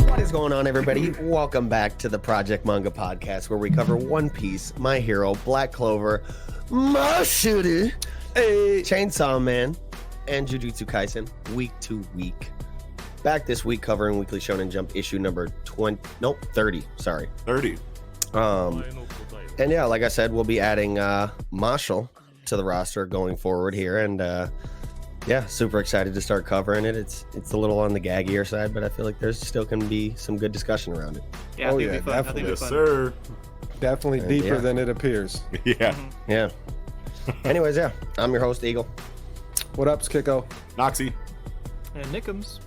What is going on, everybody? Welcome back to the Project Manga podcast, where we cover One Piece, My Hero, Black Clover, Mashle, Chainsaw Man, and Jujutsu Kaisen week to week. Back this week covering Weekly Shonen Jump issue number 30. Sorry, 30. And yeah, like I said, we'll be adding Mashle to the roster going forward here, and yeah, super excited to start covering it. It's a little on the gaggier side, but I feel like there's still can be some good discussion around it. Yeah, I think it'll be fun. Definitely. Yes, sir. Definitely deeper than it appears. Yeah. Yeah. Anyways, yeah, I'm your host, Eagle. What up, Kiko? Noxie. And Nickums.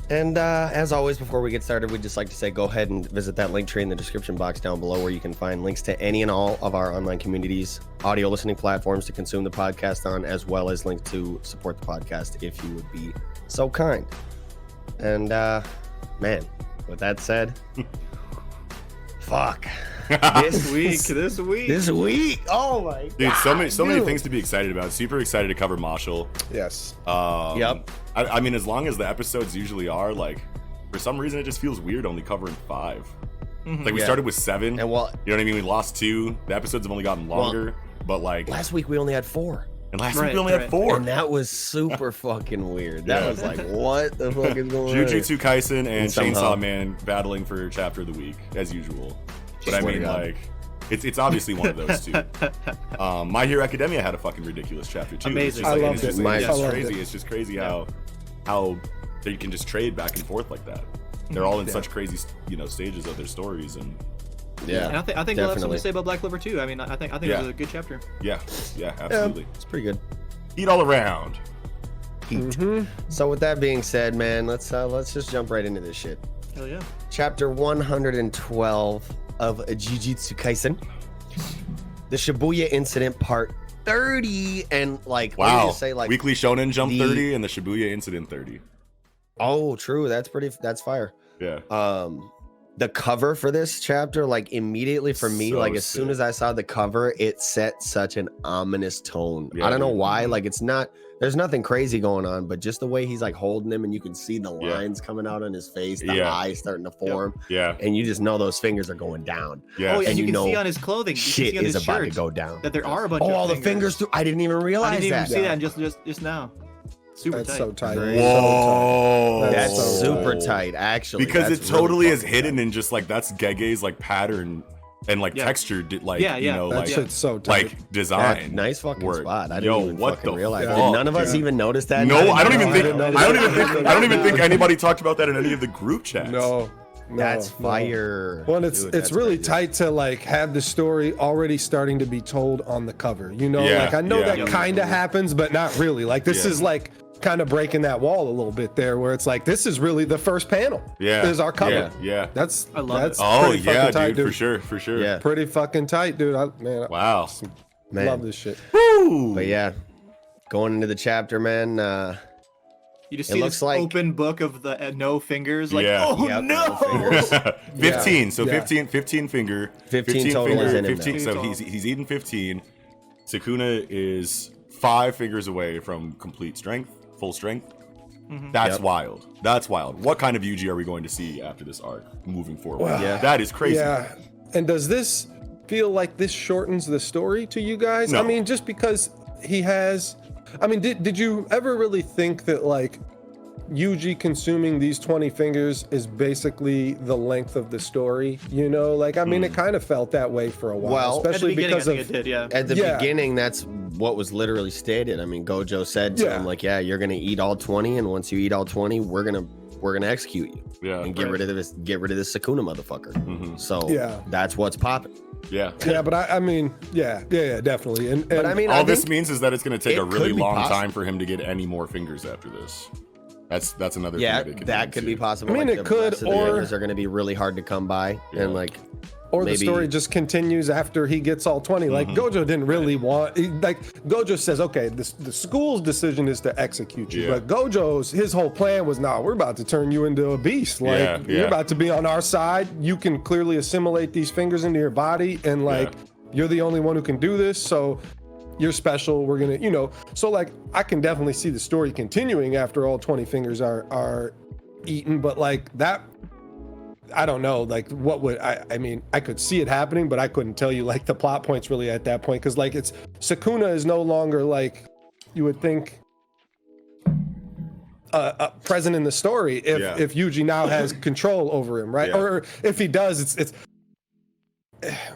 And as always, before we get started, we'd just like to say go ahead and visit that link tree in the description box down below, where you can find links to any and all of our online communities, audio listening platforms to consume the podcast on, as well as links to support the podcast if you would be so kind. And man, with that said, fuck. This week. Oh my god. Dude, so many things to be excited about. Super excited to cover Mashle. Yes. Yep. I mean, as long as the episodes usually are, like, for some reason it just feels weird only covering 5. Like, we started with 7. And well, you know what I mean? We lost 2. The episodes have only gotten longer, but like last week we only had 4. And last week we only had 4. And that was super fucking weird. That was like, what the fuck is going on? Jujutsu Kaisen and Chainsaw Man battling for chapter of the week, as usual. But I mean, like, it's obviously one of those two. My Hero Academia had a fucking ridiculous chapter too. Amazing. I loved it. It's just crazy how they can just trade back and forth like that. They're all in such crazy, stages of their stories, and and I think we'll have something to say about Black Clover too. I mean, I think it was a good chapter. Yeah, absolutely. It's pretty good. Heat all around. Heat. So with that being said, man, let's just jump right into this shit. Hell yeah. Chapter 112 of Jujutsu Kaisen, the Shibuya Incident Part 30, and like, wow, what do you say, like Weekly Shonen Jump 30 and the Shibuya Incident 30. Oh, true. That's fire. Yeah. The cover for this chapter, like, immediately for me, like, as soon as I saw the cover, it set such an ominous tone. I don't know why. Like, there's nothing crazy going on, but just the way he's like holding him, and you can see the lines coming out on his face, the eyes starting to form. Yeah. And you just know those fingers are going down. Yeah. Oh, yeah, and you can see on his clothing. Shit is about to go down. That there are a bunch of all the fingers through. I didn't even realize that. I didn't even see that just now. Super That's tight. so tight. Whoa. That's so super tight, actually. Because that's it totally really is hidden in just like that's Gege's like pattern and like texture, like that shit's so tight. like design. Nice fucking Word. spot. I didn't even fucking realize. fuck, Did none of us dude? even notice that? No, I don't even think anybody talked about that in any of the group chats. No. That's fire. Well, it's really tight to like have the story already starting to be told on the cover. Like I know that kind of happens, but not really. Like this is like kind of breaking that wall a little bit there, where it's like this is really the first panel. Yeah, is our cover. Yeah. I love it. Oh yeah, tight, dude, for sure. Yeah, pretty fucking tight, dude. Wow, man, love this shit. Woo! But yeah, going into the chapter, man. You just see this like open book of the no fingers, like, Yeah. oh Yep, no! no 15. So 15 finger. 15 total finger, is in him 15. now. So he's eaten 15. Sukuna is 5 fingers away from complete strength, full strength. That's wild. That's wild. What kind of Yuji are we going to see after this arc moving forward? Well, that is crazy. Yeah. And does this feel like this shortens the story to you guys? No. I mean, just because he has. I mean, did you ever really think that like Yuji consuming these 20 fingers is basically the length of the story? Like, I mean, it kind of felt that way for a while, Well, especially at the because I think of it did, at the beginning, that's what was literally stated. I mean, Gojo said to him, like, you're gonna eat all 20, and once you eat all 20, we're gonna execute you. Yeah. And get rid of this Sukuna motherfucker. So that's what's popping. Yeah. Yeah, but I mean, yeah, definitely. And I mean, all this means is that it's going to take a really could be long possible. time for him to get any more fingers after this. That's another Yeah, thing that could be possible. I mean, like, it the could, rest of the or fingers are going to be really hard to come by, and like, or maybe the story just continues after he gets all 20. Like Gojo didn't really want. Like Gojo says, okay, the school's decision is to execute you, but his whole plan was, nah, we're about to turn you into a beast. Like you're about to be on our side. You can clearly assimilate these fingers into your body, and like you're the only one who can do this. So you're special. We're gonna, so like I can definitely see the story continuing after all 20 fingers are eaten, but like that, I don't know, like what would I mean, I could see it happening, but I couldn't tell you like the plot points really at that point, because like it's Sukuna is no longer like you would think present in the story if Yuji now has control over him, right? Or if he does, it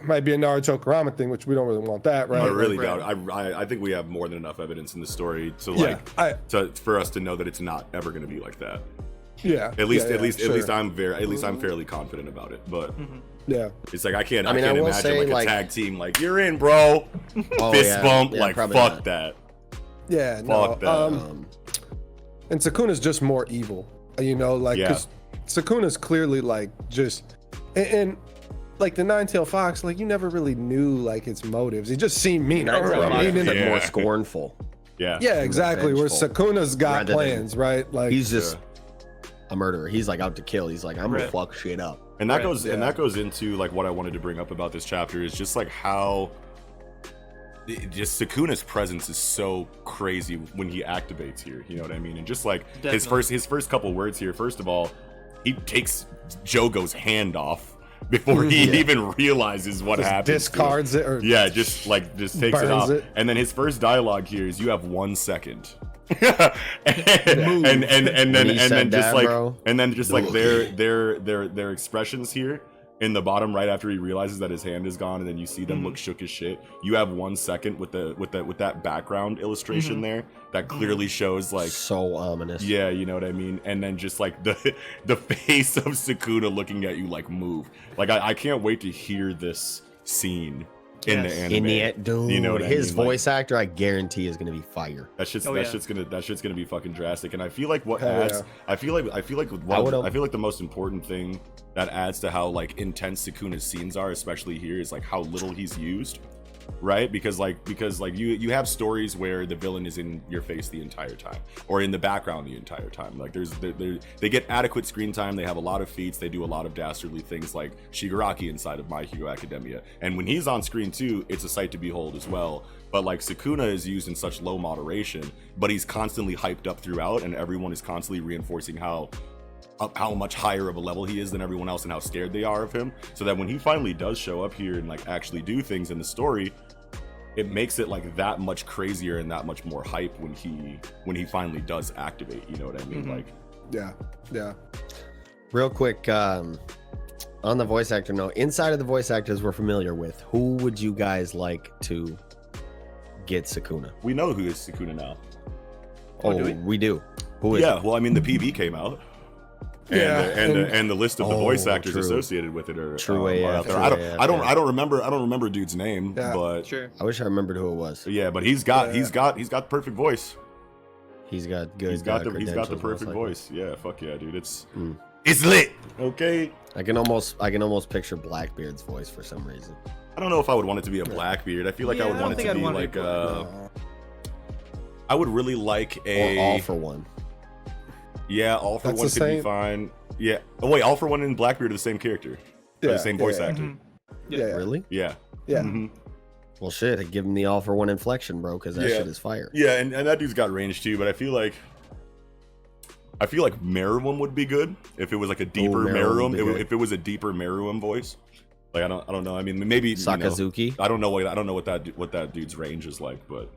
might be a Naruto Kurama thing, which we don't really want that, right? I really doubt. I think we have more than enough evidence in the story to for us to know that it's not ever going to be like that. Yeah. At least I'm fairly confident about it. But it's like I can't imagine like a tag team like you're in, bro. Fist bump, like fuck not. That. Yeah, fuck that. And Sukuna's just more evil, like because Sukuna's clearly like just and like the Nine-Tailed Fox, like you never really knew like its motives. He just seemed mean. More scornful. Yeah. Yeah, exactly. Where Sukuna's got plans, right? Like he's just a murderer. He's like out to kill. He's like, I'm gonna fuck shit up. And that goes into like what I wanted to bring up about this chapter is just like how just Sukuna's presence is so crazy when he activates here. You know what I mean? And just like his first couple words here. First of all, he takes Jogo's hand off before he even realizes what happens. Discards it, or just takes it off. And then his first dialogue here is, "You have 1 second." and then just like their expressions here in the bottom right after he realizes that his hand is gone, and then you see them look shook as shit. You have 1 second with that background illustration there that clearly shows like so ominous. Yeah, you know what I mean. And then just like the face of Sukuna looking at you like move. Like I can't wait to hear this scene in the anime. Dude, you know what his I mean? voice actor, I guarantee, is gonna be fire. That shit's gonna be fucking drastic. And I feel like what adds, I feel like the most important thing that adds to how like intense Sukuna's scenes are, especially here, is like how little he's used, right? Because you have stories where the villain is in your face the entire time, or in the background the entire time. Like they get adequate screen time. They have a lot of feats. They do a lot of dastardly things, like Shigaraki inside of My Hero Academia. And when he's on screen too, it's a sight to behold as well. But like Sukuna is used in such low moderation, but he's constantly hyped up throughout, and everyone is constantly reinforcing how much higher of a level he is than everyone else and how scared they are of him, so that when he finally does show up here and like actually do things in the story, it makes it like that much crazier and that much more hype when he finally does activate, you know what I mean? Like yeah real quick, on the voice actor note, inside of the voice actors we're familiar with, who would you guys like to get Sukuna? We know who is Sukuna now. We do. Who is it? Well, I mean, the PV came out. And the list of the voice actors associated with it are out there. I don't remember dude's name, but sure. I wish I remembered who it was. Yeah, but he's got the perfect voice. He's got good. He's got the perfect voice. Yeah, fuck yeah, dude. It's lit. Okay. I can almost picture Blackbeard's voice for some reason. I don't know if I would want it to be a Blackbeard. I feel like I would want it to be like I would really like a All for One. Yeah, All for One could be fine. Yeah. Oh wait, All for One and Blackbeard are the same character. The same voice actor. Yeah. Really? Yeah. Yeah. Well, shit, I'd give him the All for One inflection, bro, because that shit is fire. Yeah, and that dude's got range too, but I feel like Meruem would be good if it was like a deeper Meruem. If it was a deeper Meruem voice. Like I don't know. I mean, maybe Sakazuki. I don't know what that dude's range is like, but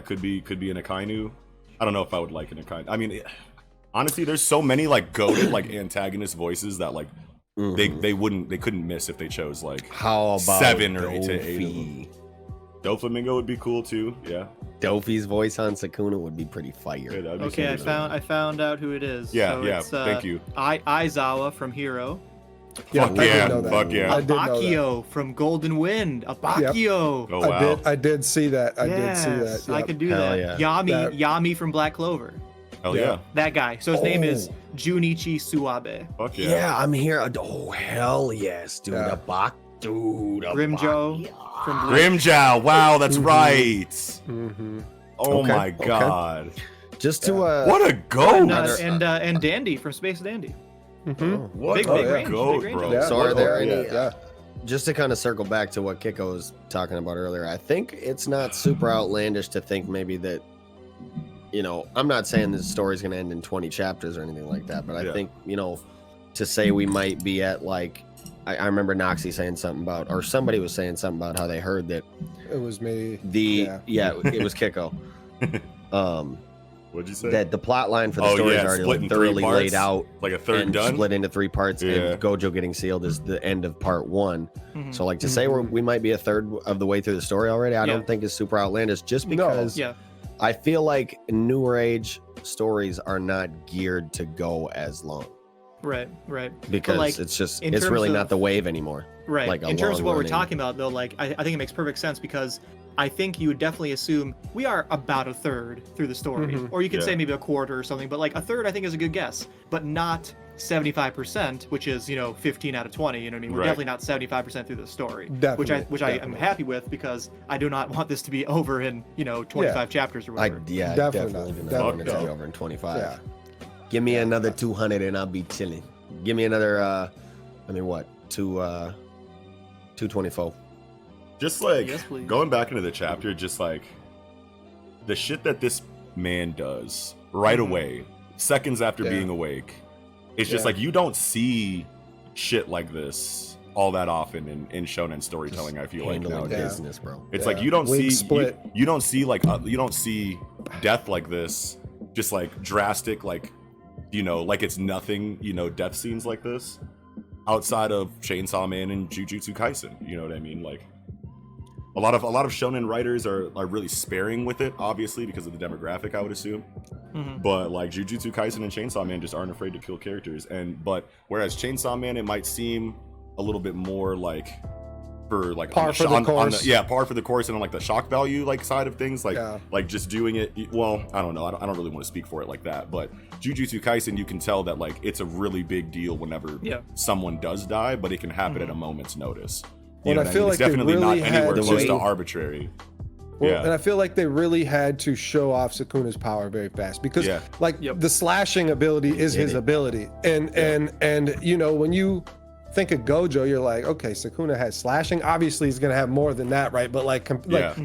could be an Akainu. I don't know if I would like an Akainu. I mean, honestly, there's so many like goated like antagonist voices that like they couldn't miss if they chose like how about 7 or 8 to 8 of them. Doflamingo would be cool too. Yeah. Dofi's voice on Sukuna would be pretty fire. Yeah, okay, I found out who it is. Yeah, so thank you. Aizawa from Hero. Yeah, Fuck I yeah, did know that. fuck yeah. I did know that. Abakio from Golden Wind. Abakio. Oh wow. I did see that. I did see that. I Yep. could do Hell that. yeah. Yami from Black Clover. Hell Yeah. yeah. That guy. So his name is Oh. Junichi Suabe. Fuck yeah. Yeah, I'm here. Oh hell yes, dude. Yeah. A Bak, dude. a Grimjo Bak- from Bleach. Grimjow. Wow, that's right. Mm-hmm. Oh Okay, my okay. god. Just to What a And, goat. and Dandy from Space Dandy. Mm-hmm. What Big- a big range, goat, big range. bro. Yeah. So are there Yeah. any? Yeah. Just to kind of circle back to what Kiko was talking about earlier, I think it's not super outlandish to think maybe that, you know, I'm not saying this story's going to end in 20 chapters or anything like that, but I Yeah. think, you know, to say we might be at like, I remember Noxie saying something about, or somebody was saying something about how they heard that It was me. it was Kiko. What'd you say? That the plot line for the Oh, story yeah, is already split in like three thoroughly parts, laid out like a third and done. split into 3 parts, Yeah. and Gojo getting sealed is the end of part 1. Mhm. So like to say we might be a third of the way through the story already, I Yeah. don't think is super outlandish, just No. because Yeah. I feel like newer age stories are not geared to go as long Right. because like, it's just in it's terms really of- not the wave anymore. Right. Like a in terms of what we're long-running- talking about, though, like I think it makes perfect sense because I think you would definitely assume we are about a third through the story, Mhm. or you could Yeah. say maybe a quarter or something. But like a third, I think is a good guess, but not 75%, which is 15 out of 20. You know what I mean? We're Right. definitely not 75% through the story, Definitely, which I am definitely. happy with because I do not want this to be over in 25 chapters or whatever. I Definitely definitely not. do not want it to Definitely be not. over in 25. Yeah. Give me another 200 and I'll be chilling. Give me another 224. Just like Yes, please. going back into the chapter, just like the shit that this man does right Mhm. away, seconds after Yeah. being awake. It's just Yeah. like you don't see shit like this all that often in shonen storytelling. I feel like Handling nowadays. business, bro. It's Yeah. like you don't Wing see split. you don't see like you don't see death like this, just like drastic, like like it's nothing, death scenes like this outside of Chainsaw Man and Jujutsu Kaisen. You know what I mean? Like a lot of shonen writers are really sparing with it, obviously because of the demographic, I would assume. Mhm. But like Jujutsu Kaisen and Chainsaw Man just aren't afraid to kill characters, but whereas Chainsaw Man, it might seem a little bit more like for like Par for the course. par for the course, and on like the shock value like side of things, like just doing it. Well, I don't know, I don't really want to speak for it like that, but Jujutsu Kaisen, you can tell that like it's a really big deal whenever someone does die, but it can happen at a moment's notice. You know I what feel mean? like It's they definitely really not had anywhere the close way- to arbitrary. Well, Yeah. and I feel like they really had to show off Sukuna's power very fast because the slashing ability is his ability. And when you think of Gojo, you're like, okay, Sukuna has slashing. Obviously he's going to have more than that, right? But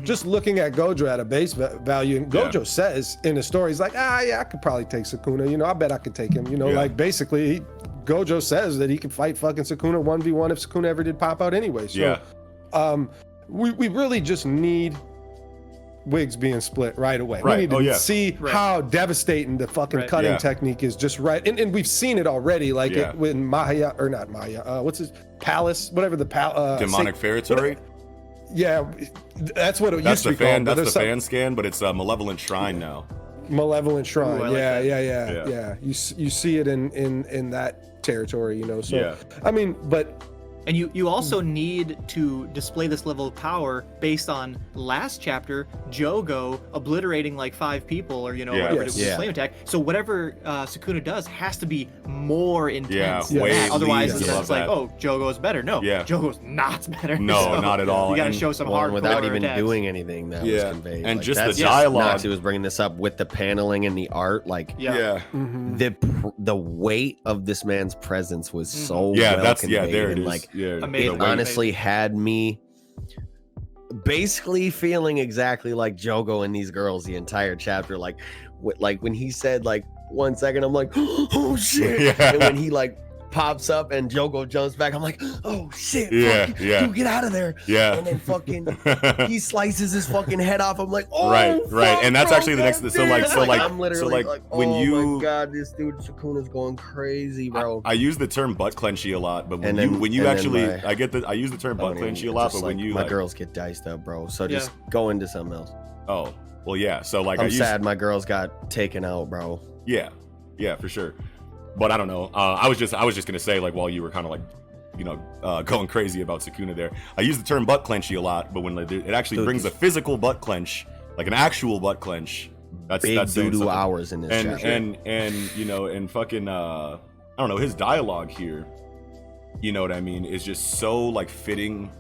just looking at Gojo at a base value, and Gojo says in the story, he's like, I could probably take Sukuna. I bet I could take him. Like basically Gojo says that he could fight fucking Sukuna 1v1 if Sukuna ever did pop out anyway. So we really just need wigs being split right away. Right. We need to see how devastating the fucking cutting technique is just right. And we've seen it already, like with Maya, or not Maya, what's his palace, whatever the Demonic Feretory? Yeah, that's what it used to be called. That's the fan scan, but it's a Malevolent Shrine now. Malevolent Shrine. Ooh, I like that. Yeah. You see it in that territory, So Yeah. I mean, but And you also need to display this level of power based on last chapter, Jogo obliterating like 5 people or whatever it was, Yes. flame attack. So whatever Sukuna does has to be more intense than way that. Otherwise least it's just like, above oh, Jogo's better. No, Jogo's not better. No, So not at all. You gotta And- show some Well, hardcore without even attacks. doing anything that was conveyed. And Like, just that's the dialogue. Noxie was bringing this up with the paneling and the art. Like mhm. the weight of this man's presence was so well conveyed. there it and is. like Amazing. it honestly had me basically feeling exactly like Jogo and these girls the entire chapter. Like when he said like 1 second, I'm like, oh shit. And when he like pops up and Jogo jumps back, I'm like, oh shit, you get out of there. And then fucking he slices his fucking head off. I'm like, oh right. And that's bro, actually the next. So I'm literally like when oh you, my god, this dude Sukuna's going crazy, bro. I use the term butt clenchy a lot, but when And you then actually, my- I use the term butt clenchy a lot, Just but when like, you my like, girls get diced up, bro. So just go into something else. oh well, yeah. So like I'm sad my girls got taken out, bro. Yeah, for sure. But I don't know. I was just gonna say, like, while you were kind of like going crazy about Sukuna there. I use the term butt clenchy a lot, but when it actually brings a physical butt clench, like an actual butt clench, that's big saying doo-doo something. hours in this chapter. And fucking I don't know, his dialogue here, you know what I mean, is just so like fitting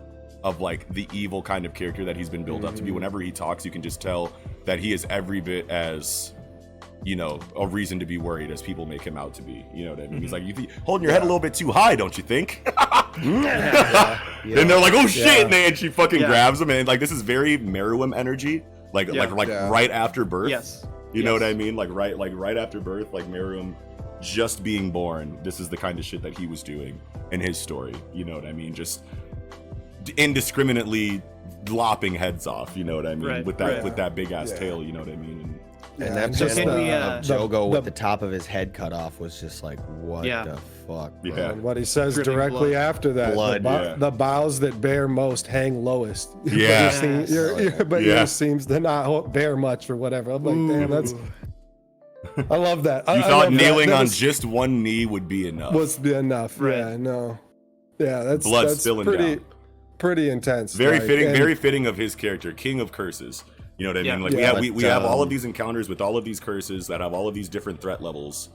of like the evil kind of character that he's been built up to be. Whenever he talks, you can just tell that he is every bit as, you know, a reason to be worried as people make him out to be. You know what I mean? He's like, you holding your head a little bit too high, don't you think? And they're like, oh shit, and she fucking grabs him, and like this is very Meruem energy, like right after birth. Yes. You know what I mean? Like right after birth, like Meruem just being born. This is the kind of shit that he was doing in his story. You know what I mean? Just indiscriminately lopping heads off. You know what I mean? With that big ass tail. You know what I mean? And that panel of Jogo with the top of his head cut off was just like, what the fuck, bro? Yeah. And what he says Dripping directly blood. after that, the boughs that bear most hang lowest. Yeah. But yours seems to not bear much or whatever. I'm like, damn, that's... I love that. You thought kneeling on just one knee would be enough. Was enough. Right. Yeah, no. Yeah, that's spilling pretty, down. pretty intense. Very fitting of his character, King of Curses. You know what I mean? Like we have all of these encounters with all of these curses that have all of these different threat levels.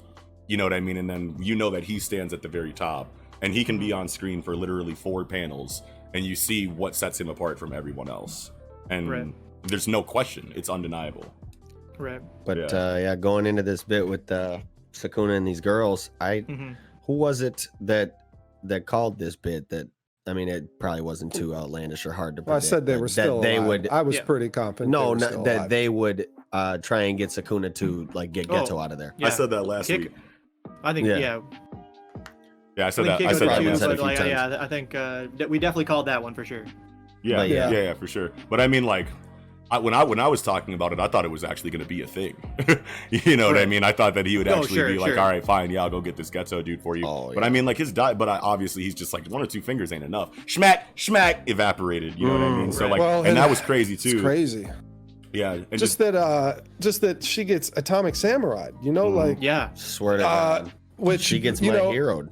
You know what I mean? And then you know that he stands at the very top, and he can be on screen for literally 4 panels, and you see what sets him apart from everyone else. And there's no question, it's undeniable. Right. But going into this bit with Sukuna and these girls, who was it that called this bit that? I mean, it probably wasn't too outlandish or hard to predict. I said they were still alive. I was pretty confident. No, that they would try and get Sukuna to like get Geto out of there. I said that last week. I think Yeah, I said that. Too, but I think we definitely called that one for sure. Yeah, for sure. But I mean, like, when I was talking about it, I thought it was actually going to be a thing. You know what I mean? I thought that he would actually be like, all right, fine, yeah, I'll go get this Geto dude for you. But I mean, like obviously he's just like 1 or 2 fingers ain't enough. Schmack, evaporated. You know what I mean? So like, and that was crazy too. It's crazy. Yeah, and just that she gets Atomic Samurai. You know, like swear to God, which she gets my hero.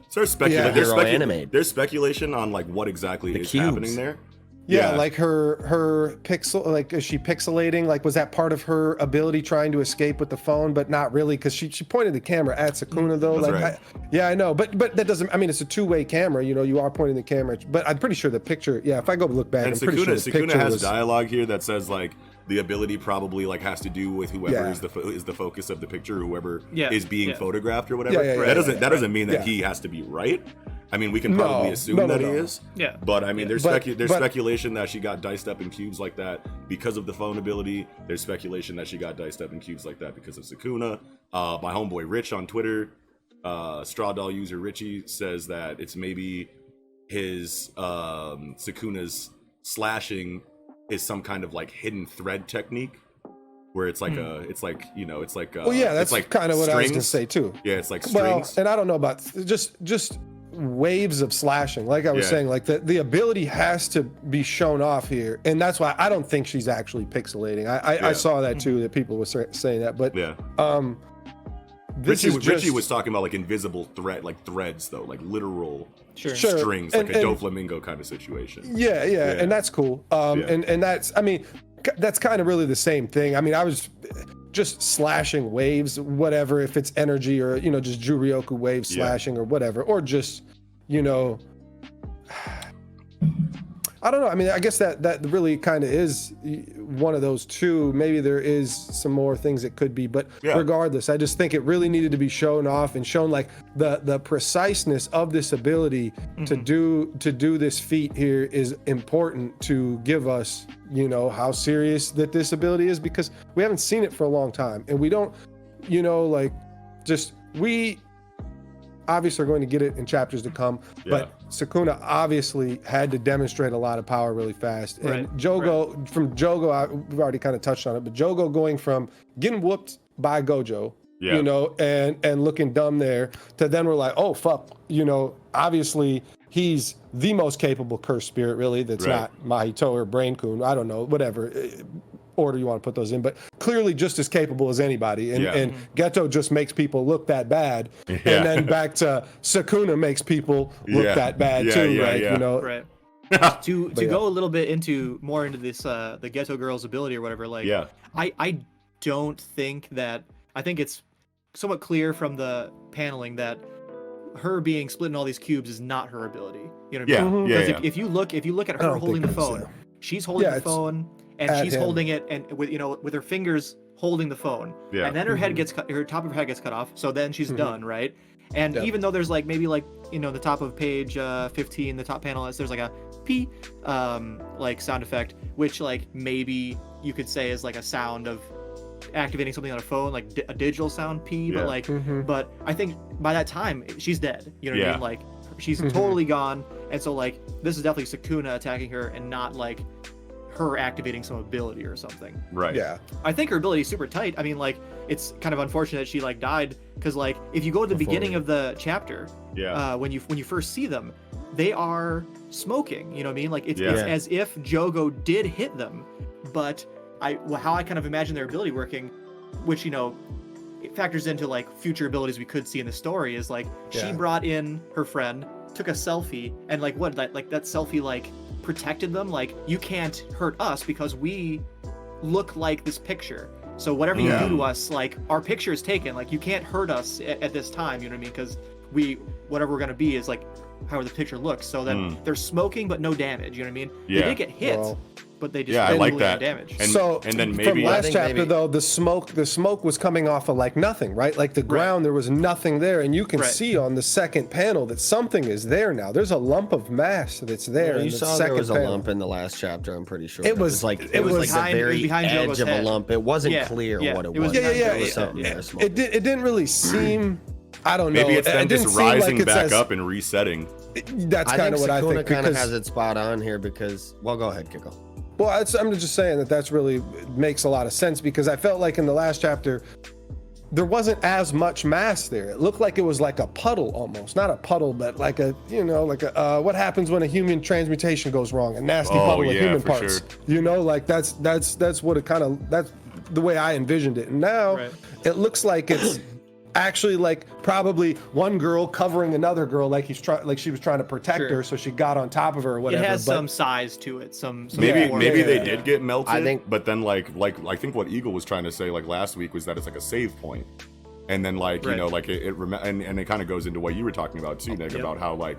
So there's speculation on like what exactly is happening there. Yeah, like her pixel, like is she pixelating? Like was that part of her ability trying to escape with the phone, but not really because she pointed the camera at Sukuna though. That's like right. I know, but that doesn't. I mean, it's a 2-way camera. You know, you are pointing the camera, but I'm pretty sure the picture. Yeah, if I go look back, and I'm pretty sure the Sukuna picture has dialogue here that says like the ability probably like has to do with whoever is the focus of the picture, whoever is being photographed or whatever. That doesn't mean that he has to be right. I mean, we can probably assume that he is. Yeah. But I mean, there's speculation that she got diced up in cubes like that because of the phone ability. There's speculation that she got diced up in cubes like that because of Sukuna. My homeboy Rich on Twitter, Straw Doll user Richie, says that it's maybe his Sukuna's slashing is some kind of like hidden thread technique. Where it's like that's like kind of what strings. I was gonna say too. Yeah, it's like strings. Well, and I don't know about just waves of slashing. Like I was saying, like the ability has to be shown off here, and that's why I don't think she's actually pixelating. I saw that too, that people were saying that, but Richie was talking about like invisible threads though, like literal strings, like a Doflamingo kind of situation. Yeah, and that's cool. And that's, I mean, that's kind of really the same thing. I mean, I was just slashing waves, whatever, if it's energy or, you know, just Juryoku wave slashing or whatever, or just, you know, I don't know. I mean, I guess that really kind of is one of those two. Maybe there is some more things it could be, but regardless, I just think it really needed to be shown off and shown like the preciseness of this ability to do this feat here is important to give us, you know, how serious that this ability is, because we haven't seen it for a long time, and we don't, you know, like we obviously are going to get it in chapters to come, but Sukuna obviously had to demonstrate a lot of power really fast. And Jogo, from Jogo, we've already kind of touched on it, but Jogo going from getting whooped by Gojo, you know, and looking dumb there, to then we're like, oh fuck, you know, obviously he's the most capable cursed spirit really, that's not Mahito or Brain Kun, I don't know, whatever. order you want to put those in, but clearly just as capable as anybody. And Geto just makes people look that bad. And then back to Sukuna makes people look that bad too, right? You know, right. to go a little bit more into this the Geto girl's ability or whatever, like I don't think that, I think it's somewhat clear from the paneling that her being split in all these cubes is not her ability. You know what I mean? Because if you look at her holding the phone, she's holding the phone and she's holding it and with her fingers holding the phone. Yeah. And then her head gets cut, her top of her head gets cut off. So then she's done, right? And even though there's like maybe like the top of page 15, the top panel, there's like a P like sound effect, which like maybe you could say is like a sound of activating something on a phone, like a digital sound P, but like but I think by that time she's dead. You know what I mean? Like she's totally gone, and so like this is definitely Sukuna attacking her and not like her activating some ability or something. Right. Yeah. I think her ability is super tight. I mean, like it's kind of unfortunate she like died, because like if you go to the beginning of the chapter, when you first see them, they are smoking. You know what I mean? Like it's as if Jogo did hit them, but how I kind of imagine their ability working, which it factors into like future abilities we could see in the story, is like she brought in her friend, took a selfie, and like that selfie like protected them. Like, you can't hurt us because we look like this picture. So whatever you do to us, like our picture is taken. Like you can't hurt us at this time. You know what I mean? Because whatever we're gonna be is like how the picture looks. So then they're smoking but no damage. You know what I mean? Yeah. They did get hit. But they just I like that. Damage. And then maybe from last chapter though, the smoke was coming off of like nothing, right? Like the ground, there was nothing there, and you can see on the second panel that something is there now. There's a lump of mass that's there. Yeah, in you the saw second there was panel. a lump in the last chapter. I'm pretty sure it was like the very edge Jogo's of head. a lump. It wasn't clear what it was. It was something there small. It didn't really seem. I don't know. Maybe it's them just rising like back up and resetting. That's kind of what I think. Sukuna kind of has it spot on here because. Well, go ahead, Kiko. Well, I'm just saying that's really makes a lot of sense, because I felt like in the last chapter there wasn't as much mass there. It looked like it was like a puddle almost, not a puddle, but like a what happens when a human transmutation goes wrong, a nasty puddle of human parts. Sure. Like that's what it kind of, that's the way I envisioned it. And now it looks like it's actually like probably one girl covering another girl, like she was trying to protect her, so she got on top of her or whatever. It has some size to it. Maybe they did get melted. I think, but then like I think what Eagle was trying to say like last week was that it's like a save point, and then like and it kind of goes into what you were talking about too, Nick, about how like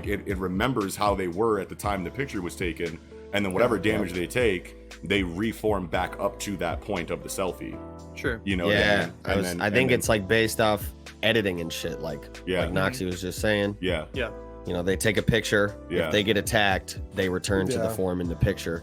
it remembers how they were at the time the picture was taken, and then whatever damage they take, they reform back up to that point of the selfie. Sure. I think it's like based off editing and shit, like Noxie was just saying. Yeah. They take a picture. If they get attacked, they return to the form in the picture.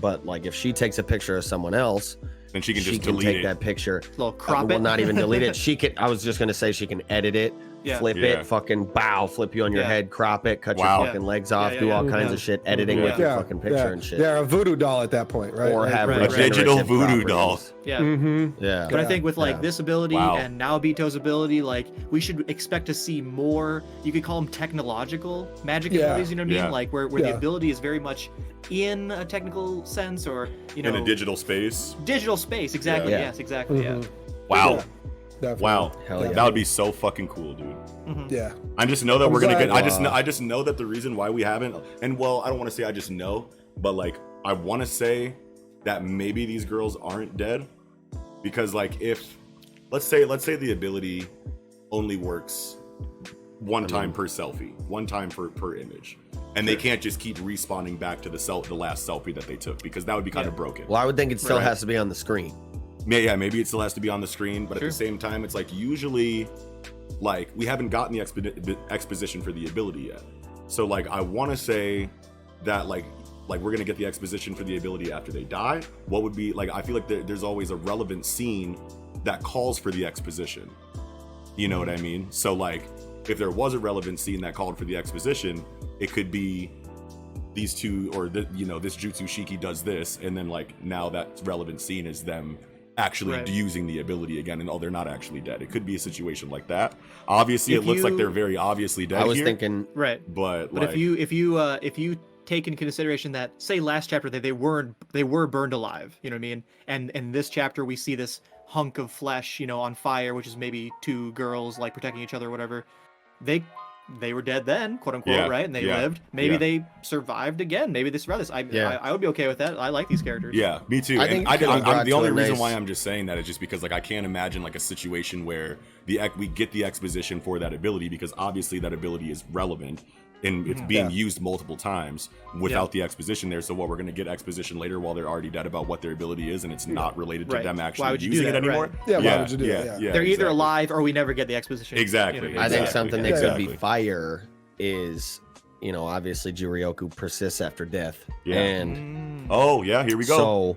But like if she takes a picture of someone else, then she can just delete take that picture. Little crop it. Well, not even delete it. She can. I was just gonna say she can edit it. Flip it, fucking flip you on your head, crop it, cut your fucking legs off, do all kinds of shit, editing with your fucking picture and shit. Yeah, a voodoo doll at that point, right? Or have a digital voodoo doll. Yeah. But I think with like this ability and Naobito's ability, like we should expect to see more, you could call them technological magic abilities, you know what I mean? Like where the ability is very much in a technical sense, or in a digital space. Digital space, exactly. Yes, exactly. Wow. Definitely. Wow, that would be so fucking cool, dude. Yeah, I just know that we're gonna get. I just know that the reason why we haven't, and well, I don't want to say I just know, but like I want to say that maybe these girls aren't dead, because like if let's say the ability only works one time per selfie, one time per image, and they can't just keep respawning back to the last selfie that they took, because that would be kind of broken. Well, I would think it still has to be on the screen. Yeah, maybe it still has to be on the screen, but at the same time, it's like usually, like we haven't gotten the exposition for the ability yet. So like I want to say that like we're gonna get the exposition for the ability after they die. What would be like? I feel like there's always a relevant scene that calls for the exposition. You know what I mean? So like if there was a relevant scene that called for the exposition, it could be these two, or this Jutsu Shiki does this, and then like now that relevant scene is them actually using the ability again, and they're not actually dead. It could be a situation like that. Obviously, it looks like they're very obviously dead. I was thinking, but like, if you take into consideration that, say, last chapter they were burned alive, you know what I mean? And in this chapter we see this hunk of flesh, you know, on fire, which is maybe two girls like protecting each other or whatever. They were dead then, quote unquote, right? And they lived. Maybe they survived again. Maybe they survived this. I would be okay with that. I like these characters. Yeah, me too. I'm the only reason why I'm just saying that is just because like I can't imagine like a situation where we get the exposition for that ability, because obviously that ability is relevant and it's being used multiple times without the exposition there. So what, we're going to get exposition later while they're already dead about what their ability is, and it's not related to them actually using it anymore. Yeah, why would you do that? They're either alive or we never get the exposition. Exactly. You know? I think something that could be fire is, you know, obviously Juryoku persists after death. And here we go.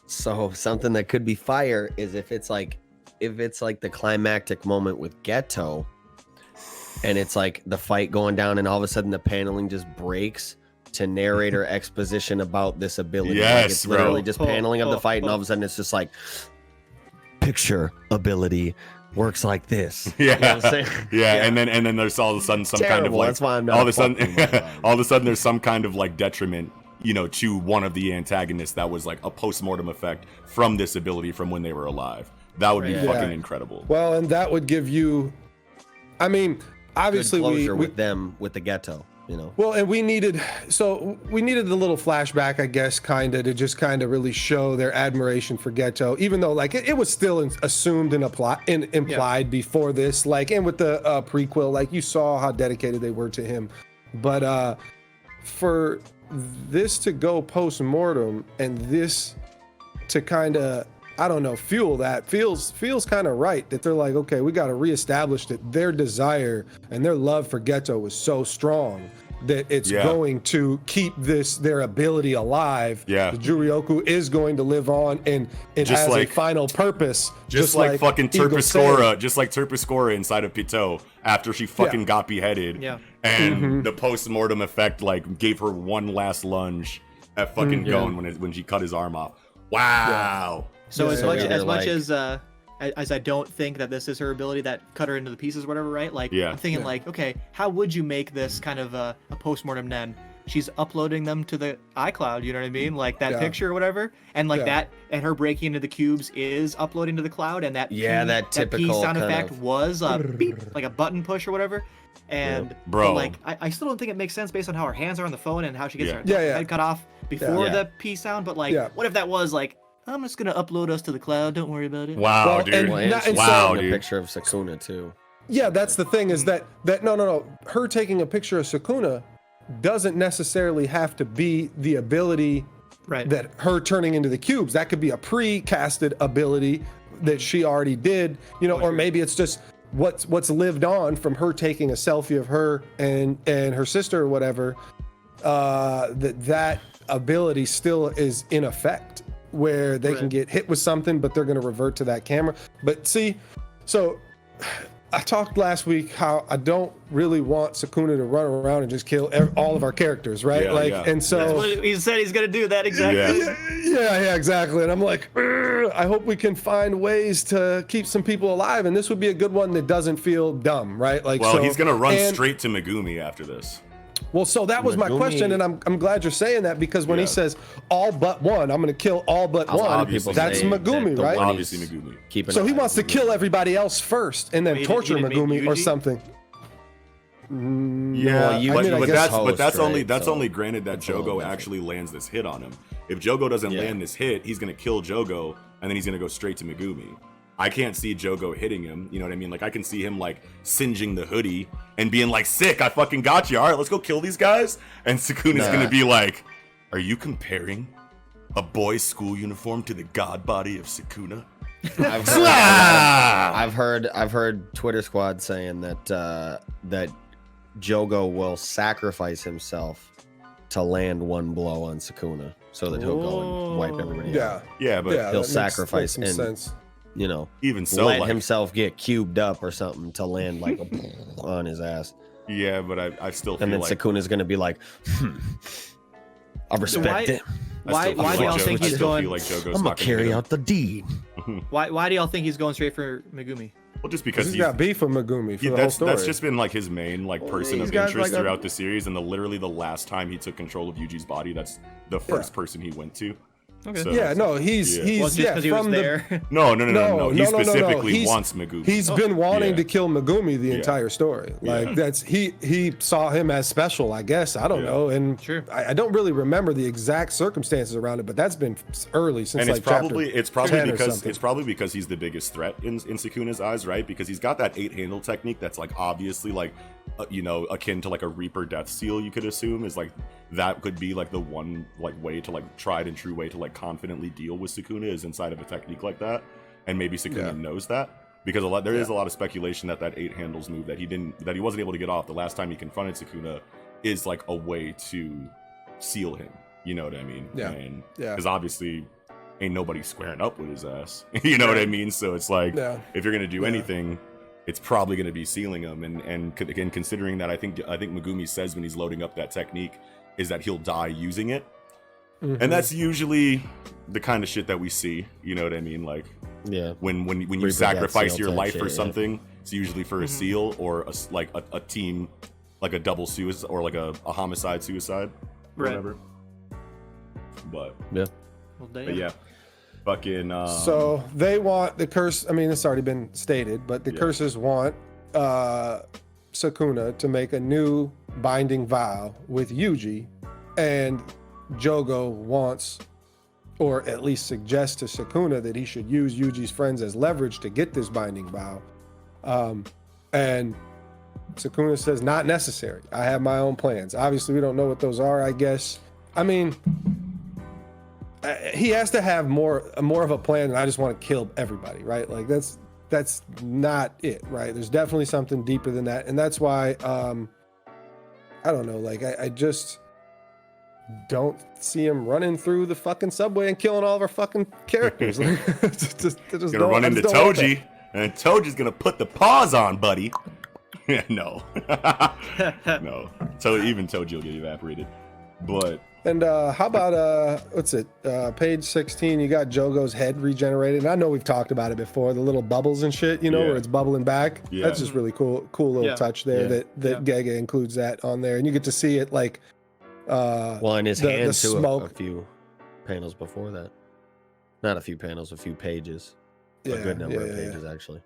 So something that could be fire is if it's like the climactic moment with Geto, and it's like the fight going down, and all of a sudden the paneling just breaks to narrator exposition about this ability. Yes, like it's literally just paneling of the fight, and all of a sudden it's just like, picture ability works like this. Yeah, you know what I'm saying? And then there's all of a sudden some kind of like, that's why I'm not all of a sudden there's some kind of like detriment, you know, to one of the antagonists that was like a post-mortem effect from this ability from when they were alive. That would be fucking incredible. Well, and that would give you, I mean, obviously we with them with the Geto, you know. Well, and we needed the little flashback, I guess, kind of to just kind of really show their admiration for Geto, even though like it was still assumed and implied before this, like, and with the prequel, like you saw how dedicated they were to him, but for this to go post-mortem and this to kind of, I don't know, fuel that feels kind of right, that they're like, okay, we got to reestablish that their desire and their love for Geto was so strong that it's going to keep their ability alive. Yeah, the Juryoku is going to live on, and it has a final purpose. Just like fucking Terpsichore inside of Pitou after she fucking got beheaded. Yeah, and the post-mortem effect like gave her one last lunge at fucking Gon when she cut his arm off. Wow. Yeah. So as much as I don't think that this is her ability that cut her into the pieces or whatever, right? Like, I'm thinking like, okay, how would you make this kind of a post-mortem Nen? She's uploading them to the iCloud, you know what I mean? Like that picture or whatever. And like that, and her breaking into the cubes is uploading to the cloud, and that that typical P sound effect was a beep, like a button push or whatever. And bro, like I still don't think it makes sense based on how her hands are on the phone and how she gets her head cut off before the P sound. But like, what if that was like, I'm just gonna upload us to the cloud. Don't worry about it. Wow, dude. A picture of Sukuna too. Yeah, that's the thing is that no. Her taking a picture of Sukuna doesn't necessarily have to be the ability that her turning into the cubes. That could be a pre-casted ability that she already did, you know, or maybe it's just what's lived on from her taking a selfie of her and her sister or whatever. That ability still is in effect, where they can get hit with something, but they're going to revert to that camera. But see, so I talked last week how I don't really want Sukuna to run around and just kill all of our characters, right? And so that's what he said he's going to do that exactly. Yeah, exactly. And I'm like, I hope we can find ways to keep some people alive, and this would be a good one that doesn't feel dumb, right? Like, well, he's going to run straight to Megumi after this. Well, so that was my question, and I'm glad you're saying that, because when he says all but one, I'm going to kill all but one, that's Megumi, right? Obviously Megumi. So he wants to kill everybody else first and then torture Megumi or something. But that's only granted that Jogo actually lands this hit on him. If Jogo doesn't land this hit, he's going to kill Jogo, and then he's going to go straight to Megumi. I can't see Jogo hitting him, you know what I mean? Like, I can see him, like, singeing the hoodie and being like, sick, I fucking got you. All right, let's go kill these guys. And Sukuna's gonna be like, are you comparing a boy's school uniform to the god body of Sukuna? I've heard Twitter Squad saying that Jogo will sacrifice himself to land one blow on Sukuna so that he'll go and wipe everybody out. Yeah, but he'll sacrifice makes and sense. You know, even so, let himself get cubed up or something to land like on his ass. Yeah, but I still feel and then like Sukuna's gonna be like, I respect it. Why do y'all think he's going? I'm gonna carry out the deed. Why do y'all think he's going straight for Megumi? Well, just because he's got beef with Megumi for the whole story. That's just been like his main like person of interest throughout the series, and literally the last time he took control of Yuji's body, that's the first person he went to. Okay. So, yeah, no, he's from the no. He specifically wants Megumi. He's been wanting to kill Megumi the entire story. Like that's he saw him as special, I guess. I don't know, and I don't really remember the exact circumstances around it, but that's been early since. And it's probably because he's the biggest threat in Sukuna's eyes, right? Because he's got that 8-handle technique that's like obviously like akin to like a Reaper Death Seal. You could assume is like that could be like the one like way to like tried and true way to like confidently deal with Sukuna is inside of a technique like that, and maybe Sukuna knows that because there is a lot of speculation that 8-handles move that he wasn't able to get off the last time he confronted Sukuna is like a way to seal him. You know what I mean? And because obviously ain't nobody squaring up with his ass. You know what I mean? So it's like if you're gonna do anything, it's probably gonna be sealing him. And again, considering that I think Megumi says when he's loading up that technique is that he'll die using it. And that's usually the kind of shit that we see, you know what I mean? Like, when you sacrifice your life for something, it's usually for a seal or a team, like a double suicide or like a homicide suicide, or whatever. But fucking. So they want the curse. I mean, it's already been stated, but the curses want Sukuna to make a new binding vow with Yuji, and Jogo wants, or at least suggests to Sukuna that he should use Yuji's friends as leverage to get this binding vow. And Sukuna says, not necessary. I have my own plans. Obviously, we don't know what those are, I guess. I mean, he has to have more of a plan than I just want to kill everybody, right? Like that's not it, right? There's definitely something deeper than that. And that's why, I don't know, like I just don't see him running through the fucking subway and killing all of our fucking characters. just gonna run into Toji, and Toji's gonna put the paws on, buddy. No. No. So even Toji will get evaporated. But and how about page 16, you got Jogo's head regenerated. And I know we've talked about it before, the little bubbles and shit, where it's bubbling back. That's just really cool little touch there that Gege includes that on there. And you get to see it like in his hand too, a few panels before that. Not a few panels, a few pages. A good number of pages actually.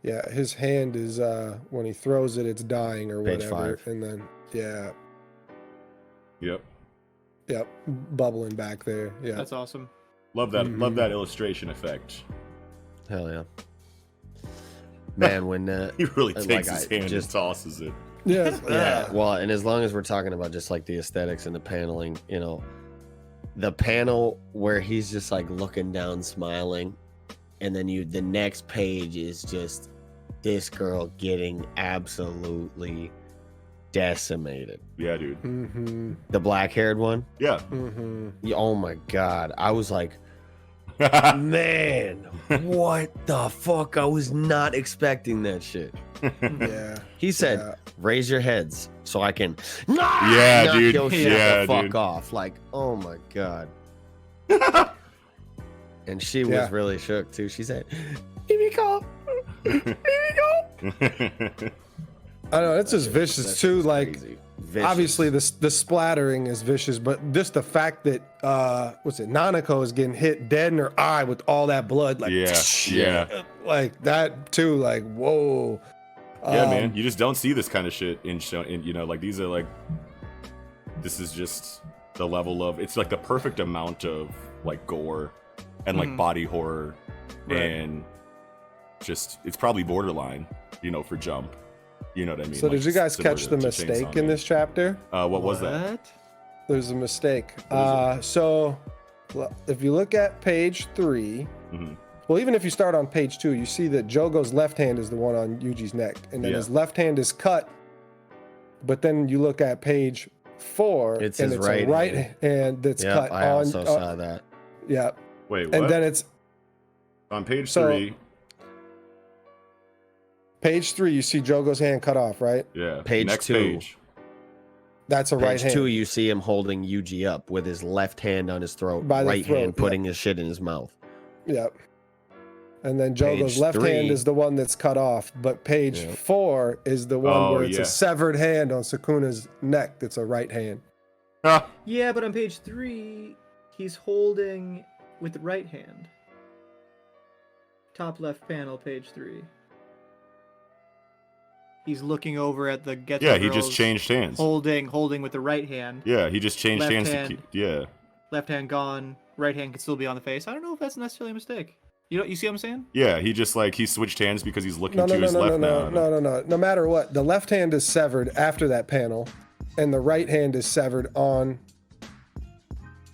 Yeah, his hand is when he throws it, it's dying or Page whatever. 5. And then Yep, bubbling back there. Yeah. That's awesome. Love that love that illustration effect. Hell yeah. Man, when he really takes his hand and tosses it. Yeah. Well, and as long as we're talking about just like the aesthetics and the paneling, the panel where he's just like looking down, smiling, and then the next page is just this girl getting absolutely decimated. Yeah, dude. Mm-hmm. The black-haired one. Yeah. Mm-hmm. Oh my god, I was like, man, what the fuck? I was not expecting that shit. Yeah. He said, raise your heads so I can knock dude. your shit the fuck off. Like, oh my god. And she was really shook too. She said, Himiko. I know, it's just vicious too. Like, obviously the splattering is vicious, but just the fact that Nanako is getting hit dead in her eye with all that blood, like like that too. Like, whoa. Yeah, man, you just don't see this kind of shit in like these are like, this is just the level of, it's like the perfect amount of like gore and like body horror, and just it's probably borderline, for Jump. You know what I mean? So did you guys catch the mistake in this chapter? What was that? There's a mistake. So if you look at page 3, well, even if you start on page 2, you see that Jogo's left hand is the one on Yuji's neck, and then his left hand is cut. But then you look at page 4, it's and his it's a right hand that's cut I on. Also saw that. Yeah. Wait, what? And then it's on page 3. Page 3, you see Jogo's hand cut off, right? Yeah. Page Next 2. Page. That's a right hand. Page 2, you see him holding Yuji up with his left hand on his throat, right hand putting his shit in his mouth. Yep. And then Jogo's Page left 3. hand is the one that's cut off, but page 4 is the one where it's a severed hand on Sukuna's neck. That's a right hand. Yeah, but on page 3, he's holding with the right hand. Top left panel, page 3. He's looking over at the Geto Yeah, he girls, just changed hands. Holding with the right hand. Yeah, he just changed Left hands. hand. Left hand gone. Right hand can still be on the face. I don't know if that's necessarily a mistake. You see what I'm saying? Yeah, he just he switched hands because he's looking to his left now. No. No matter what, the left hand is severed after that panel, and the right hand is severed on.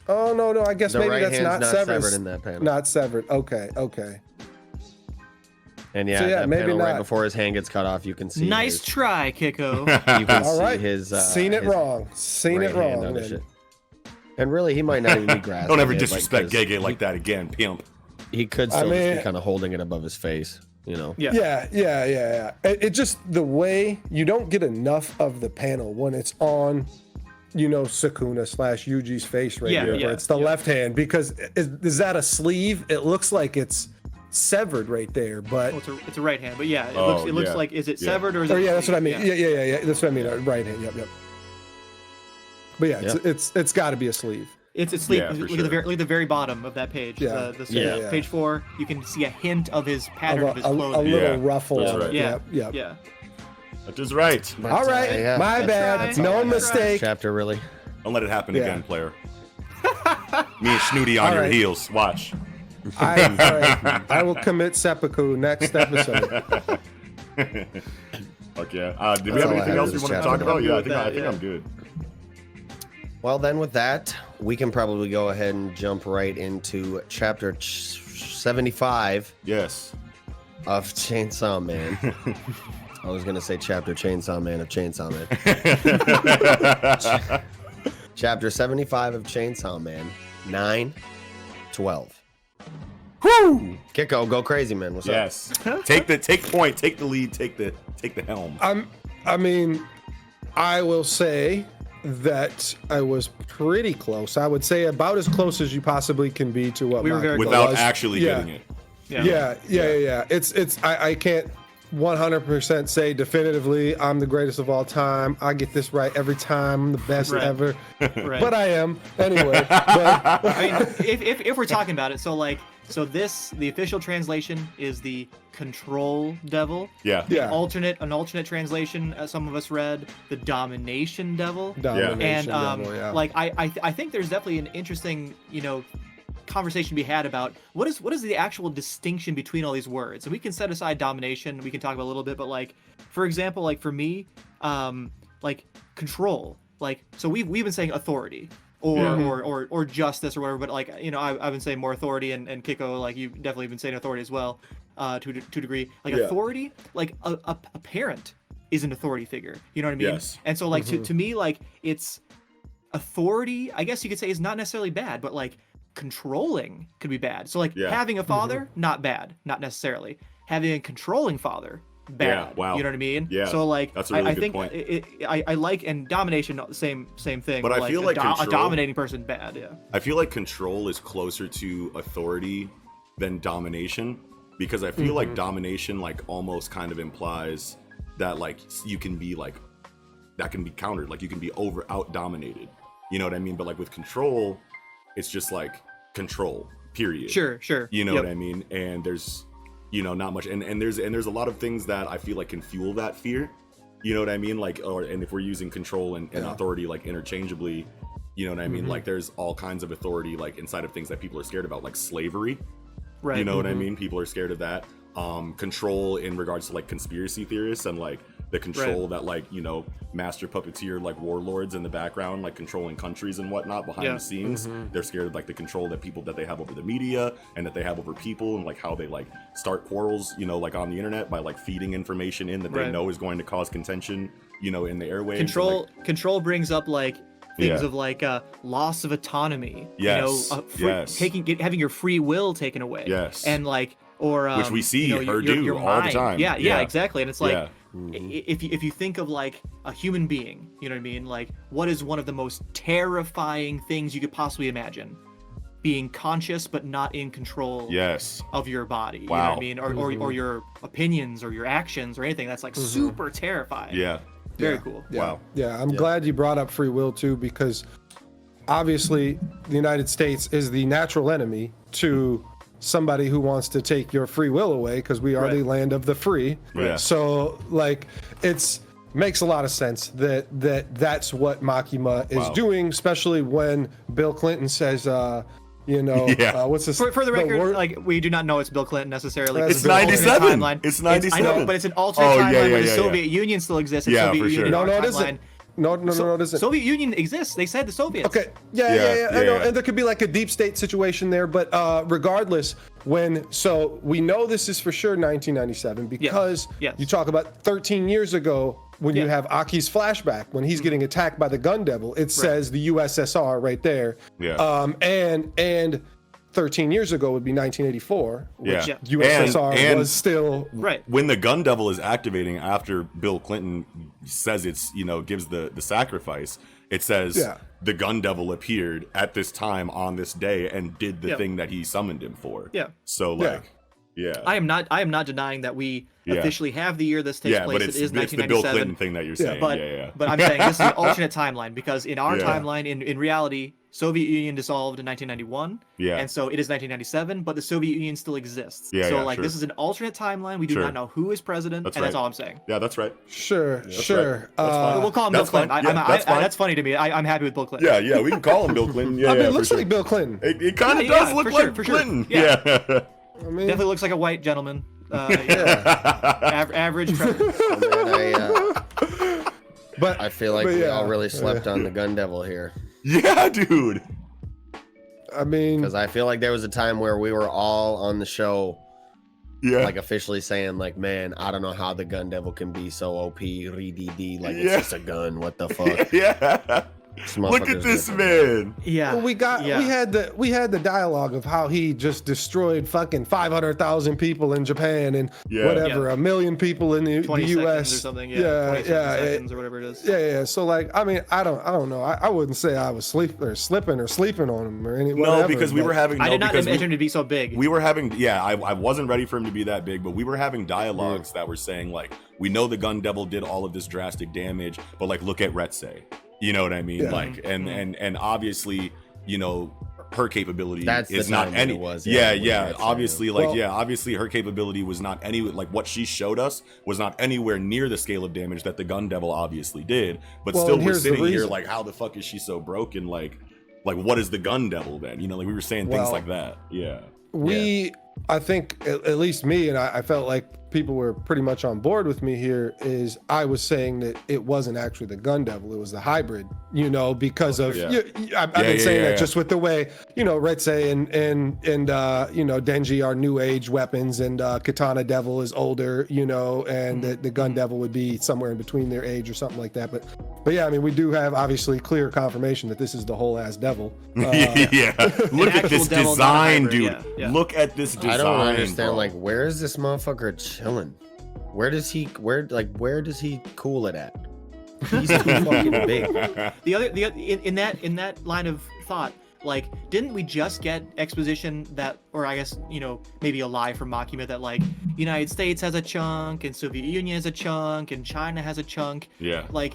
Oh no! I guess maybe that's not severed in that panel. Not severed. Okay. And So, that maybe panel not. right before his hand gets cut off, you can see. Nice try, Kiko. You can All right. see his. Seen it his wrong. Seen right it hand wrong. on the then. shit. And really, he might not even be grasping. Don't ever it, disrespect 'cause Gege like that again, pimp. He could still mean- just be kind of holding it above his face, you know. Yeah. Yeah. It just the way you don't get enough of the panel when it's on, Sukuna / Yuji's face right here, where it's the left hand, because is that a sleeve? It looks like it's severed right there, but It's a right hand, but yeah, it looks like, is it severed or is it? yeah, that's what I mean. Yeah. That's what I mean. Right hand. Yep. But yeah, it's got to be a sleeve. It's a sleeve. Yeah, for look at the very bottom of that page. Yeah. Page 4. You can see a hint of his pattern of his A clothing. little ruffle. That's on right. it. Yeah. Yep. That is right. But, All right, my bad. right. No That's mistake. Chapter really. Don't let it happen Yeah. again, player. Me and Snooty on All your right. heels. Watch. All right. I will commit seppuku next episode. Fuck yeah. Did we That's have all I anything have else with we this want to chapter. talk about? I'm Yeah, good I with think that, I'm good. Well, then with that, we can probably go ahead and jump right into chapter 75 Yes. of Chainsaw Man. I was gonna say chapter Chainsaw Man of Chainsaw Man. Chapter 75 of Chainsaw Man, 9/12. Whoo! Kiko, go crazy, man. What's up? Yes. Take point, take the lead, take the helm. I mean, I will say that I was pretty close. I would say about as close as you possibly can be to what We were my very goal Without was. actually getting it. Yeah. I can't 100% say definitively I'm the greatest of all time. I get this right every time. I'm the best Right. ever. Right. But I am anyway. But I mean, if we're talking about it, the official translation is the control devil. Yeah. Yeah. An alternate translation, as some of us read, the domination devil. Domination And devil, yeah. I think there's definitely an interesting, conversation to be had about what is the actual distinction between all these words. And we can set aside domination, we can talk about a little bit, but for example, for me, control, so we've been saying authority or justice or whatever, but I've been saying more authority, and Kiko, you've definitely been saying authority as well, to a degree. Authority, a parent is an authority figure, you know what I mean? Yes. And so to me, it's authority, I guess you could say, is not necessarily bad, but controlling could be bad. So having a father, not bad, not necessarily. Having a controlling father, bad. Yeah, wow. You know what I mean? Yeah. So that's a really I good think point. I like, and domination, same thing. But I feel like a control- dominating person, bad. Yeah. I feel like control is closer to authority than domination, because I feel like domination almost kind of implies that you can be that can be countered, you can be out dominated. You know what I mean? But with control, it's just control, period. Sure. You know what I mean? And there's not much, and there's a lot of things that I feel can fuel that fear. You know what I mean? And if we're using control and authority interchangeably, you know what I mean? There's all kinds of authority inside of things that people are scared about, slavery. Right. You know what I mean? People are scared of that. Control in regards to conspiracy theorists and the control that master puppeteer warlords in the background, controlling countries and whatnot behind the scenes. They're scared of the control that they have over the media and that they have over people, and how they start quarrels, on the internet by feeding information in that they know is going to cause contention, in the airwaves. Control brings up things of loss of autonomy. Yes. Having your free will taken away. Yes. And or which we see her do your all the time. Yeah, exactly. And it's Yeah. if you think of a human being, you know what I mean? What is one of the most terrifying things you could possibly imagine? being conscious but not in control of your body. You know what I mean? Or your opinions or your actions or anything. That's like super terrifying. Yeah. Very cool. Yeah. Wow. Yeah, I'm glad you brought up free will too, because obviously the United States is the natural enemy to somebody who wants to take your free will away, because we are the land of the free. Yeah. So like it's makes a lot of sense that's what Makima is doing, especially when Bill Clinton says what's this for the record, like, we do not know it's Bill Clinton necessarily. It's 97. It's 97. I know, but it's an alternate timeline where the Soviet Union still exists. Yeah, Soviet for sure. Union No, it isn't. No, it isn't. Soviet Union exists. They said the Soviets. Okay. Yeah. I know. And there could be like a deep state situation there, but regardless, so we know this is for sure 1997 because you talk about 13 years ago when you have Aki's flashback when he's getting attacked by the gun devil. It says the USSR right there. Yeah. And 13 years ago would be 1984, which Yeah. USSR was still when the gun devil is activating after Bill Clinton says it's gives the sacrifice. It says the gun devil appeared at this time on this day and did the thing that he summoned him for. Yeah. So like, I am not denying that we officially have the year this takes place. But it is 1997. It's the Bill Clinton thing that you're saying. But I'm saying this is an alternate timeline, because in our timeline, in reality, Soviet Union dissolved in 1991. Yeah. And so it is 1997, but the Soviet Union still exists. This is an alternate timeline. We do not know who is president, that's all I'm saying. Yeah, that's right. Sure. Right. We'll call him Bill Clinton. That's funny to me. I'm happy with Bill Clinton. Yeah, we can call him Bill Clinton. Yeah, it looks like Bill Clinton. It kind of does look like Clinton. Yeah. I mean, definitely looks like a white gentleman. Average president. But I feel like we all really slept on the gun devil here. Yeah, dude. I mean, because I feel like there was a time where we were all on the show, like officially saying, like, man, I don't know how the gun devil can be so OP, re-DD, like it's just a gun. What the fuck? Look at this man. Yeah. Well, we had the dialogue of how he just destroyed fucking 500,000 people in Japan and whatever, 1 million people in the 20 US or something. Seconds or whatever it is. Yeah. So like, I mean, I don't know. I wouldn't say I was slipping on him or anything. No, because we were having. I did not imagine him to be so big. We were having. Yeah, I wasn't ready for him to be that big, but we were having dialogues that were saying like, we know the gun devil did all of this drastic damage, but like, look at Retsei. You know what I mean? Like, and obviously, her capability is not any. Obviously, obviously her capability was not any, like what she showed us was not anywhere near the scale of damage that the gun devil obviously did. But still, we're sitting here like, how the fuck is she so broken? Like what is the gun devil then? Like we were saying things like that. Yeah. I think at least me, and I felt like people were pretty much on board with me here, is I was saying that it wasn't actually the gun devil, it was the hybrid, because of I've been saying that just with the way Retsei and Denji are new age weapons, and Katana Devil is older, and the gun devil would be somewhere in between their age or something like that. But yeah, I mean, we do have obviously clear confirmation that this is the whole ass devil. Look at this design, dude. Look at this design. I don't understand, like, where is this motherfucker chilling? Where does he cool it at? He's too fucking big. In that line of thought, like, didn't we just get exposition that, or I guess, maybe a lie from Makima that, like, United States has a chunk and Soviet Union has a chunk and China has a chunk? Yeah. Like,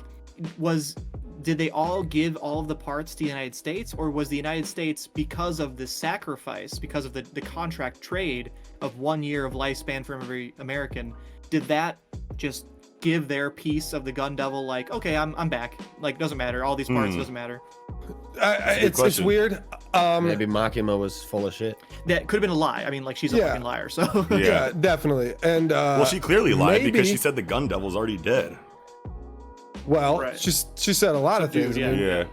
did they all give all of the parts to the United States, or was the United States, because of the sacrifice, because of the contract trade of 1 year of lifespan for every American, did that just give their piece of the gun devil, like, okay, I'm back, like, doesn't matter, all these parts doesn't matter? It's weird. Maybe Makima was full of shit. That could have been a lie. I mean, like, she's a fucking liar, so yeah, definitely. And well, she clearly lied because she said the gun devil's already dead. Well, she said a lot of things. I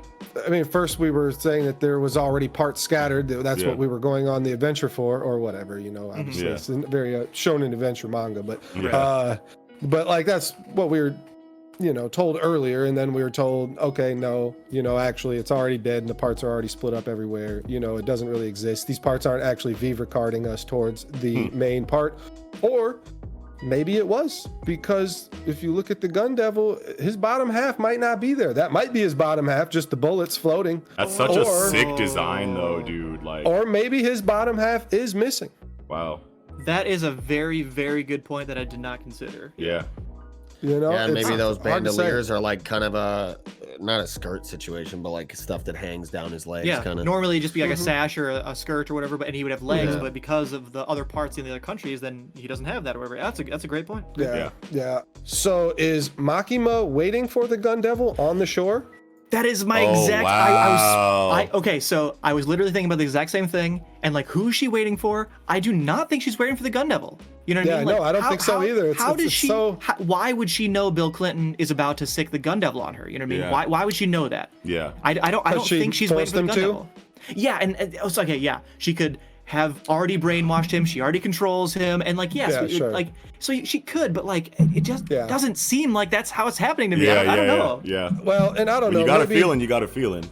mean, first we were saying that there was already parts scattered. That's what we were going on the adventure for, or whatever. Obviously it's a very shonen adventure manga, but like that's what we were, told earlier, and then we were told, okay, no, actually it's already dead, and the parts are already split up everywhere. It doesn't really exist. These parts aren't actually V-recarding us towards the main part, or maybe it was, because if you look at the Gun Devil, his bottom half might not be there. That might be his bottom half, just the bullets floating. That's such a sick design, though, dude. Like, or maybe his bottom half is missing. Wow. That is a very, very good point that I did not consider. Yeah. You know, yeah, and maybe those bandoliers are like kind of a, not a skirt situation, but like stuff that hangs down his legs. Yeah, kind of. normally it'd just be like a sash or a skirt or whatever, and he would have legs, but because of the other parts in the other countries, then he doesn't have that or whatever. That's a great point. Yeah. So is Makima waiting for the Gun Devil on the shore? That is my exact. Wow. Okay, so I was literally thinking about the exact same thing, and like, who's she waiting for? I do not think she's waiting for the Gun Devil. You know what I mean? No, I don't think so either. Why would she know Bill Clinton is about to sick the Gun Devil on her? You know what I mean? Yeah. Why would she know that? Yeah. I don't think she's waiting for the Gun Devil. Yeah, and it's okay. Yeah, she could have already brainwashed him. She already controls him, and like, yes, sure. like, so she could, but like, it just doesn't seem like that's how it's happening to me. I don't know. Yeah. Well, and I don't know. You got a feeling.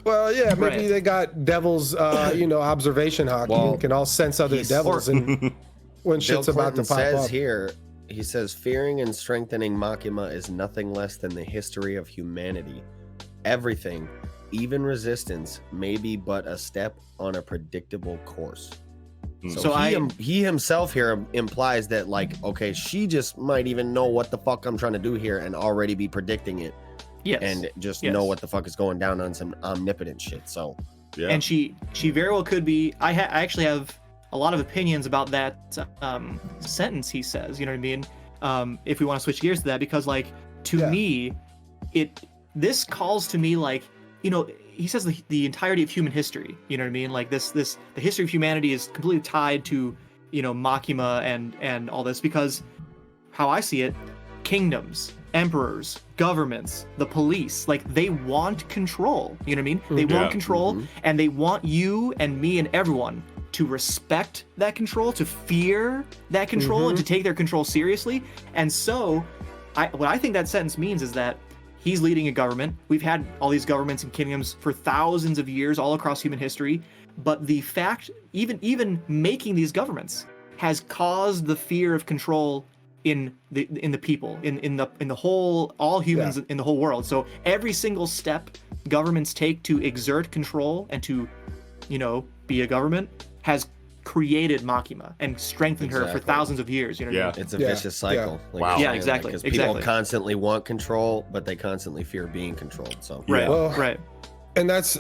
Well, yeah, maybe they got devil's, observation hockey and can all sense other devils and when shit's about to pop up. Here, he says, fearing and strengthening Makima is nothing less than the history of humanity. Everything, even resistance, may be but a step on a predictable course. So he himself here implies that, like, okay, she just might even know what the fuck I'm trying to do here and already be predicting it. Yes. And just know what the fuck is going down on some omnipotent shit. So, yeah. And she very well could be. I actually have a lot of opinions about that sentence he says. You know what I mean? If we want to switch gears to that, because like to me, this calls to me like, you know, he says the entirety of human history. You know what I mean? Like the history of humanity is completely tied to, you know, Makima and all this, because how I see it, kingdoms, emperors, governments, the police, like they want control. You know what I mean? They want control, and they want you and me and everyone to respect that control, to fear that control, and to take their control seriously. And so, what I think that sentence means is that he's leading a government. We've had all these governments and kingdoms for thousands of years, all across human history. But the fact, even making these governments, has caused the fear of control in the people, in the whole, all humans in the whole world. So every single step governments take to exert control and to, you know, be a government has created Makima and strengthened her for thousands of years. You know what I mean? It's a vicious cycle. Yeah. Wow. Yeah, exactly. Because people constantly want control, but they constantly fear being controlled. So right. And that's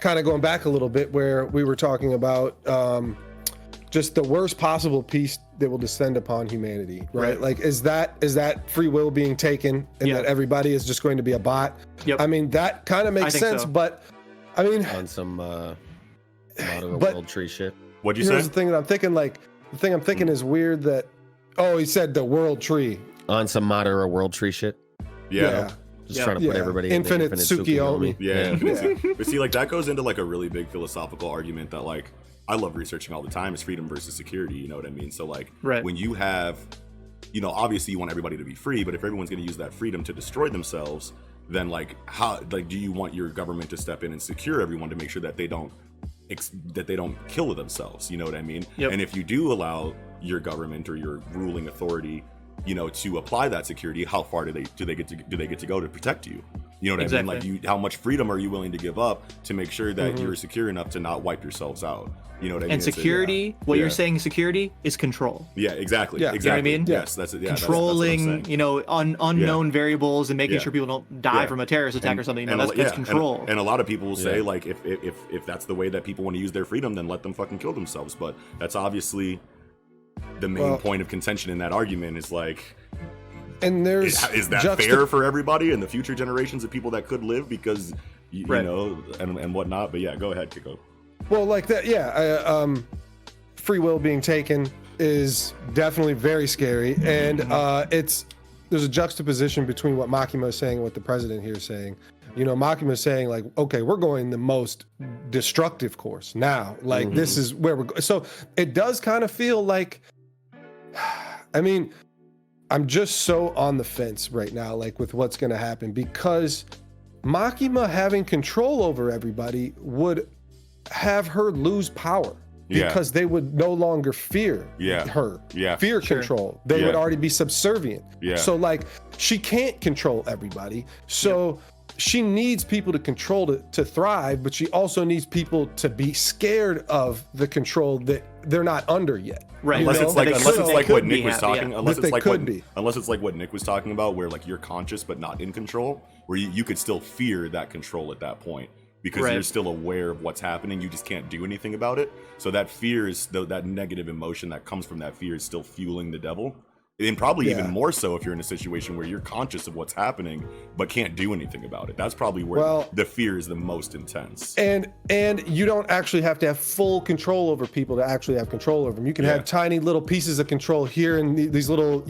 kind of going back a little bit where we were talking about just the worst possible piece that will descend upon humanity, right? Like, is that free will being taken, and that everybody is just going to be a bot? Yep. I mean, that kind of makes sense, so. but I mean, on some modern world tree shit. What'd you say? Here's the thing that I'm thinking. Like, the thing I'm thinking is weird that. Oh, he said the world tree. On some Madara world tree shit. Yeah. Just trying to put everybody infinite in Tsukiyomi. Yeah. But see, like, that goes into like a really big philosophical argument that, like, I love researching all the time, is freedom versus security. You know what I mean? So, like, when you have, you know, obviously you want everybody to be free, but if everyone's going to use that freedom to destroy themselves, then like, how, like, do you want your government to step in and secure everyone to make sure that they don't kill themselves? You know what I mean? Yep. And if you do allow your government or your ruling authority, you know, to apply that security, how far do they get to go to protect you? You know what I mean? Like, how much freedom are you willing to give up to make sure that you're secure enough to not wipe yourselves out? You know what I mean? And security, you're saying security is control. Yeah, exactly. Yeah. Exactly. You know what I mean? Yes, that's it. Yeah, controlling, that's you know, unknown variables and making sure people don't die from a terrorist attack or something. You know, that's control. And a lot of people will say, like, if that's the way that people want to use their freedom, then let them fucking kill themselves. But that's obviously the main point of contention in that argument, is like, and there's is that fair for everybody and the future generations of people that could live, because you know, and whatnot. But yeah, go ahead, Kiko. Well, like that, free will being taken is definitely very scary, and there's a juxtaposition between what Makima is saying and what the president here is saying. You know, Makima is saying, like, okay, we're going the most destructive course now. Like, this is where we're going. So it does kind of feel like, I mean, I'm just so on the fence right now, like, with what's going to happen, because Makima having control over everybody would have her lose power. because they would no longer fear her. Fear control. They would already be subservient. So like she can't control everybody. So she needs people to control to thrive, but she also needs people to be scared of the control that they're not under yet. Right. Unless it's like what Nick was talking. Unless it's like what Nick was talking about, where like you're conscious but not in control, where you could still fear that control at that point because you're still aware of what's happening. You just can't do anything about it. So that fear is that negative emotion that comes from that fear is still fueling the devil. And probably even more so if you're in a situation where you're conscious of what's happening but can't do anything about it. That's probably where the fear is the most intense. And you don't actually have to have full control over people to actually have control over them. You can have tiny little pieces of control here and these little,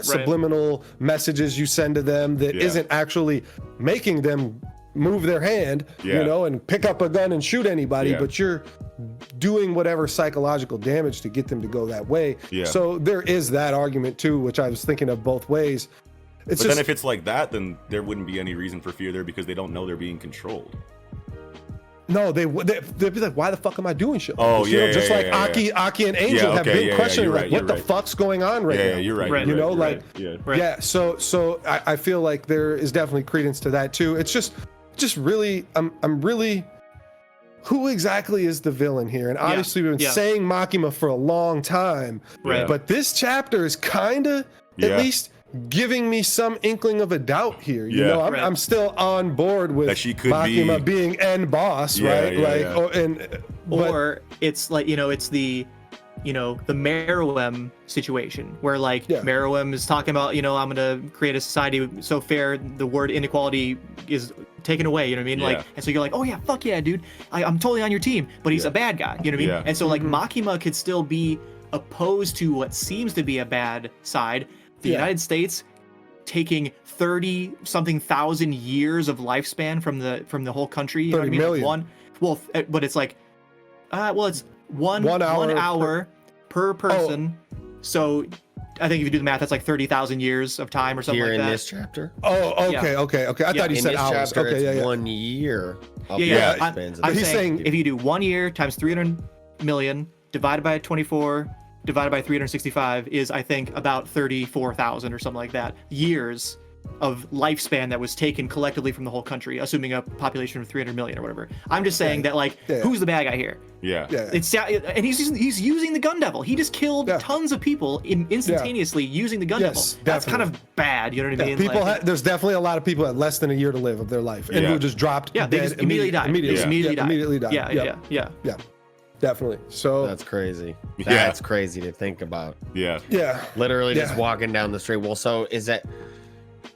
subliminal messages you send to them that isn't actually making them move their hand, and pick up a gun and shoot anybody, but you're doing whatever psychological damage to get them to go that way. So there is that argument too, which I was thinking of both ways. But then if it's like that, then there wouldn't be any reason for fear there because they don't know they're being controlled. No, they'd be like, why the fuck am I doing shit? Oh, just like Aki and Angel have been questioning, what the fuck's going on right now? Yeah, you're right. So I feel like there is definitely credence to that too. It's just really, I'm really, who exactly is the villain here? And obviously we've been saying Makima for a long time, but this chapter is kind of at least giving me some inkling of a doubt here. I'm still on board with that she could Makima being end boss, right? Or it's like, it's the Meruem situation where like Meruem is talking about, I'm going to create a society so fair the word inequality is taken away, you know what I mean? Like, and so you're like, oh yeah, fuck yeah, dude, I'm totally on your team, but he's a bad guy, you know what I mean? And so like Makima could still be opposed to what seems to be a bad side. The United States taking 30 something thousand years of lifespan from the whole country, you know what I mean? Million. But it's like it's one hour per person. So I think if you do the math, that's like 30,000 years of time or something here like that. In this chapter. Oh, okay. I thought you said hours. Chapter, okay, 1 year. I'm saying if you do 1 year times 300 million divided by 24 divided by 365 is, I think, about 34,000 or something like that years of lifespan that was taken collectively from the whole country, assuming a population of 300 million or whatever. I'm just saying that, like, who's the bad guy here? And he's using the gun devil. He just killed tons of people instantaneously using the gun devil. That's kind of bad, you know what I mean? People there's definitely a lot of people that had less than a year to live of their life and who just dropped they just immediately died. Immediately died. Yeah. Definitely. So that's crazy. That's crazy to think about. Literally just walking down the street. Well, so is that,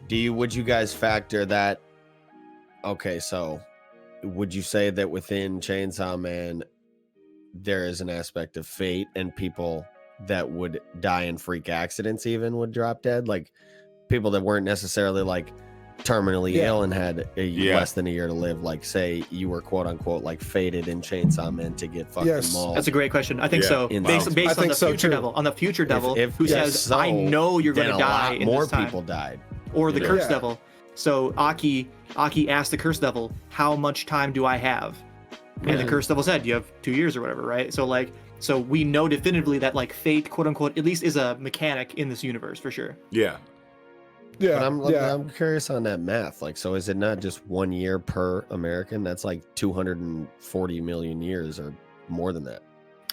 would you guys factor that? Okay, so would you say that within Chainsaw Man there is an aspect of fate and people that would die in freak accidents even would drop dead? Like people that weren't necessarily like terminally ill and had less than a year to live, like say you were quote unquote like fated in Chainsaw Man to get fucking mauled. That's a great question. I think so. Based on the future devil, who says, so, I know you're going to die in more this time. People died. Or the curse devil. So Aki asked the curse devil, how much time do I have? And the curse devil said, you have 2 years or whatever, right? So we know definitively that like fate, quote unquote, at least is a mechanic in this universe for sure. But I'm curious on that math. Like, so is it not just 1 year per American? That's like 240 million years or more than that.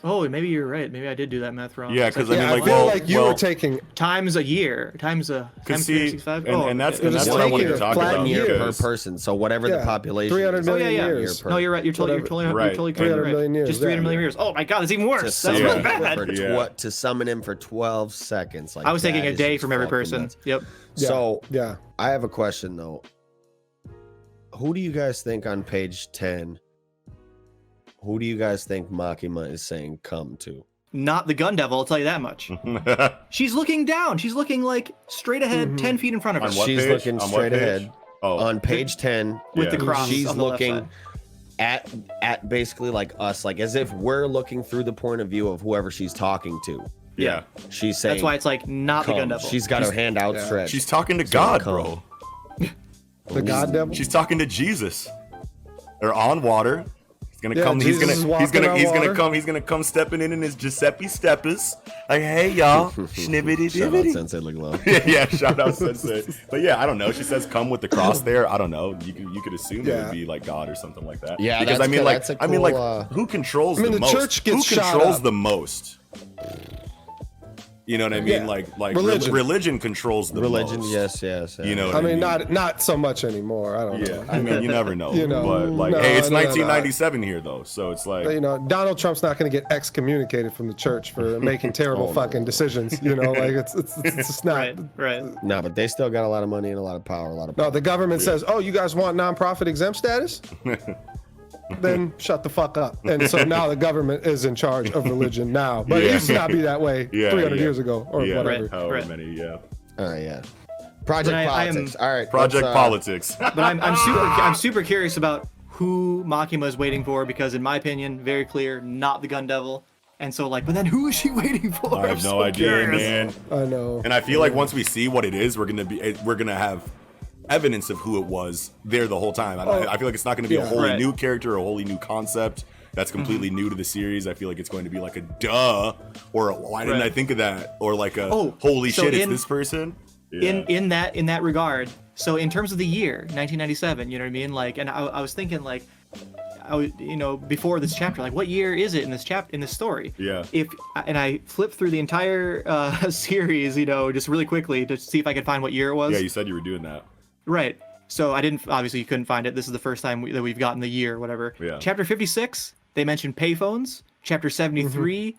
Oh, maybe you're right. Maybe I did do that math wrong. Yeah, because I feel like you were taking times a year times 365. And that's what I wanted to talk about. Year per person. So whatever the population. 300 million years. No, you're right. You're totally right. 300 million years. Just 300 million years. Oh my God, that's even worse. That's really bad. To summon him for 12 seconds. Like I was taking a day from every person. Nuts. Yep. So I have a question though. Who do you guys think on page 10? Who do you guys think Makima is saying come to? Not the gun devil, I'll tell you that much. She's looking down. She's looking like straight ahead, 10 feet in front of her. She's looking straight ahead. On page 10. With the cross. She's on the looking at basically like us, like as if we're looking through the point of view of whoever she's talking to. Yeah. She's saying. That's why it's like not the gun devil. She's got her hand outstretched. She's talking to God, bro. The God devil? She's talking to Jesus. They're on water. Gonna come. He's gonna come stepping in his Giuseppe steppers. Like, hey y'all, schnibbity Shout out Sensei Leglo. yeah, shout out Sensei. But yeah, I don't know. She says come with the cross there. I don't know. You could assume it would be like God or something like that. Yeah, because who controls the most? Church gets who controls the most? You know what I mean? Yeah. Like religion controls the most. Yes. You know what I mean? mean? Not so much anymore. I don't know. Yeah, I mean, you never know. But like, no, hey, it's no, 1997 here though, so it's like, Donald Trump's not going to get excommunicated from the church for making terrible fucking decisions. Like it's just not. Right. No, but they still got a lot of money and a lot of power, No, the government says, "Oh, you guys want nonprofit exempt status?" Then shut the fuck up. And so now the government is in charge of religion now, but it used to not be that way 300 years ago or whatever. However many, All right, yeah. Project politics. All right. Project politics. But I'm super curious about who Makima is waiting for, because in my opinion, very clear, not the Gun Devil. And so but then who is she waiting for? I have no idea, man. I know. And I feel like once we see what it is, we're gonna have evidence of who it was there the whole time. I feel like it's not going to be a wholly new character, a wholly new concept that's completely new to the series. I feel like it's going to be like a duh, or a, why didn't I think of that, or like a holy shit, it's this person. Yeah. In that regard, so in terms of the year 1997, you know what I mean? And I was thinking before this chapter, like what year is it in this story? Yeah. And I flipped through the entire series, just really quickly to see if I could find what year it was. Yeah, you said you were doing that. Right. So obviously you couldn't find it. This is the first time that we've gotten the year, whatever. Yeah. Chapter 56, they mentioned payphones. Chapter 73,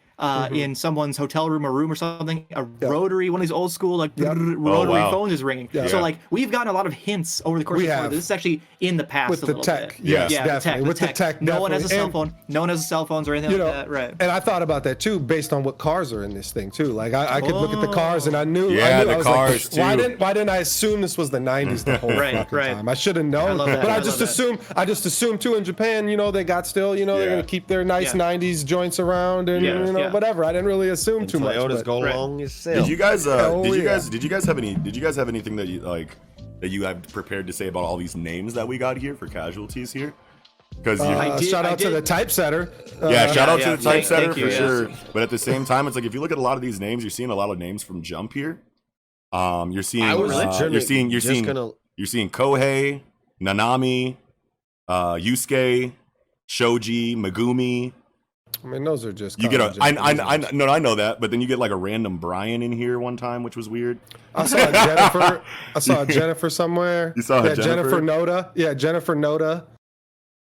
in someone's hotel room or something, a rotary, one of these old school rotary phones is ringing. Yeah. So we've gotten a lot of hints over the course of the story. This is actually in the past with a the little tech. bit. Yes, yeah, definitely. With the tech. No one has a cell phone. No one has cell phones or anything like that. Right. And I thought about that too, based on what cars are in this thing too. Like I could look at the cars and I knew. Yeah, I the was cars too. Why didn't I assume this was the 90s the whole fucking time? I should have known. But I just assumed too in Japan. They got still. They're gonna keep their nice 90s joints around and whatever. I didn't really assume too much. Toyotas go long as sail. Did you guys have anything that you have prepared to say about all these names that we got here for casualties here? Because shout out to the typesetter. Shout out to the typesetter for sure. Yes. But at the same time, it's like if you look at a lot of these names, you're seeing a lot of names from Jump here. You're seeing Kohei, Nanami, Yusuke, Shoji, Megumi. I mean, those are just. You get I know that, but then you get like a random Brian in here one time, which was weird. I saw a Jennifer. I saw a Jennifer somewhere. You saw a Jennifer Noda. Yeah, Jennifer Noda.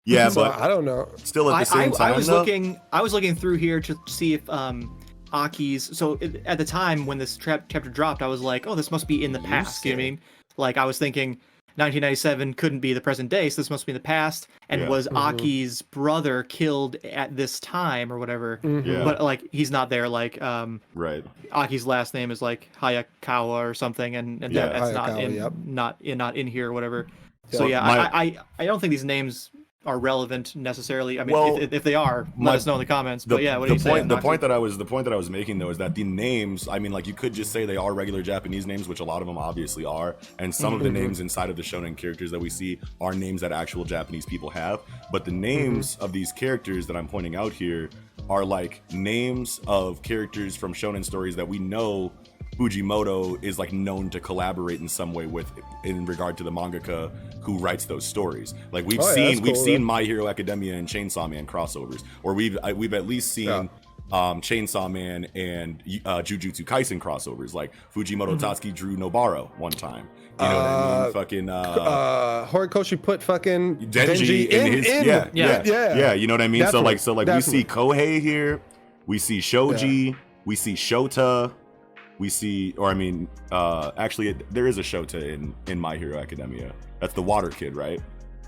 Yeah, so, but I don't know. Still at the same time, I was looking through here to see if Aki's. So at the time when this chapter dropped, I was like, oh, this must be in the past. You know what I mean? Like I was thinking 1997 couldn't be the present day, so this must be in the past. And was Aki's brother killed at this time or whatever? But he's not there. Right. Aki's last name is like Hayakawa or something, and that's not in here or whatever. Yep. So I don't think these names are relevant necessarily. I mean, if they are, let us know in the comments. But what do you say? The point that I was making though is that the names, I mean, like you could just say they are regular Japanese names, which a lot of them obviously are, and some of the names inside of the shonen characters that we see are names that actual Japanese people have. But the names of these characters that I'm pointing out here are like names of characters from shonen stories that we know Fujimoto is like known to collaborate in some way with in regard to the mangaka who writes those stories. Like we've seen My Hero Academia and Chainsaw Man crossovers, or we've at least seen Chainsaw Man and Jujutsu Kaisen crossovers. Like Fujimoto Tatsuki drew Nobara one time. You know what I mean? Fucking Horikoshi put fucking Denji in his yeah. You know what I mean? Definitely. So we see Kohei here, we see Shoji, we see Shota. We see, actually, there is a Shota in My Hero Academia. That's the water kid, right?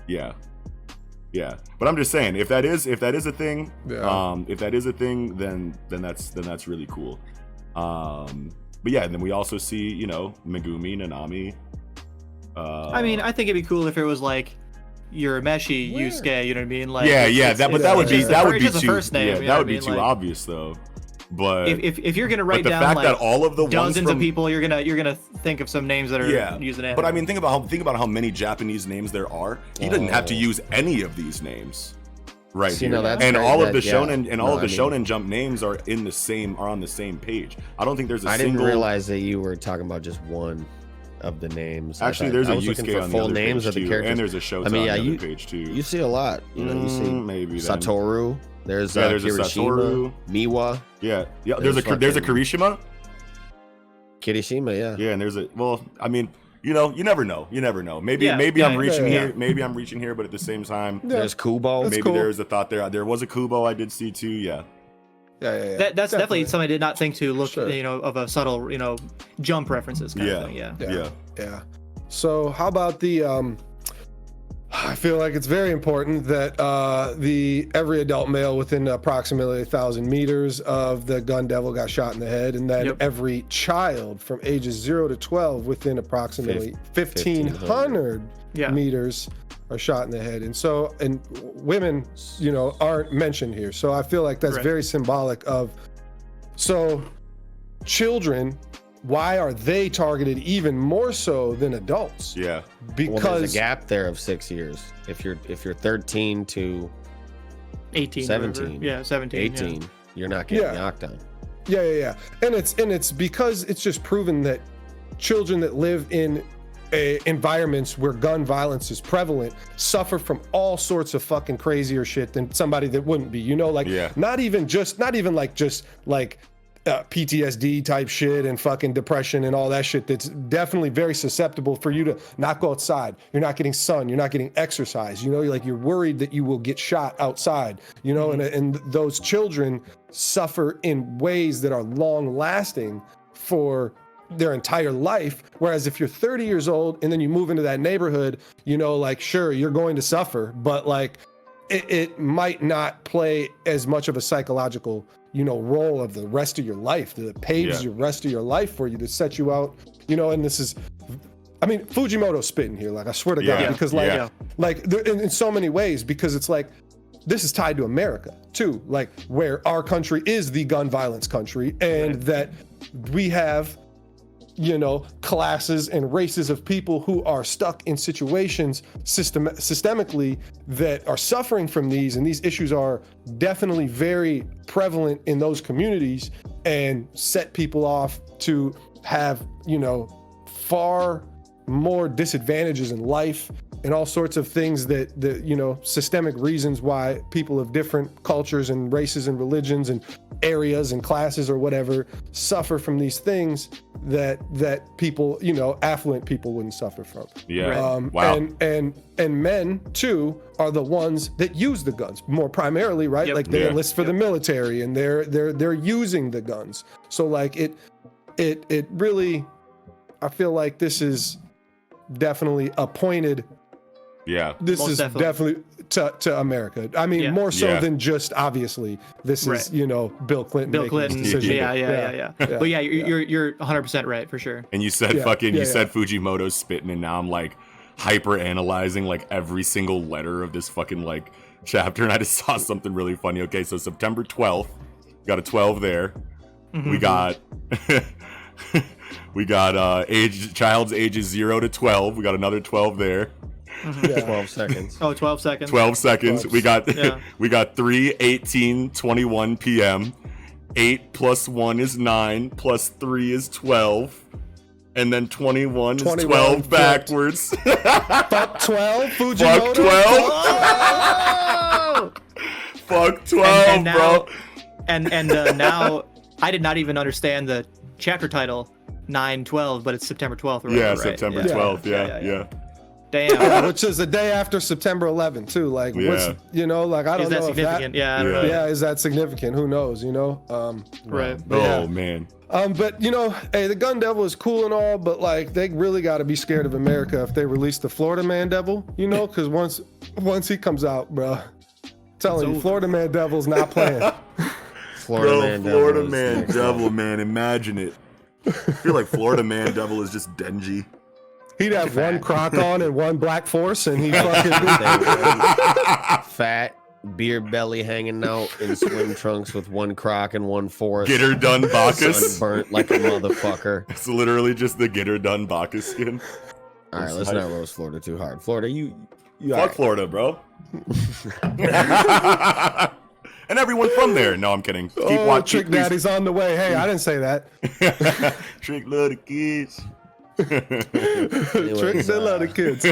Yeah. But I'm just saying, if that is a thing, then that's really cool. But yeah, and then we also see, Megumi, Nanami. I think it'd be cool if it was like Urameshi, Yusuke. You know what I mean? Like, that would be too. First name, that would be too obvious though. But if you're gonna write down fact that all of the dozens of people, you're gonna think of some names that are using it. But I mean, think about how many Japanese names there are. He didn't have to use any of these names. right See, here. no, that's And great all of the that- shonen yeah. and all of the Shonen Jump names are on the same page. I don't think there's a I single. didn't realize that you were talking about just one of the names. Actually, there's a Yusuke on the full other names page of the too, characters. and there's a Shota I mean, yeah, on the you other page too. you see a lot. You know, you see maybe then. Satoru. There's there's a Kirishima, Satoru. Miwa, Yeah, there's a There's Kirishima. Kirishima. Yeah. Yeah, and there's a I mean, you never know. You never know. Maybe I'm reaching here. Maybe I'm reaching here, but at the same time, There's Kubo. That's maybe cool. there's a thought there. There was a Kubo I did see too. Yeah. Yeah. That's definitely something I did not think to look, Sure. of a subtle, jump references kind of thing. Yeah. Yeah. So how about the I feel like it's very important that every adult male within approximately 1,000 meters of the gun devil got shot in the head, and then every child from ages 0 to 12 within approximately 1,500 meters are shot in the head. And women, aren't mentioned here. So I feel like that's very symbolic of, so children, why are they targeted even more so than adults? Yeah. Because there's a gap there of 6 years. If you're 13 to 18, 17, 18, you're not getting knocked down. Yeah. And it's because it's just proven that children that live in environments where gun violence is prevalent suffer from all sorts of fucking crazier shit than somebody that wouldn't be. Not even PTSD type shit and fucking depression and all that shit that's definitely very susceptible for you to not go outside. You're not getting sun, you're not getting exercise, you're worried that you will get shot outside, and those children suffer in ways that are long lasting for their entire life. Whereas if you're 30 years old and then you move into that neighborhood, sure, you're going to suffer, but it might not play as much of a psychological role of the rest of your life that paves your rest of your life for you, to set you out, and this is, Fujimoto's spitting here, I swear to God, because in so many ways, because it's this is tied to America too, where our country is the gun violence country, and that we have classes and races of people who are stuck in situations systemically that are suffering from these, and these issues are definitely very prevalent in those communities, and set people off to have far more disadvantages in life and all sorts of things that systemic reasons why people of different cultures and races and religions and areas and classes or whatever suffer from these things that people, affluent people wouldn't suffer from. Wow. And men too are the ones that use the guns more primarily, right? They enlist for the military, and they're using the guns. So it really, I feel like this is definitely a pointed. Yeah. This is definitely to America. More so than just, obviously, this is, Bill Clinton. Bill Clinton. Yeah. But you're 100% right, for sure. And you said said Fujimoto's spitting, and now I'm hyper analyzing every single letter of this fucking chapter, and I just saw something really funny. Okay, so September 12th, got a 12 there. Mm-hmm. We got child's ages 0 to 12. We got another 12 there. 12 seconds. Oh, 12 seconds. 12 seconds. We got 3, 18, 21 p.m. 8 plus 1 is 9 plus 3 is 12. And then 21 is 12 backwards. Fuck 12, Fujimoto. Fuck 12. Fuck 12, and now, bro. And now I did not even understand the chapter title 9/12, but it's September 12th. Or whatever, right? September 12th. Yeah. Damn. Which is the day after September 11th too. What's I don't know if that. Yeah, I don't know. Yeah, is that significant? Who knows? Right. Oh man. But hey, the gun devil is cool and all, but they really got to be scared of America if they release the Florida Man Devil. Because once he comes out, bro, telling you, Florida Man Devil's not playing. Florida Man Devil, man, imagine it. I feel like Florida Man Devil is just dingy. He'd have one croc on and one black force, and he fucking fat, beer belly hanging out in swim trunks with one croc and one force. Get her done Bacchus. Sunburnt like a motherfucker. It's literally just the get her done Bacchus skin. All right, let's not roast Florida too hard. Florida, you Fuck Florida, bro. And everyone from there. No, I'm kidding. Keep watching. Trick Daddy's on the way. Hey, I didn't say that. Trick love the kids. Trick still love the kids.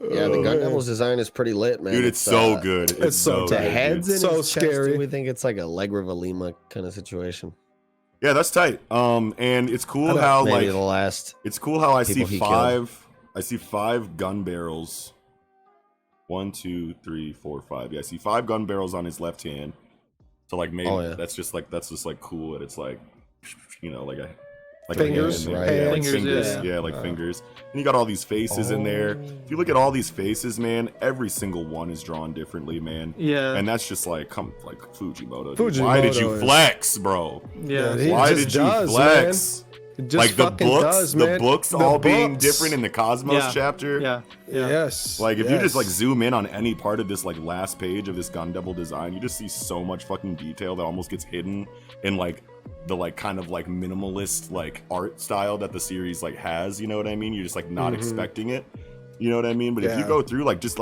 Yeah, the Gun Devil's design is pretty lit, man. Dude, it's so good. It's so the good. heads in so his scary. Chest, we think it's like a Allegra Lima kind of situation. Yeah, that's tight. And it's cool how Maybe like the last. it's cool how I see he five. I see 5 gun barrels. 1, 2, 3, 4, 5. Yeah, I see 5 gun barrels on his left hand. So like maybe that's just cool. And it's like, you know, like fingers, right? fingers, like fingers, fingers. And you got all these faces in there. If you look at all these faces, man, every single one is drawn differently, man. Yeah. And that's just like Fujimoto. Fujimoto Why did you flex, bro? Yeah. Why did you flex? Like the books being different in the Cosmos chapter. Yeah. Yes. Like if you just like zoom in on any part of this like last page of this Gun Devil design, you just see so much fucking detail that almost gets hidden in like the like kind of like minimalist like art style that the series like has, you know what I mean? You're just like not expecting it. You know what I mean? But if you go through like just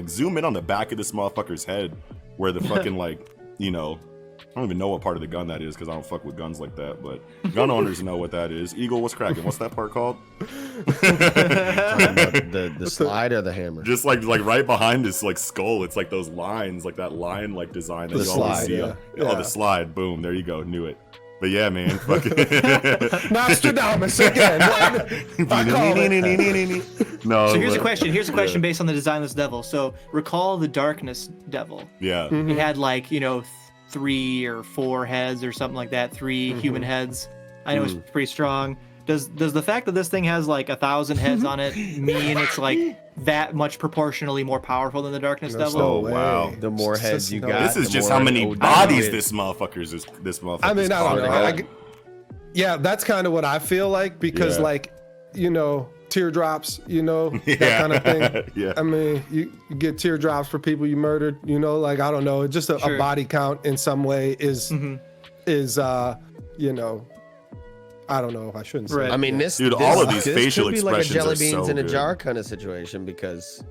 zoom in on the back of this motherfucker's head where the fucking like, you know, I don't even know what part of the gun that is because I don't fuck with guns like that, but gun owners know what that is. Eagle, what's cracking? What's that part called? the slide or the hammer? Just like right behind this like skull, it's like those lines, like that line like design that The you always slide, see. yeah. Oh, the slide. Boom. There you go. Knew it. But yeah, man. Fucking Nostradamus again. No. So here's a question. Here's a question based on the design of this devil. So recall the Darkness Devil. Yeah. It had like, you know, 3 or 4 heads or something like that. 3 human heads. I know it's pretty strong. Does the fact that this thing has like 1,000 heads on it mean it's like that much proportionally more powerful than the Darkness Devil? Oh wow! The more heads you got, This is the just more how many OD bodies it. this motherfucker's. I mean, I don't know. Yeah, that's kind of what I feel like because, like, you know, teardrops, you know, that kind of thing. Yeah. I mean, you get teardrops for people you murdered, you know, like, I don't know, just a body count in some way is you know, I don't know if I shouldn't say. Right. I mean, all of these facial could be like a expressions jelly are beans so in a good. jar kind of situation because,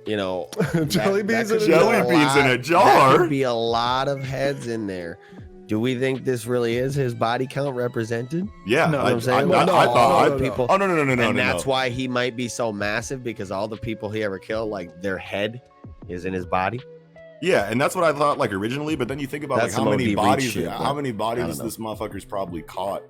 you know, Jelly beans could in be a a jar? Jelly beans in a lot- jar? That could be a lot of heads in there. Do we think this really is his body count represented? Yeah, No, I'm saying I thought people. Oh no, And that's why he might be so massive because all the people he ever killed, like their head is in his body. Yeah, and that's what I thought like originally. But then you think about That's like how some many OD bodies, shit, how many I bodies don't know. this motherfucker's probably caught.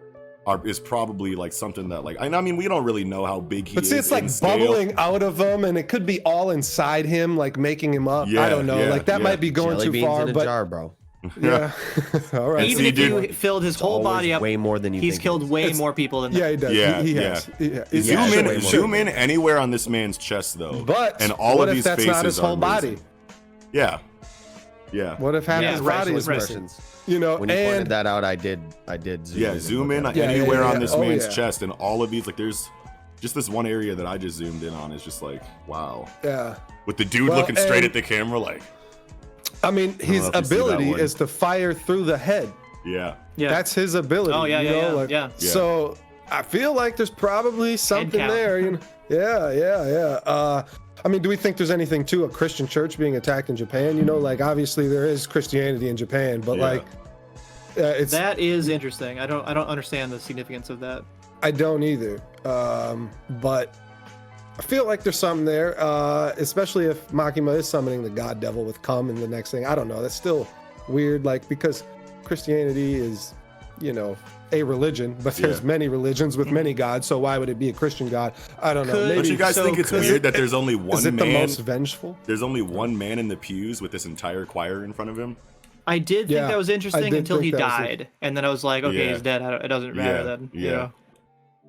Is probably like something that like I mean we don't really know how big he But is. see, it's like in scale. bubbling out of him, and it could be all inside him, like making him up. Yeah, I don't know. yeah, Like that yeah. might be going Jelly too beans far, in a but jar, bro. yeah. All right. Even see, if dude, you filled his whole Always body up, way more than you he's think killed it is. way more people than Yeah, that. he does. Yeah, he yeah. has. Yeah. Yeah, Zoom way in, more. zoom in anywhere on this man's chest though. But and all what of if these that's faces not his are whole body? amazing. Yeah, yeah. What if half Yeah, his right, body is right. missing? You know, When you pointed and that out, I did zoom Yeah, in. zoom in and look at it. anywhere yeah. on this Oh, man's yeah. chest, and all of these like there's just this one area that I just zoomed in on is just like wow. yeah. With the dude Well, looking straight and- at the camera like I mean, his know if you see that ability one. is to fire through the head. yeah. Yeah. That's his ability. Oh, yeah, you yeah, know, yeah, like, yeah. So I feel like there's probably something count. there. You know? Yeah. I mean, do we think there's anything to a Christian church being attacked in Japan? You know, like obviously there is Christianity in Japan, but Yeah. like it's That is interesting. I don't understand the significance of that. I don't either. But I feel like there's something there, especially if Makima is summoning the god devil with cum in the next thing. I don't know. That's still weird, like because Christianity is, you know, a religion, but there's Yeah. many religions with many gods. So why would it be a Christian god? I don't know. Could- Don't Maybe you guys so think it's could- weird that there's only one is it the man? most vengeful? There's only one man in the pews with this entire choir in front of him. I did think Yeah, that was I interesting did until he think that was died, and then I was like, okay, Yeah. he's dead. It doesn't matter then. You Yeah. know?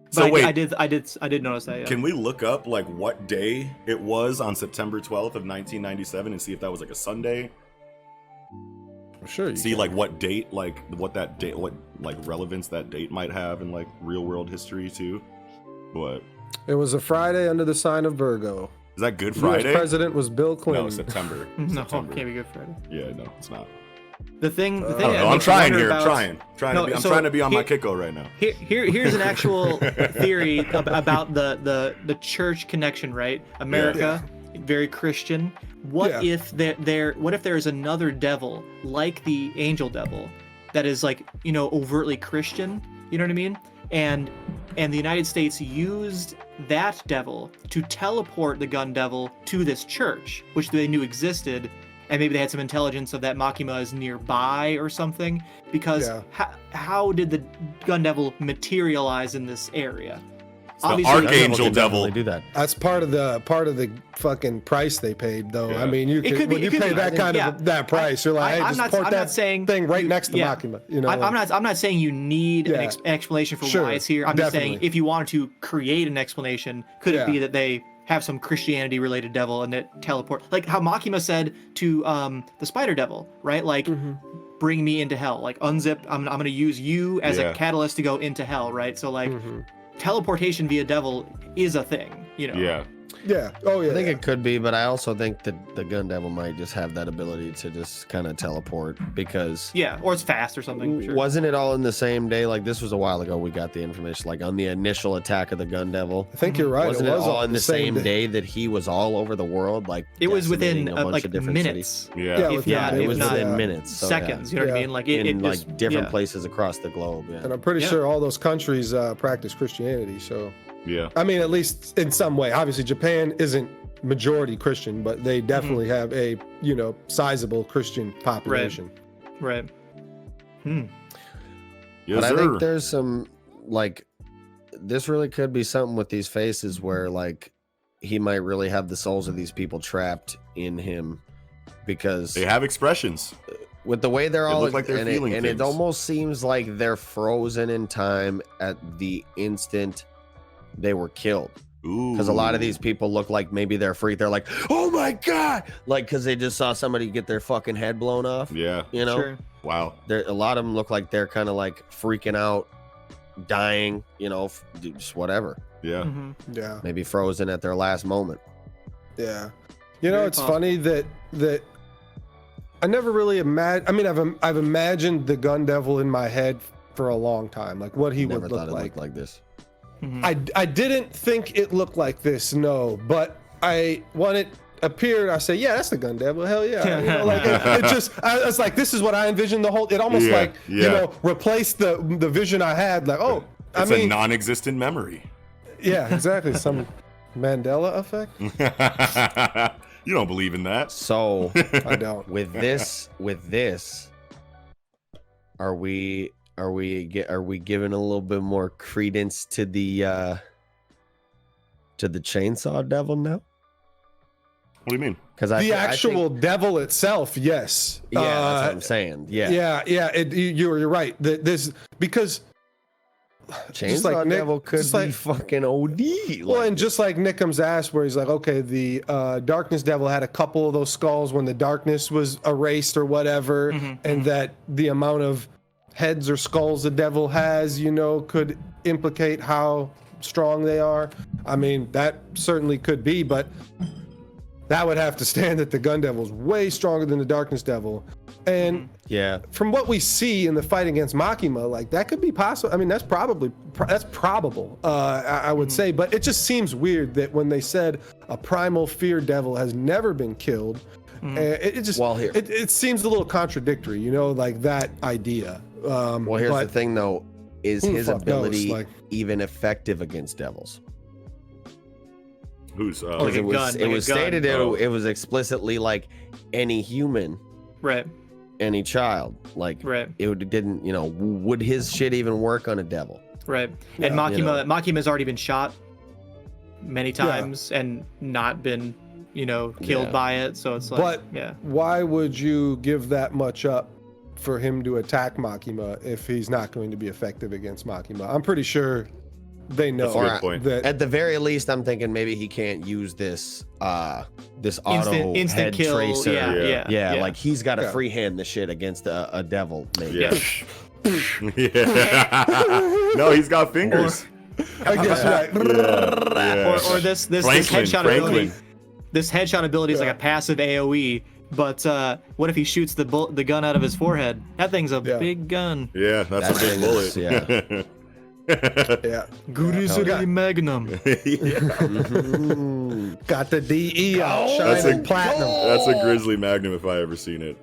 So But wait, I did notice that. Yeah. can we look up like what day it was on September 12th of 1997 and see if that was like a Sunday? Sure. You See can. like what date, like what that date, what like relevance that date might have in like real world history too. What It was a Friday under the sign of Virgo. is that? Good U.S. Friday? president was Bill Clinton. No, September. No, September. can't be Good Friday. Yeah, no, it's not. The thing. I'm trying here. I'm trying to be on my Kiko right now. Here's an actual theory about the church connection, right? America, very Christian. What if there is another devil like the angel devil that is like, you know, overtly Christian? You know what I mean? And the United States used that devil to teleport the gun devil to this church, which they knew existed. And maybe they had some intelligence of that Makima is nearby or something. Because how did the gun devil materialize in this area? The Archangel Devil. Do that. That's part of the fucking price they paid, though. I mean, you pay that kind of that price, you're like, hey, just port that thing right next to Makima. You know, I'm not saying you need an explanation for why it's here. I'm just saying if you wanted to create an explanation, could it be that they have some Christianity related devil and that teleport, like how Makima said to the Spider Devil, right? Like, bring me into hell. Like, unzip. I'm gonna use you as a catalyst to go into hell, right? So like. Teleportation via devil is a thing, you know. Yeah. Oh yeah. I think it could be, but I also think that the gun devil might just have that ability to just kind of teleport because or it's fast or something. Sure. Wasn't it all in the same day? Like this was a while ago. We got the information, like on the initial attack of the gun devil. I think you're right. Wasn't it all in the same day that he was all over the world? Like it was within like minutes. Cities. It was within minutes, so seconds. You know what I mean? Like in like different places across the globe. Yeah. And I'm pretty sure all those countries practice Christianity. So I mean, at least in some way. Obviously, Japan isn't majority Christian, but they definitely have a sizable Christian population. Right. Yes, but I think there's some like this really could be something with these faces where like he might really have the souls of these people trapped in him because they have expressions with the way they're all look like they're feeling and it almost seems like they're frozen in time at the instant they were killed. Because a lot of these people look like maybe they're freaked. They're like, oh my God. Like, because they just saw somebody get their fucking head blown off. Yeah. You know? Sure. Wow. A lot of them look like they're kind of like freaking out, dying, just whatever. Yeah. Yeah. Maybe frozen at their last moment. Yeah. It's funny that I never really imagined. I mean, I've imagined the gun devil in my head for a long time. Like what he would look like this. I didn't think it looked like this, no, but when it appeared, I said, yeah, that's the gun devil, hell yeah. Like I was like, this is what I envisioned the whole. It almost replaced the vision I had. Like, it's a non-existent memory. Yeah, exactly. Some Mandela effect. You don't believe in that, so I don't. With this, are we giving a little bit more credence to the chainsaw devil now? What do you mean? Because the actual devil itself, yes. Yeah, that's what I'm saying. Yeah. You're right. Because chainsaw devil could be fucking OD. Well, and just like Nickham's ass, where he's like, okay, the darkness devil had a couple of those skulls when the darkness was erased or whatever, and that the amount of heads or skulls the devil has, could implicate how strong they are. I mean, that certainly could be, but that would have to stand that the gun devil is way stronger than the darkness devil. And from what we see in the fight against Makima, like that could be possible. I mean, that's probable. I would say, but it just seems weird that when they said a primal fear devil has never been killed, it seems a little contradictory, like that idea. Well, here's the thing, though: is his ability even effective against devils? Who's it was stated it was explicitly like any human, right? Any child, like it didn't. Would his shit even work on a devil? Right. And Makima's already been shot many times and not been killed by it. So it's like, but why would you give that much up for him to attack Makima if he's not going to be effective against Makima? I'm pretty sure they know that. At the very least, I'm thinking maybe he can't use this auto instant head kill. tracer. Yeah. Like he's got to freehand the shit against a devil. Maybe. Yeah. No, he's got fingers. I guess right. Or this headshot ability. This headshot ability is like a passive AoE. But what if he shoots the gun out of his forehead? That thing's a big gun. Yeah, that's a big bullet. Yeah. Yeah. Grizzly Magnum. Got the DE out. That's Shining platinum. That's a Grizzly Magnum if I ever seen it.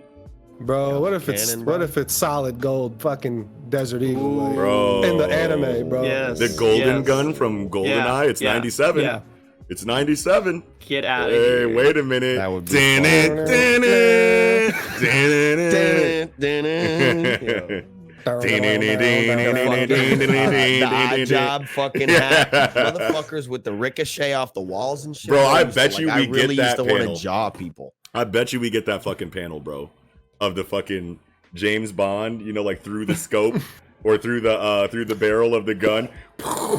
Bro, what if it's solid gold fucking Desert Eagle like, Bro. in the anime, bro? Yes. The golden gun from GoldenEye, it's 97. Yeah. It's 97. Get out of Hey, here. wait a minute. That would be The eye job fucking hat. Motherfuckers with the ricochet off the walls and shit. Bro, I bet you I we really get used that to want panel. to jaw people. I bet you we get that fucking panel, bro, of the fucking James Bond, you know, like through the scope or through the barrel of the gun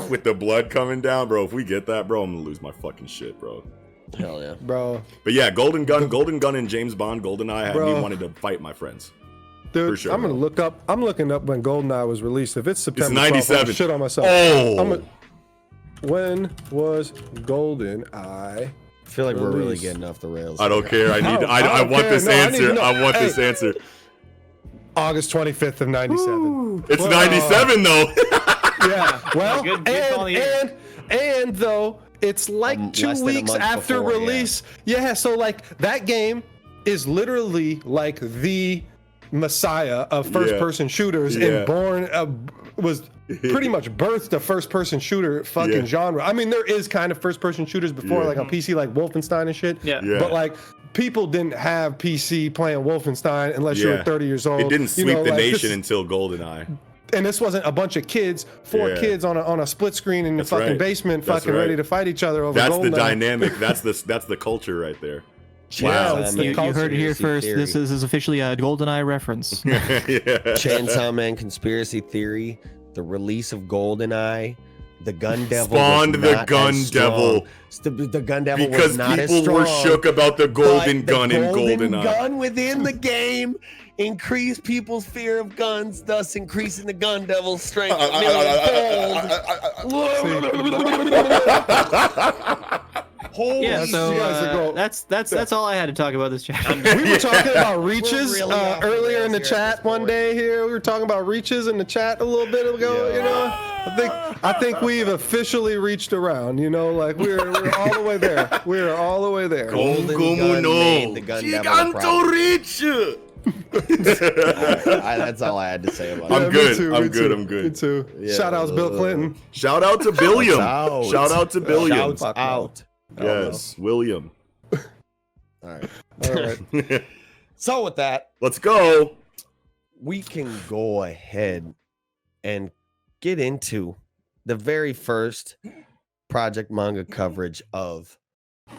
with the blood coming down, bro. If we get that, bro, I'm gonna lose my fucking shit, bro. Hell yeah. Bro. But yeah, Golden Gun and James Bond, GoldenEye had me Bro. wanting to fight my friends. Dude, For sure, I'm gonna bro. look up. I'm looking up when GoldenEye was released. If it's September 12th, I'm 97. gonna shit on myself. Oh. When was GoldenEye? I feel like we're really Release. getting off the rails. I don't care. I don't want care. this No, I need answer. to know. I want Hey. this answer. August 25th of 97. It's Well, 97 though. Yeah. Well, Good call here. and though it's like Less 2 than a weeks month after before, release. Yeah. So like that game is literally like the messiah of first-person shooters, Yeah. and was pretty much birthed a first-person shooter fucking genre. I mean, there is kind of first-person shooters before, like on PC, like Wolfenstein and shit. Yeah. Yeah. But like people didn't have PC playing Wolfenstein unless you were 30 years old. It didn't You sweep know, the like, nation this- until GoldenEye. and this wasn't a bunch of kids, four Yeah. kids on a split screen in the That's fucking right. basement, That's fucking right. ready to fight each other over That's the GoldenEye. dynamic. That's the culture right there. Wow, Chainsaw it's the Man You heard it here conspiracy first. theory. This is officially a GoldenEye reference. Chainsaw Man conspiracy theory. The release of GoldenEye. The gun devil Spawned was the not gun as strong. devil. The gun devil Because was not as people strong. were shook about the golden but gun the in golden GoldenEye. gun within the game increased people's fear of guns, thus increasing the gun devil's strength a millionfold. Holy Yeah, so you guys are go- that's all I had to talk about this chapter. We were talking about reaches We're really off the earlier in the rails here at chat this one point. day here. We were talking about reaches in the chat a little bit ago, Yeah. you know? I think we've officially reached around, you know, like we're all the way there. We're all the way there. Golden gun made the gun devil a problem. Rich. That's all I had to say about I'm it. me good. too, I'm me good. too, I'm good. Me too. Yeah. Shout outs Bill Clinton. Shout out to Billiam. Shouts out. Shout out to Billiam. Shouts Fuck no. out. Yes, William. All right. All right. So with that, Let's go. we can go ahead and get into the very first project manga coverage of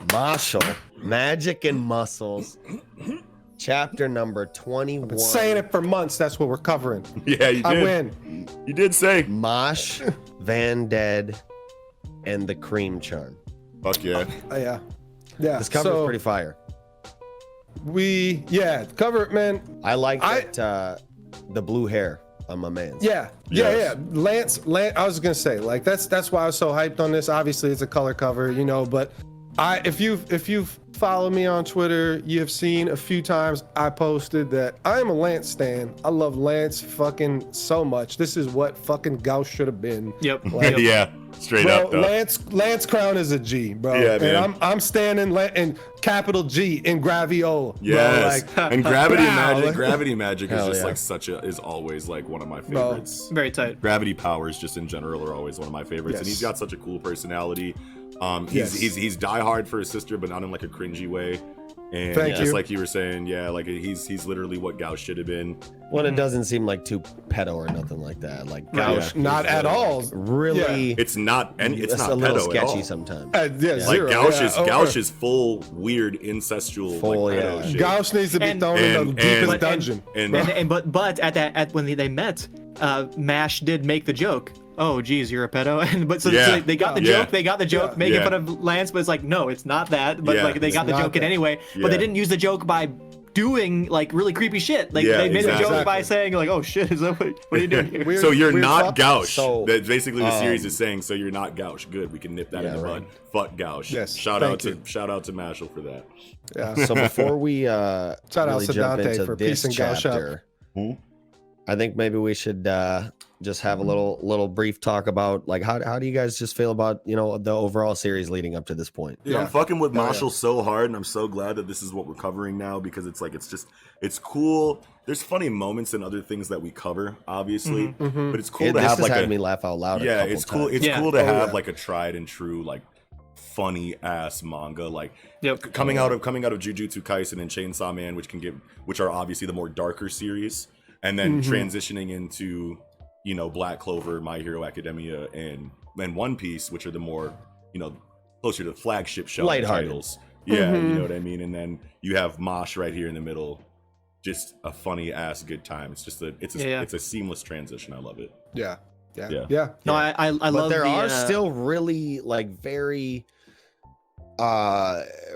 Mashle, Magic and Muscles, chapter number 21. Been saying it for months. That's what we're covering. Yeah, you did. I win. You did say. Mosh, Van Dead, and the Cream Charm. Fuck yeah. Yeah. Yeah. This cover is so pretty fire. cover it, man. I like that the blue hair on my man. Yeah. Yes. Lance, I was gonna say, like, that's why I was so hyped on this. Obviously, it's a color cover, you know, but if you've followed me on Twitter, you have seen a few times I posted that I am a Lance stan. I love Lance fucking so much. This is what fucking Gauss should have been. Yep. Like, Yeah, straight Bro, up though. Lance Crown is a G, bro. Yeah, and man. I'm standing in capital G in Graviola. Yes, Bro, like, and Gravity Wow. Magic. Gravity Magic is Hell just yeah. like is always like one of my Bro. favorites. Very tight. Gravity powers just in general are always one of my favorites, and Yes. he's got such a cool personality. Yes. He's diehard for his sister, but not in like a cringy way. And Thank just you. like you were saying, yeah, like he's literally what Gauss should have been. Well, it doesn't seem like too pedo or nothing like that. Like Right. Gauch, Not at all. really, It's not, and it's that's not a little pedo at all. sketchy sometimes. Yeah, Like zero. Gauch yeah. is full weird incestual Full, like yeah. pedo shit. Gauch needs to be And- thrown in the and- deepest and- dungeon. and But when they met, Mash did make the joke. Oh, geez, you're a pedo. So Yeah. they got the Yeah. joke. They got the joke, Yeah. making Yeah. fun of Lance, but it's like, no, it's not that. But Yeah. like they got the It's not joke in that. anyway. Yeah. But they didn't use the joke by doing like really creepy shit. Like they made a joke by saying like, "Oh shit, is that what are you doing here?" So you're not Gauche. So, that's basically the series is saying. So you're not Gauche. Good, we can nip that in the bud. Fuck Gauche. Yes. Shout out to Mashle for that. Yeah. So before we shout out to jump Dante into for this piecing Gauche chapter, I think maybe we should just have a little brief talk about like how do you guys just feel about the overall series leading up to this point? Yeah, I'm fucking with Mashle so hard, and I'm so glad that this is what we're covering now, because it's like it's cool. There's funny moments and other things that we cover, obviously, but it's cool to have like had me laugh out loud. Yeah, it's cool. Times. It's cool to have like a tried and true like funny ass manga, like coming out of Jujutsu Kaisen and Chainsaw Man, which are obviously the more darker series, and then transitioning into Black Clover, My Hero Academia, and One Piece, which are the more closer to the flagship show titles. Yeah, you know what I mean. And then you have Mosh right here in the middle, just a funny ass good time. It's just it's a seamless transition. I love it. Yeah. No, I love. But there are still really like very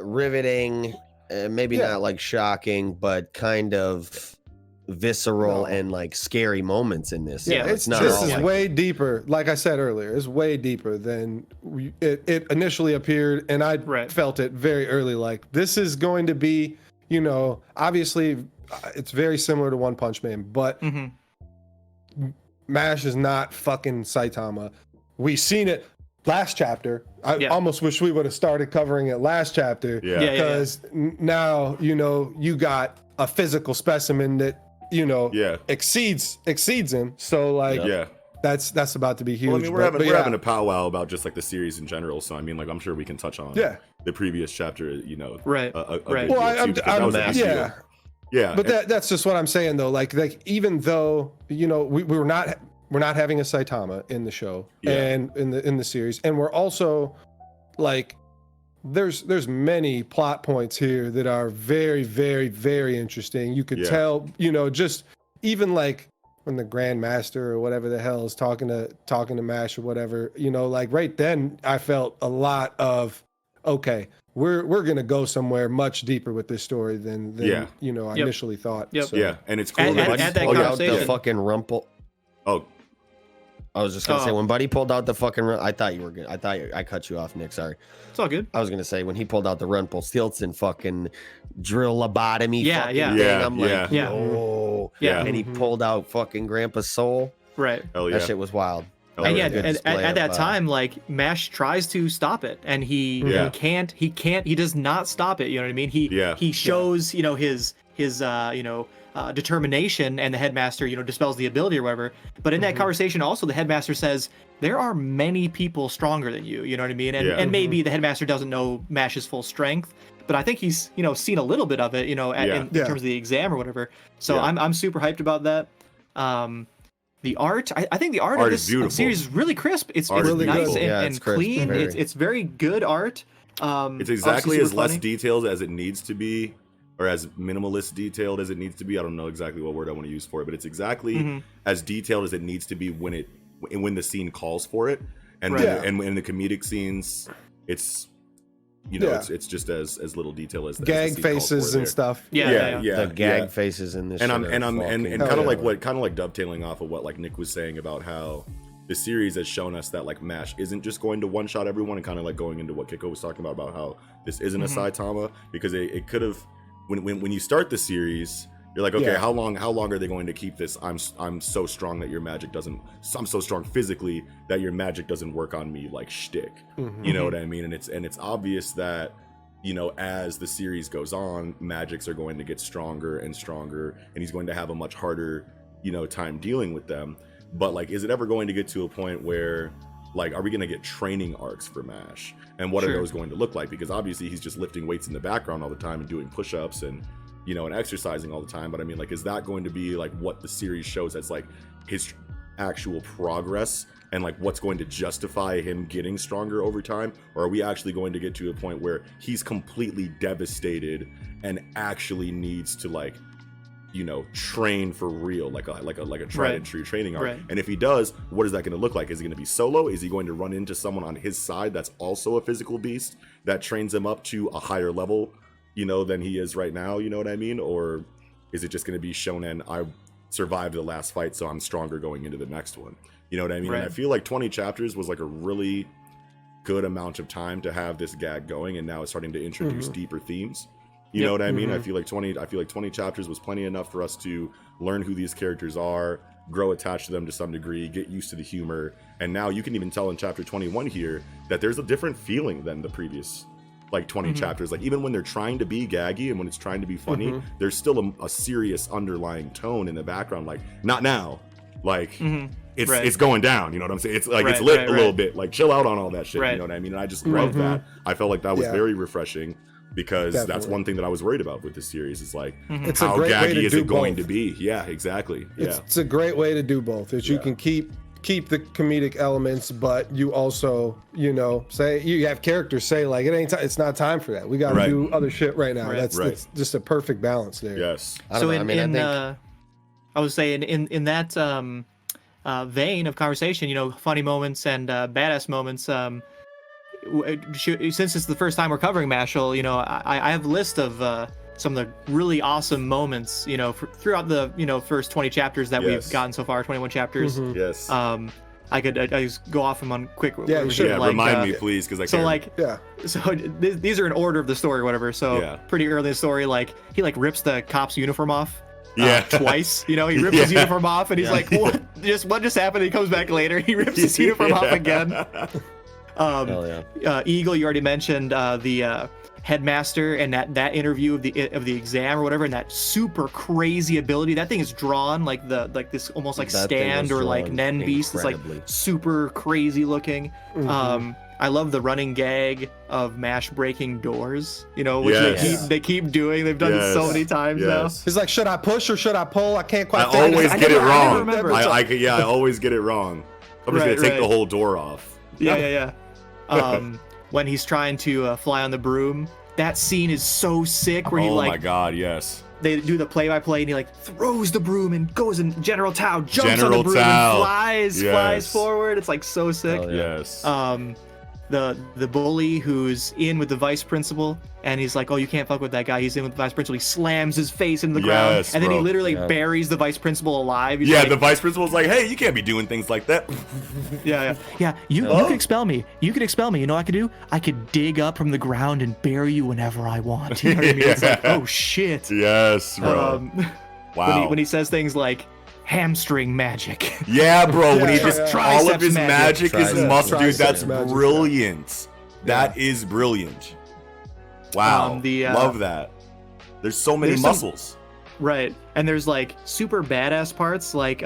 riveting, maybe not like shocking, but kind of visceral and like scary moments in this. This is way deeper. Like I said earlier, it's way deeper than it initially appeared, and I felt it very early. Like this is going to be, obviously, it's very similar to One Punch Man, but MASH is not fucking Saitama. We seen it last chapter. I almost wish we would have started covering it last chapter. Because now you got a physical specimen that exceeds him. So like that's about to be huge. Well, I mean, we're having a powwow about just like the series in general. So I mean, like I'm sure we can touch on the previous chapter. Right. Well, yeah. But that's just what I'm saying though. Like even though we're not having a Saitama in the show and in the series, and we're also like there's many plot points here that are very, very, very interesting. You could tell, just even like when the Grand Master or whatever the hell is talking to MASH or whatever, like right then I felt a lot of, okay, we're gonna go somewhere much deeper with this story than I initially thought. So. Yeah, and it's cool that conversation. The fucking rumple. Oh. I was just gonna say when Buddy pulled out the fucking. I thought I cut you off, Nick. Sorry. It's all good. I was gonna say when he pulled out the Rumpelstiltskin fucking drill lobotomy. I'm like, and he pulled out fucking Grandpa's soul. Right. Hell yeah. That shit was wild. And at that time, like MASH tries to stop it, and he can't. He does not stop it. You know what I mean? He shows his determination, and the headmaster dispels the ability or whatever. But in that conversation also, the headmaster says there are many people stronger than you. You know what I mean? And maybe the headmaster doesn't know MASH's full strength, but I think he's seen a little bit of it in terms of the exam or whatever. So I'm super hyped about that. The art, I think the art of this series is really crisp. It's really nice and clean. It's very good art. It's exactly as less detailed as it needs to be, or as minimalist detailed as it needs to be. I don't know exactly what word I want to use for it, but it's exactly as detailed as it needs to be when the scene calls for it. And and in the comedic scenes, it's it's just as little detail as gag faces and stuff. The gag faces in this. And kind of like dovetailing off of what like Nick was saying about how the series has shown us that like MASH isn't just going to one shot everyone, and kind of like going into what Kiko was talking about how this isn't a Saitama, because it could have. When you start the series, you're like, okay, how long are they going to keep this? I'm so strong that your magic doesn't. I'm so strong physically that your magic doesn't work on me like shtick. You know what I mean? And it's obvious that as the series goes on, magics are going to get stronger and stronger, and he's going to have a much harder time dealing with them. But like, is it ever going to get to a point where like, are we going to get training arcs for MASH? And what are those going to look like? Because obviously he's just lifting weights in the background all the time and doing push-ups and, and exercising all the time. But I mean, like, is that going to be like what the series shows as like his actual progress and like what's going to justify him getting stronger over time? Or are we actually going to get to a point where he's completely devastated and actually needs to like, train for real, like a tried and true training arc? And if he does, what is that going to look like? Is he going to be solo? Is he going to run into someone on his side that's also a physical beast that trains him up to a higher level, than he is right now, you know what I mean? Or is it just going to be Shonen, I survived the last fight, so I'm stronger going into the next one? You know what I mean? Right. And I feel like 20 chapters was like a really good amount of time to have this gag going, and now it's starting to introduce deeper themes. You know what I mean? I feel like 20 chapters was plenty enough for us to learn who these characters are, grow attached to them to some degree, get used to the humor, and now you can even tell in chapter 21 here that there's a different feeling than the previous like 20 chapters. Like even when they're trying to be gaggy and when it's trying to be funny, there's still a serious underlying tone in the background, like not now, like it's going down, you know what I'm saying? It's like it's lit a little bit, like chill out on all that shit, you know what I mean? And I just love that. I felt like that was very refreshing, because that's one thing that I was worried about with this series, is like it's how gaggy is it going both. to be? Yeah, exactly. Yeah, it's a great way to do both, is you can keep the comedic elements, but you also, say you have characters say like it's not time for that. We got to do other shit right now. That's just a perfect balance there. Yes. So I would say in that vein of conversation, funny moments and badass moments. Since it's the first time we're covering Mashle, I have a list of some of the really awesome moments, throughout the first 20 chapters that we've gotten so far, 21 chapters. Yes. I just go off them on quick. Yeah, sure. Yeah, remind me, please, because I can't. So these are in order of the story or whatever. So pretty early in the story, like he rips the cop's uniform off. Twice, he rips his uniform off, and he's like, "What just happened?" And he comes back later. He rips his uniform off again. Eagle, you already mentioned the headmaster and that interview of the exam or whatever, and that super crazy ability. That thing is drawn like this almost like That stand or like Nen beast. It's like super crazy looking. I love the running gag of Mash breaking doors, which they keep doing. They've done it so many times now. He's like, should I push or should I pull? I can't quite. I always get it wrong. I I always get it wrong. I'm just gonna take the whole door off. Yeah. When he's trying to fly on the broom, that scene is so sick. Where he oh my god, yes. They do the play-by-play, and he throws the broom and goes in General Tao, jumps on the broom and flies forward. It's like so sick. Yes. The bully who's in with the vice principal, and he's like, "Oh, you can't fuck with that guy. He's in with the vice principal." He slams his face into the ground, and then he literally buries the vice principal alive. He's the vice principal's like, "Hey, you can't be doing things like that." Yeah. You can expel me. You can expel me. You know what I could do? I could dig up from the ground and bury you whenever I want. You know what I mean? It's like, oh shit. Yes, bro. Wow. When he says things like hamstring magic. Yeah, bro. When he just all of his magic is muscle, dude. That's brilliant. That is brilliant. Wow. Love that. There's so many muscles. Right. And there's super badass parts, like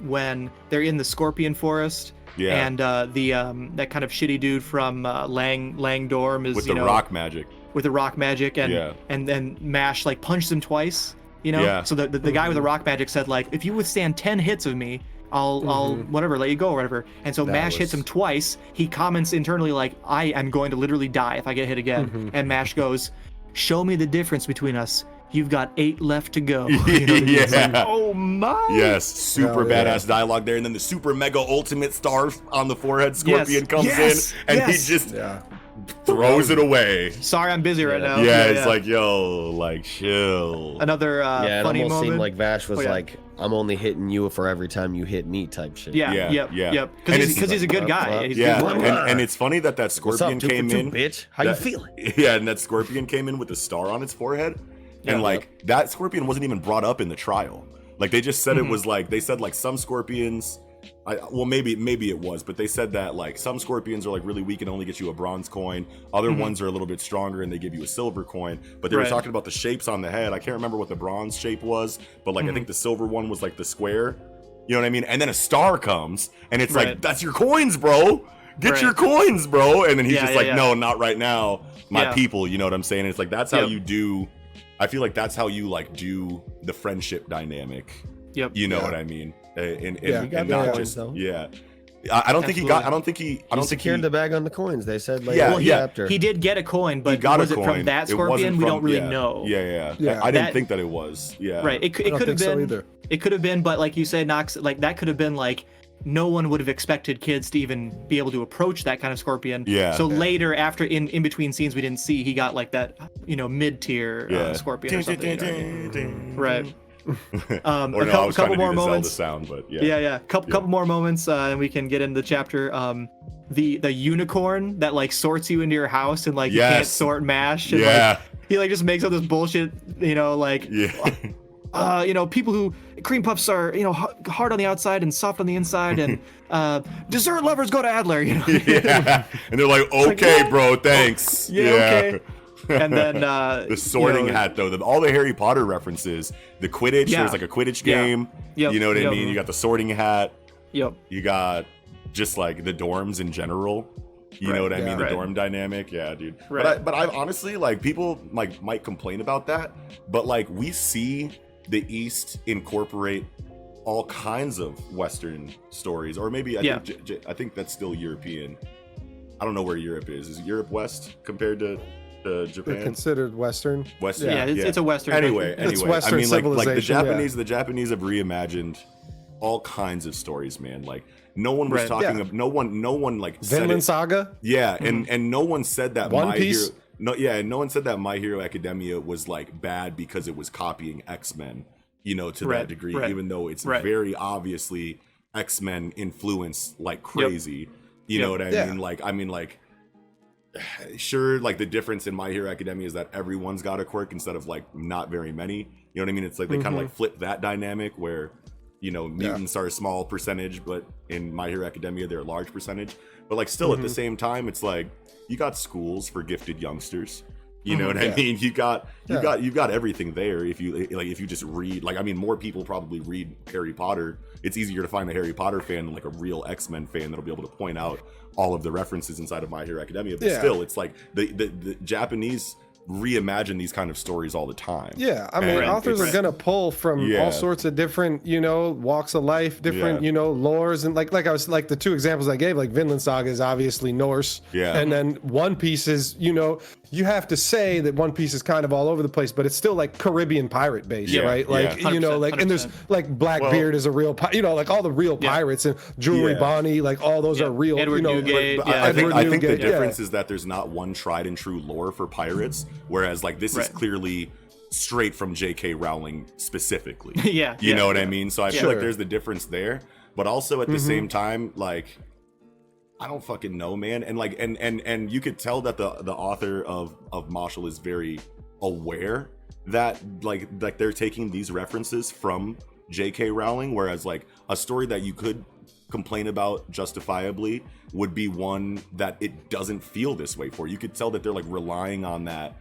when they're in the scorpion forest. Yeah. And that kind of shitty dude from Lang Dorm is with the rock magic. With the rock magic, and then Mash punches him twice. So the guy with the rock magic said if you withstand 10 hits of me, I'll whatever, let you go or whatever. And so Mash hits him twice. He comments internally I am going to literally die if I get hit again. And Mash goes, "Show me the difference between us. You've got 8 left to go." Oh my. Yes, super badass dialogue there. And then the super mega ultimate star on the forehead scorpion comes in, and he just throws it away. Sorry, I'm busy right now. It's like, yo, chill. Another it funny almost moment. seemed like Vash was I'm only hitting you for every time you hit me type shit. Yep. Because he's a good guy. He's and it's funny that scorpion came in. Bitch, how you feeling? Yeah, and that scorpion came in with a star on its forehead, and that scorpion wasn't even brought up in the trial. They just said it was they said some scorpions. Maybe it was, but they said that some scorpions are really weak and only get you a bronze coin. Other ones are a little bit stronger and they give you a silver coin. But they were talking about the shapes on the head. I can't remember what the bronze shape was, but I think the silver one was the square. You know what I mean? And then a star comes and it's that's your coins, bro. Get your coins, bro. And then he's no, not right now. My people, you know what I'm saying? And it's that's how you do. I feel that's how you do the friendship dynamic. Yep. You know what I mean? And not just I don't think he secured the bag on the coins. They said after he did get a coin, but was it from that scorpion? We don't really know. I didn't think that it was. Right. It could have been. It could have been, but like you said, Knox, that could have been no one would have expected kids to even be able to approach that kind of scorpion. Yeah. So later, after in between scenes we didn't see, he got like that, mid-tier scorpion or something. Right. I was trying to do the Zelda sound, but yeah. Couple more moments, and we can get into the chapter. The unicorn that like sorts you into your house and like you can't sort mash. And, like, he like just makes up this bullshit, people who cream puffs are, hard on the outside and soft on the inside, and dessert lovers go to Adler, and they're like, okay, bro, thanks. Okay. And then the sorting hat, though, all the Harry Potter references, the Quidditch, there's like a Quidditch game. Yep. You know what I mean? You got the sorting hat. Yep. You got just like the dorms in general. You know what I mean? The dorm dynamic. Yeah, dude. Right. But I honestly, like, people like might complain about that, but like we see the East incorporate all kinds of Western stories, or maybe I think that's still European. I don't know where Europe is. Is Europe West compared to Japan? They're considered Western. Yeah, it's a Western. Anyway, it's Western, I mean, like the Japanese have reimagined all kinds of stories, man. Like no one was talking of no one like Vinland Saga. Yeah, and no one said that One Piece. No one said that My Hero Academia was like bad because it was copying X-Men, to that degree, even though it's very obviously X-Men influenced like crazy. You know what I mean? Like, sure, like the difference in My Hero Academia is that everyone's got a quirk instead of like not very many. You know what I mean? It's like they kind of like flip that dynamic where, mutants are a small percentage, but in My Hero Academia they're a large percentage. But like still at the same time, it's like you got schools for gifted youngsters. You know what I mean? You've got everything there. If you just read, like, I mean, more people probably read Harry Potter. It's easier to find a Harry Potter fan than like a real X-Men fan that'll be able to point out all of the references inside of My Hero Academia. But still, it's like the Japanese reimagine these kind of stories all the time. Yeah, I mean, authors are gonna pull from all sorts of different, walks of life, different, lores, and like I was like the two examples I gave, like Vinland Saga is obviously Norse, and then One Piece is, you have to say that One Piece is kind of all over the place, but it's still like Caribbean pirate based, right? Like, 100%. and there's like Blackbeard is a real, like all the real pirates, and Jewelry Bonnie, like all those are real. Edward Newgate. I think the difference is that there's not one tried and true lore for pirates, whereas like this is clearly straight from J.K. Rowling specifically. You know what I mean? So I feel like there's the difference there, but also at the same time, like, I don't fucking know, man. And like, and you could tell that the author of Mashle is very aware that like they're taking these references from J.K. Rowling, whereas like a story that you could complain about justifiably would be one that it doesn't feel this way for. You could tell that they're like relying on that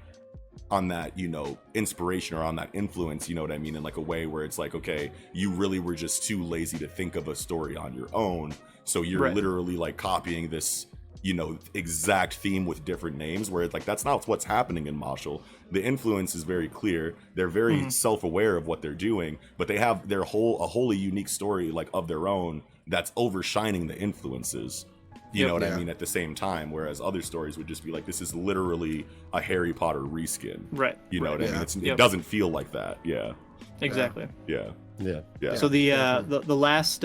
inspiration or on that influence, you know what I mean, in like a way where it's like, okay, you really were just too lazy to think of a story on your own, so you're literally like copying this exact theme with different names, where it's like that's not what's happening in Mashle. The influence is very clear. They're very self-aware of what they're doing, but they have a wholly unique story like of their own that's overshining the influences. You know what I mean? At the same time, whereas other stories would just be like, this is literally a Harry Potter reskin. Right. You know what I mean? It doesn't feel like that. Yeah. Exactly. Yeah. So the last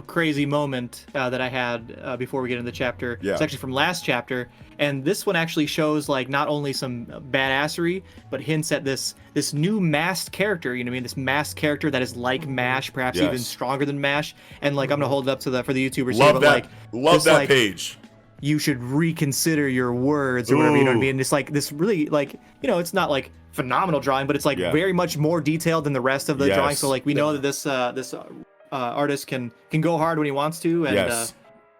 crazy moment that I had before we get into the chapter, it's actually from last chapter, and this one actually shows like not only some badassery, but hints at this new masked character. You know what I mean? This masked character that is like MASH, perhaps even stronger than MASH. And like I'm gonna hold it up to for the YouTubers. Love here, that. But, love that page. You should reconsider your words or whatever. You know what I mean? It's like this really like it's not like phenomenal drawing, but it's like very much more detailed than the rest of the drawing. So like we know that this artist can go hard when he wants to, and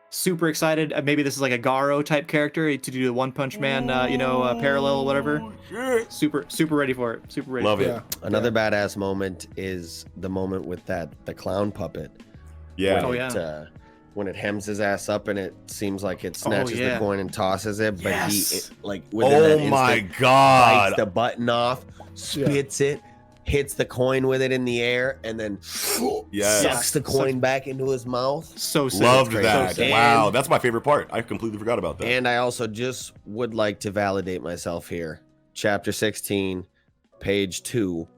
super excited. Maybe this is like a Garo type character to do the One Punch Man, parallel or whatever. Super ready for it. Super ready. Love for it. it. Another badass moment is the moment with the clown puppet. Yeah. When it hems his ass up and it seems like it snatches the coin and tosses it, but he God, bites the button off, spits it, hits the coin with it in the air, and then sucks the coin back into his mouth. So sick. Loved that. Wow, that's my favorite part. I completely forgot about that. And I also just would like to validate myself here. Chapter 16, page 2.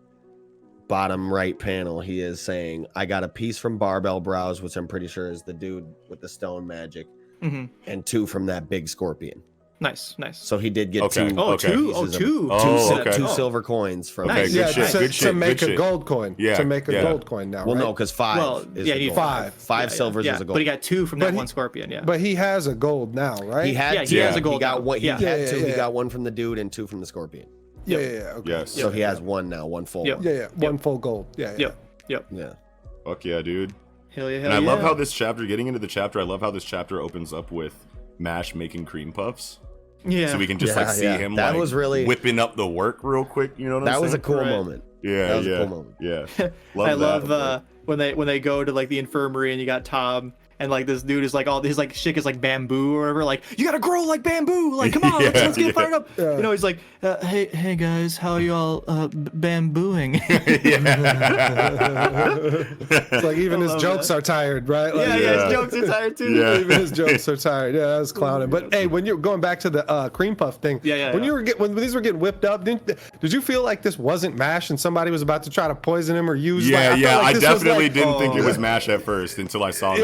bottom right panel, he is saying, I got a piece from Barbell Brows, which I'm pretty sure is the dude with the stone magic, and 2 from that big scorpion. Nice. So he did get 2. Two silver coins from. Okay, good shit. To make a gold coin. Yeah, to make a gold coin now. Well, right? no, because 5. Well, is yeah, the you need gold. 5. 5 silvers is a gold. But he got 2 from that But one scorpion. Yeah. But he has a gold now, right? He had he has a gold. He got one. He Yeah. had 2. Yeah. He got 1 from the dude and 2 from the scorpion. Yeah. Okay. Yes. So he has 1 now, 1 full. one. Yeah. One full gold. Yeah. Yep. Yeah. Fuck yeah, dude. Hell yeah. And I love how this chapter, getting into the chapter, I love how this chapter opens up with Mash making cream puffs. Yeah. So we can just see him that was really whipping up the work real quick. You know what I'm saying? That was a cool moment. Yeah, that was a cool moment. Yeah. I love when they go to like the infirmary and you got Tom and like this dude is like all his like shit is like bamboo or whatever. Like, you gotta grow like bamboo. Like, come on, let's get fired up. Yeah. You know, he's like, hey guys, how are you all bambooing? It's like even his jokes are tired, right? Like, his jokes are tired too. Yeah, even his jokes are tired. Yeah, I was clowning. But hey, when you're going back to the cream puff thing, when these were getting whipped up, did you feel like this wasn't Mash and somebody was about to try to poison him or use? I definitely didn't think it was Mash at first until I saw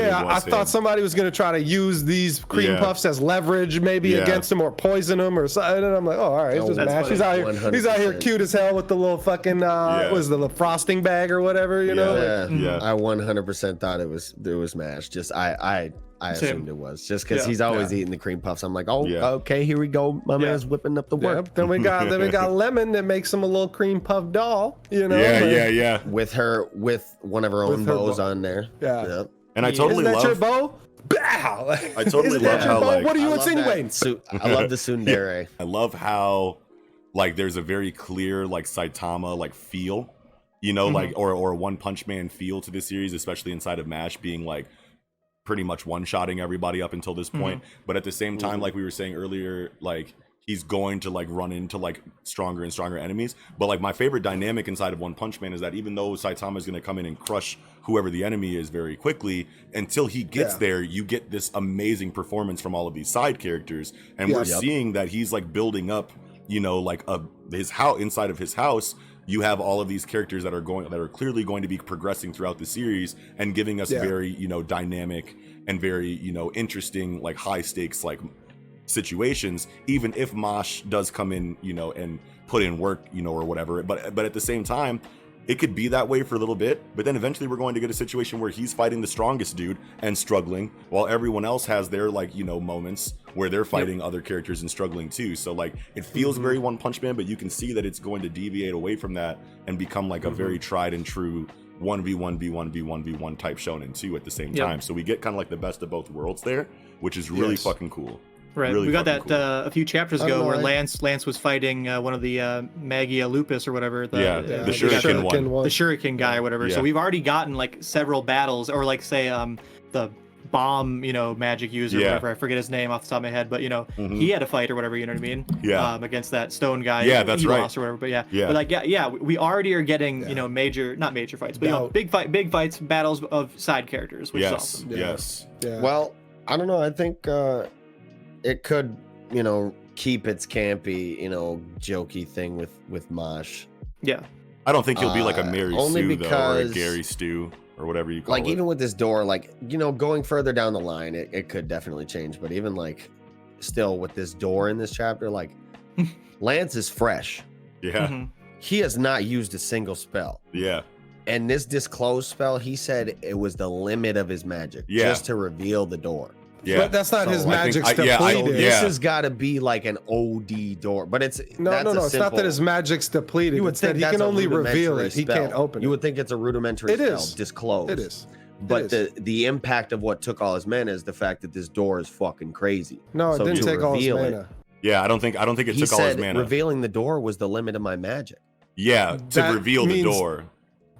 I thought somebody was going to try to use these cream puffs as leverage, maybe against him or poison him or something. And I'm like, oh, all right, it's just Mash. He's out here, 100%. He's cute as hell with the little fucking was the frosting bag or whatever, you know? I 100% thought it was Mash. Just I assumed it was just because he's always eating the cream puffs. I'm like, okay, here we go. My man's whipping up the work. Then we got Lemon that makes him a little cream puff doll, you know? Yeah. With one of her own bows on there. Yeah. And I totally love. Isn't that your bow? Bow. I totally love how like. What are you insinuating? I love the tsundere. I love how like there's a very clear like Saitama like feel, you know, like or One Punch Man feel to this series, especially inside of MASH being like pretty much one-shotting everybody up until this point. But at the same time, like we were saying earlier, like he's going to like run into like stronger and stronger enemies. But like my favorite dynamic inside of One Punch Man is that even though Saitama is going to come in and crush whoever the enemy is very quickly, until he gets there, you get this amazing performance from all of these side characters. And we're seeing that he's like building up, you know, like his house inside of his house. You have all of these characters that are clearly going to be progressing throughout the series and giving us very, you know, dynamic and very, you know, interesting, like high stakes, like situations, even if Mash does come in, you know, and put in work, you know, or whatever. But at the same time, it could be that way for a little bit, but then eventually we're going to get a situation where he's fighting the strongest dude and struggling, while everyone else has their, like, you know, moments where they're fighting other characters and struggling too. So like it feels very One Punch Man, but you can see that it's going to deviate away from that and become like a very tried and true 1v1v1v1v1 type shonen too at the same time. So we get kind of like the best of both worlds there, which is really fucking cool. Right, really we got that cool. A few chapters ago where Lance was fighting one of the M.A.N.G.A lupus or whatever. The shuriken one. The shuriken guy or whatever. So we've already gotten like several battles, or like say the bomb, you know, magic user, whatever. I forget his name off the top of my head, but you know, he had a fight or whatever. You know what I mean? Yeah. Against that stone guy. Yeah, that's right. Lost or whatever. But but like we already are getting you know not major fights, but you know, big fights, battles of side characters, which is awesome. Yes. Yeah. Well, I don't know. I think it could, you know, keep its campy, you know, jokey thing with Mosh. Yeah. I don't think he'll be like a Mary Sue though, or a because, Gary Stu or whatever you call it. Like even with this door, like, you know, going further down the line, it could definitely change. But even like still with this door in this chapter, like Lance is fresh. Yeah. He has not used a single spell. Yeah. And this disclose spell, he said it was the limit of his magic just to reveal the door. Yeah. But that's not his magic's depleted. This has got to be like an OD door, but it's no. It's not that his magic's depleted. You would think he can only reveal it. He can't open it. You would think it's a rudimentary spell. Disclose. It is. But the impact of what took all his mana is the fact that this door is fucking crazy. No, it didn't take all his mana. Yeah, I don't think it took all his mana. Revealing the door was the limit of my magic. Yeah, to reveal the door.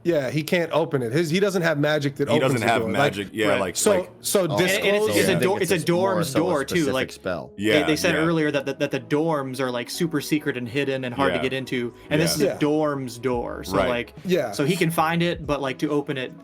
Yeah, he can't open it. He doesn't have magic that he opens doesn't the have door. magic. So and it's a dorm's door too. Like spell. They said earlier that the dorms are like super secret and hidden and hard to get into, and this is a dorm's door. So so he can find it, but like to open it,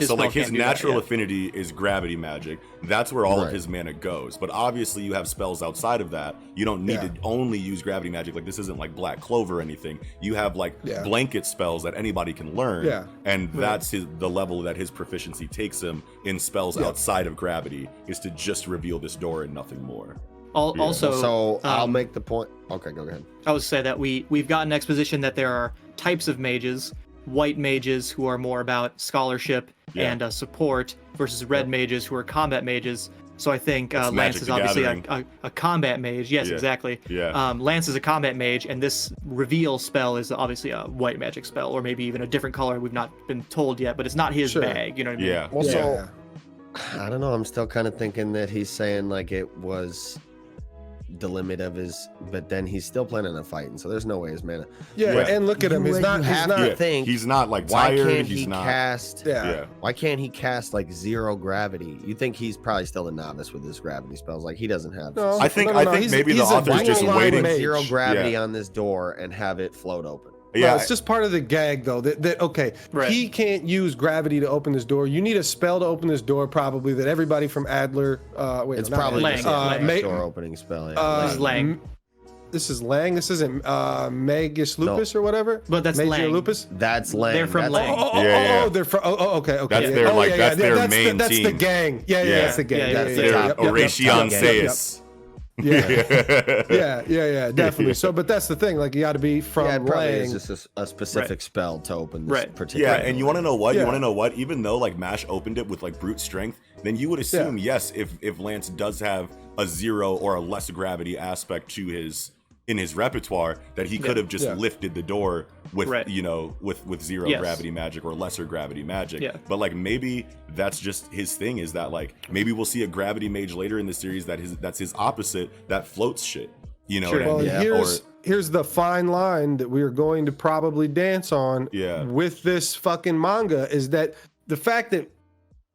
so like his natural affinity is gravity magic. That's where all of his mana goes. But obviously, you have spells outside of that. You don't need to only use gravity magic. Like this isn't like Black Clover or anything. You have like blanket spells that anybody can learn. Yeah. And that's the level that his proficiency takes him in spells outside of gravity, is to just reveal this door and nothing more. Also, so I'll make the point. Okay, go ahead. I would say that we've gotten exposition that there are types of mages: white mages who are more about scholarship and support, versus red mages who are combat mages. So I think Lance is obviously a combat mage. Yes, exactly. Yeah. Lance is a combat mage, and this reveal spell is obviously a white magic spell, or maybe even a different color. We've not been told yet, but it's not his bag. You know what I mean? Yeah. Well, so I don't know. I'm still kind of thinking that he's saying like it was the limit of his, but then he's still planning on fighting, so there's no way his mana. And look at him. He's not he's not like tired. Why can't he's he not cast why can't he cast like zero gravity? You think he's probably still a novice with his gravity spells? Like he doesn't have I think maybe the author's just waiting zero gravity on this door and have it float open. Yeah, it's just part of the gag, though. He can't use gravity to open this door. You need a spell to open this door, probably, that everybody from Adler. It's probably Lang. door opening spell. This is Lang. This is Lang. This isn't Magus Lupus or whatever. But that's Major Lang. Lupus. That's Lang. They're from Lang. They're from. Okay. That's their that's their main team. That's the gang. That's the gang. That's the top. Oration Sayus. Definitely. So, but that's the thing. Like, you got to be from probably Lang. is just a specific spell to open this particular. Yeah, and you want to know what? You want to know what? Even though like Mash opened it with like brute strength, then you would assume if Lance does have a zero or a less gravity aspect to his repertoire, that he could have just lifted the door with with zero gravity magic or lesser gravity magic. But like maybe that's just his thing, is that like maybe we'll see a gravity mage later in the series that's his opposite, that floats shit. You know what I mean? Here's the fine line that we are going to probably dance on with this fucking manga, is that the fact that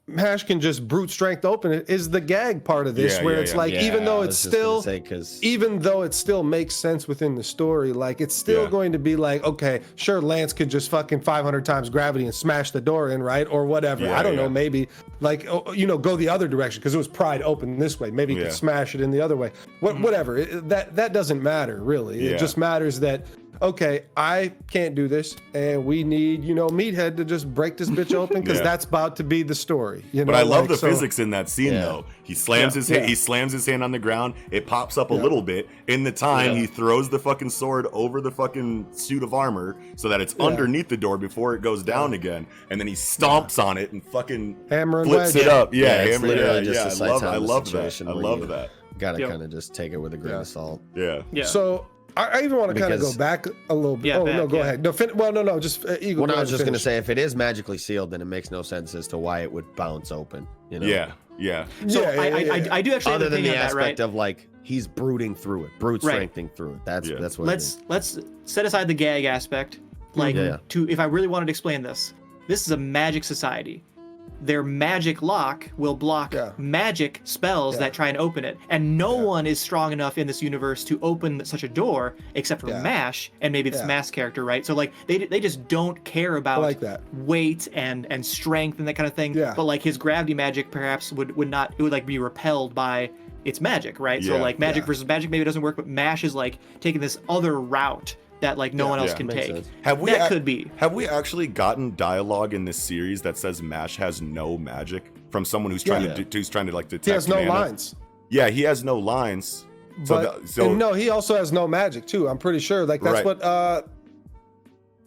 Mash can just brute strength open it is the gag part of this, where it's like, even though it still makes sense within the story, like it's still going to be like, okay, sure, Lance could just fucking 500 times gravity and smash the door in, right? Or whatever. I don't know, maybe like, go the other direction because it was pried open this way. Maybe he could smash it in the other way. Whatever. That doesn't matter, really. It just matters that, okay, I can't do this, and we need, Meathead to just break this bitch open, because that's about to be the story. But I love the physics in that scene, though. He slams his hand, he slams his hand on the ground. It pops up a little bit. In the time, he throws the fucking sword over the fucking suit of armor so that it's underneath the door before it goes down again, and then he stomps on it and fucking flips it up. It's literally just I love that. I love that. Gotta kind of just take it with a grain of salt. Yeah. So I even want to kind of go back a little bit. Go ahead. No, just Eagle. I was just going to say, if it is magically sealed, then it makes no sense as to why it would bounce open. So I do actually, other than the aspect right? of like he's brooding through it, brute strengthening through it. That's what. Let's set aside the gag aspect. Like, if I really wanted to explain this is a magic society. Their magic lock will block magic spells that try and open it, and no one is strong enough in this universe to open such a door except for Mash and maybe this Mask character, right? So like they just don't care about weight and strength and that kind of thing. But like his gravity magic perhaps would like be repelled by its magic, right? So like magic versus magic maybe doesn't work, but Mash is like taking this other route that like no one else can take. Could be. Have we actually gotten dialogue in this series that says Mash has no magic from someone who's trying to like detect? He has no lines. Yeah, he has no lines. No, he also has no magic too. I'm pretty sure. Like that's what.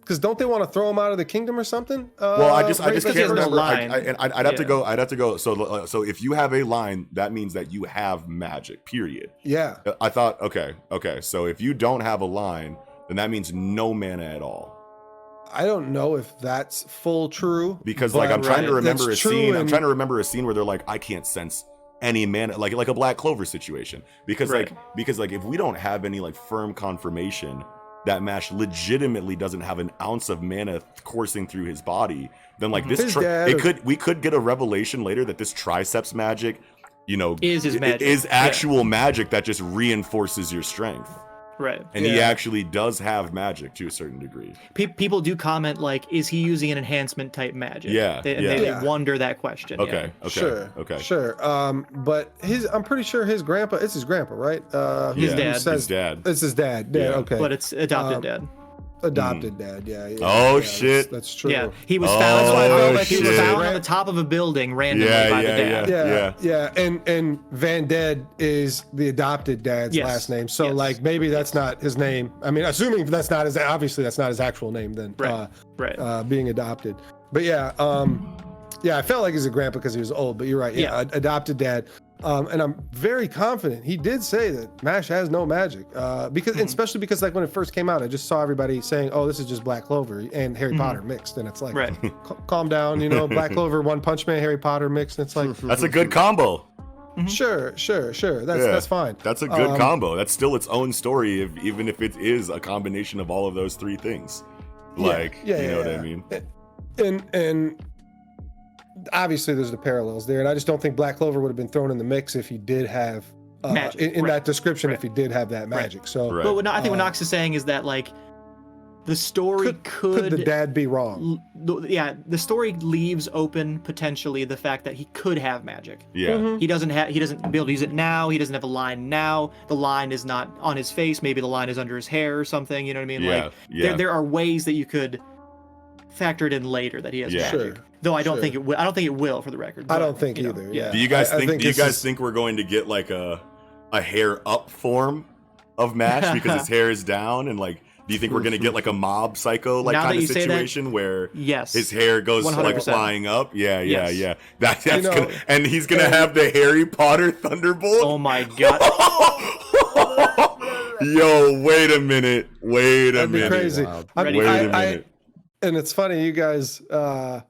Because don't they want to throw him out of the kingdom or something? Well, I just can't remember. I'd have to go. I'd have to go. So if you have a line, that means that you have magic. Period. Yeah. I thought. Okay. So if you don't have a line, then that means no mana at all. I don't know if that's full true. Because like I'm trying to remember a scene. I'm trying to remember a scene where they're like, I can't sense any mana, like a Black Clover situation. Because like if we don't have any like firm confirmation that Mash legitimately doesn't have an ounce of mana coursing through his body, then like this we could get a revelation later that this triceps magic, you know, is his magic. Is actual magic that just reinforces your strength. Right. And he actually does have magic to a certain degree. People do comment, like, is he using an enhancement type magic? Yeah. They wonder that question. Okay. Sure. Okay. Sure. But I'm pretty sure his grandpa, it's his grandpa, right? His dad. His dad. It's his dad. Yeah. Okay. But it's adopted dad. Adopted dad, Shit. That's true. Yeah, he was found. That's why I felt like he was shit. found on the top of a building randomly by the dad. Yeah. And Van Dead is the adopted dad's last name. So like maybe that's not his name. I mean, assuming that's not his, obviously that's not his actual name then. Right. Being adopted. But yeah, I felt like he's a grandpa because he was old. But you're right. Yeah. Adopted dad. And I'm very confident he did say that Mash has no magic, because especially because like when it first came out, I just saw everybody saying, "Oh, this is just Black Clover and Harry Potter mixed," and it's like, calm down, you know, Black Clover, One Punch Man, Harry Potter mixed. And it's like that's a good combo. Sure. That's fine. That's a good combo. That's still its own story, even if it is a combination of all of those three things. Like, you know what I mean? And obviously there's the parallels there, and I just don't think Black Clover would have been thrown in the mix if he did have magic, in that description, if he did have that magic. So but I think what Nox is saying is that like the story could the dad be wrong? The story leaves open potentially the fact that he could have magic. He doesn't be able to use it now. He doesn't have a line now. The line is not on his face. Maybe the line is under his hair or something. You know what I mean? There are ways that you could factor it in later that he has magic. Though I don't think it will. I don't think it will, for the record. But, I don't think either. Yeah. Do you guys think we're going to get like a hair up form of Mash because his hair is down, and like, do you think we're going to get like a mob psycho like kind of situation where his hair goes 100%. Like flying up? Yeah. That's gonna, and he's gonna have the Harry Potter Thunderbolt. Oh my god. Yo, wait a minute. That'd be crazy. Wait a minute. And it's funny, you guys, thought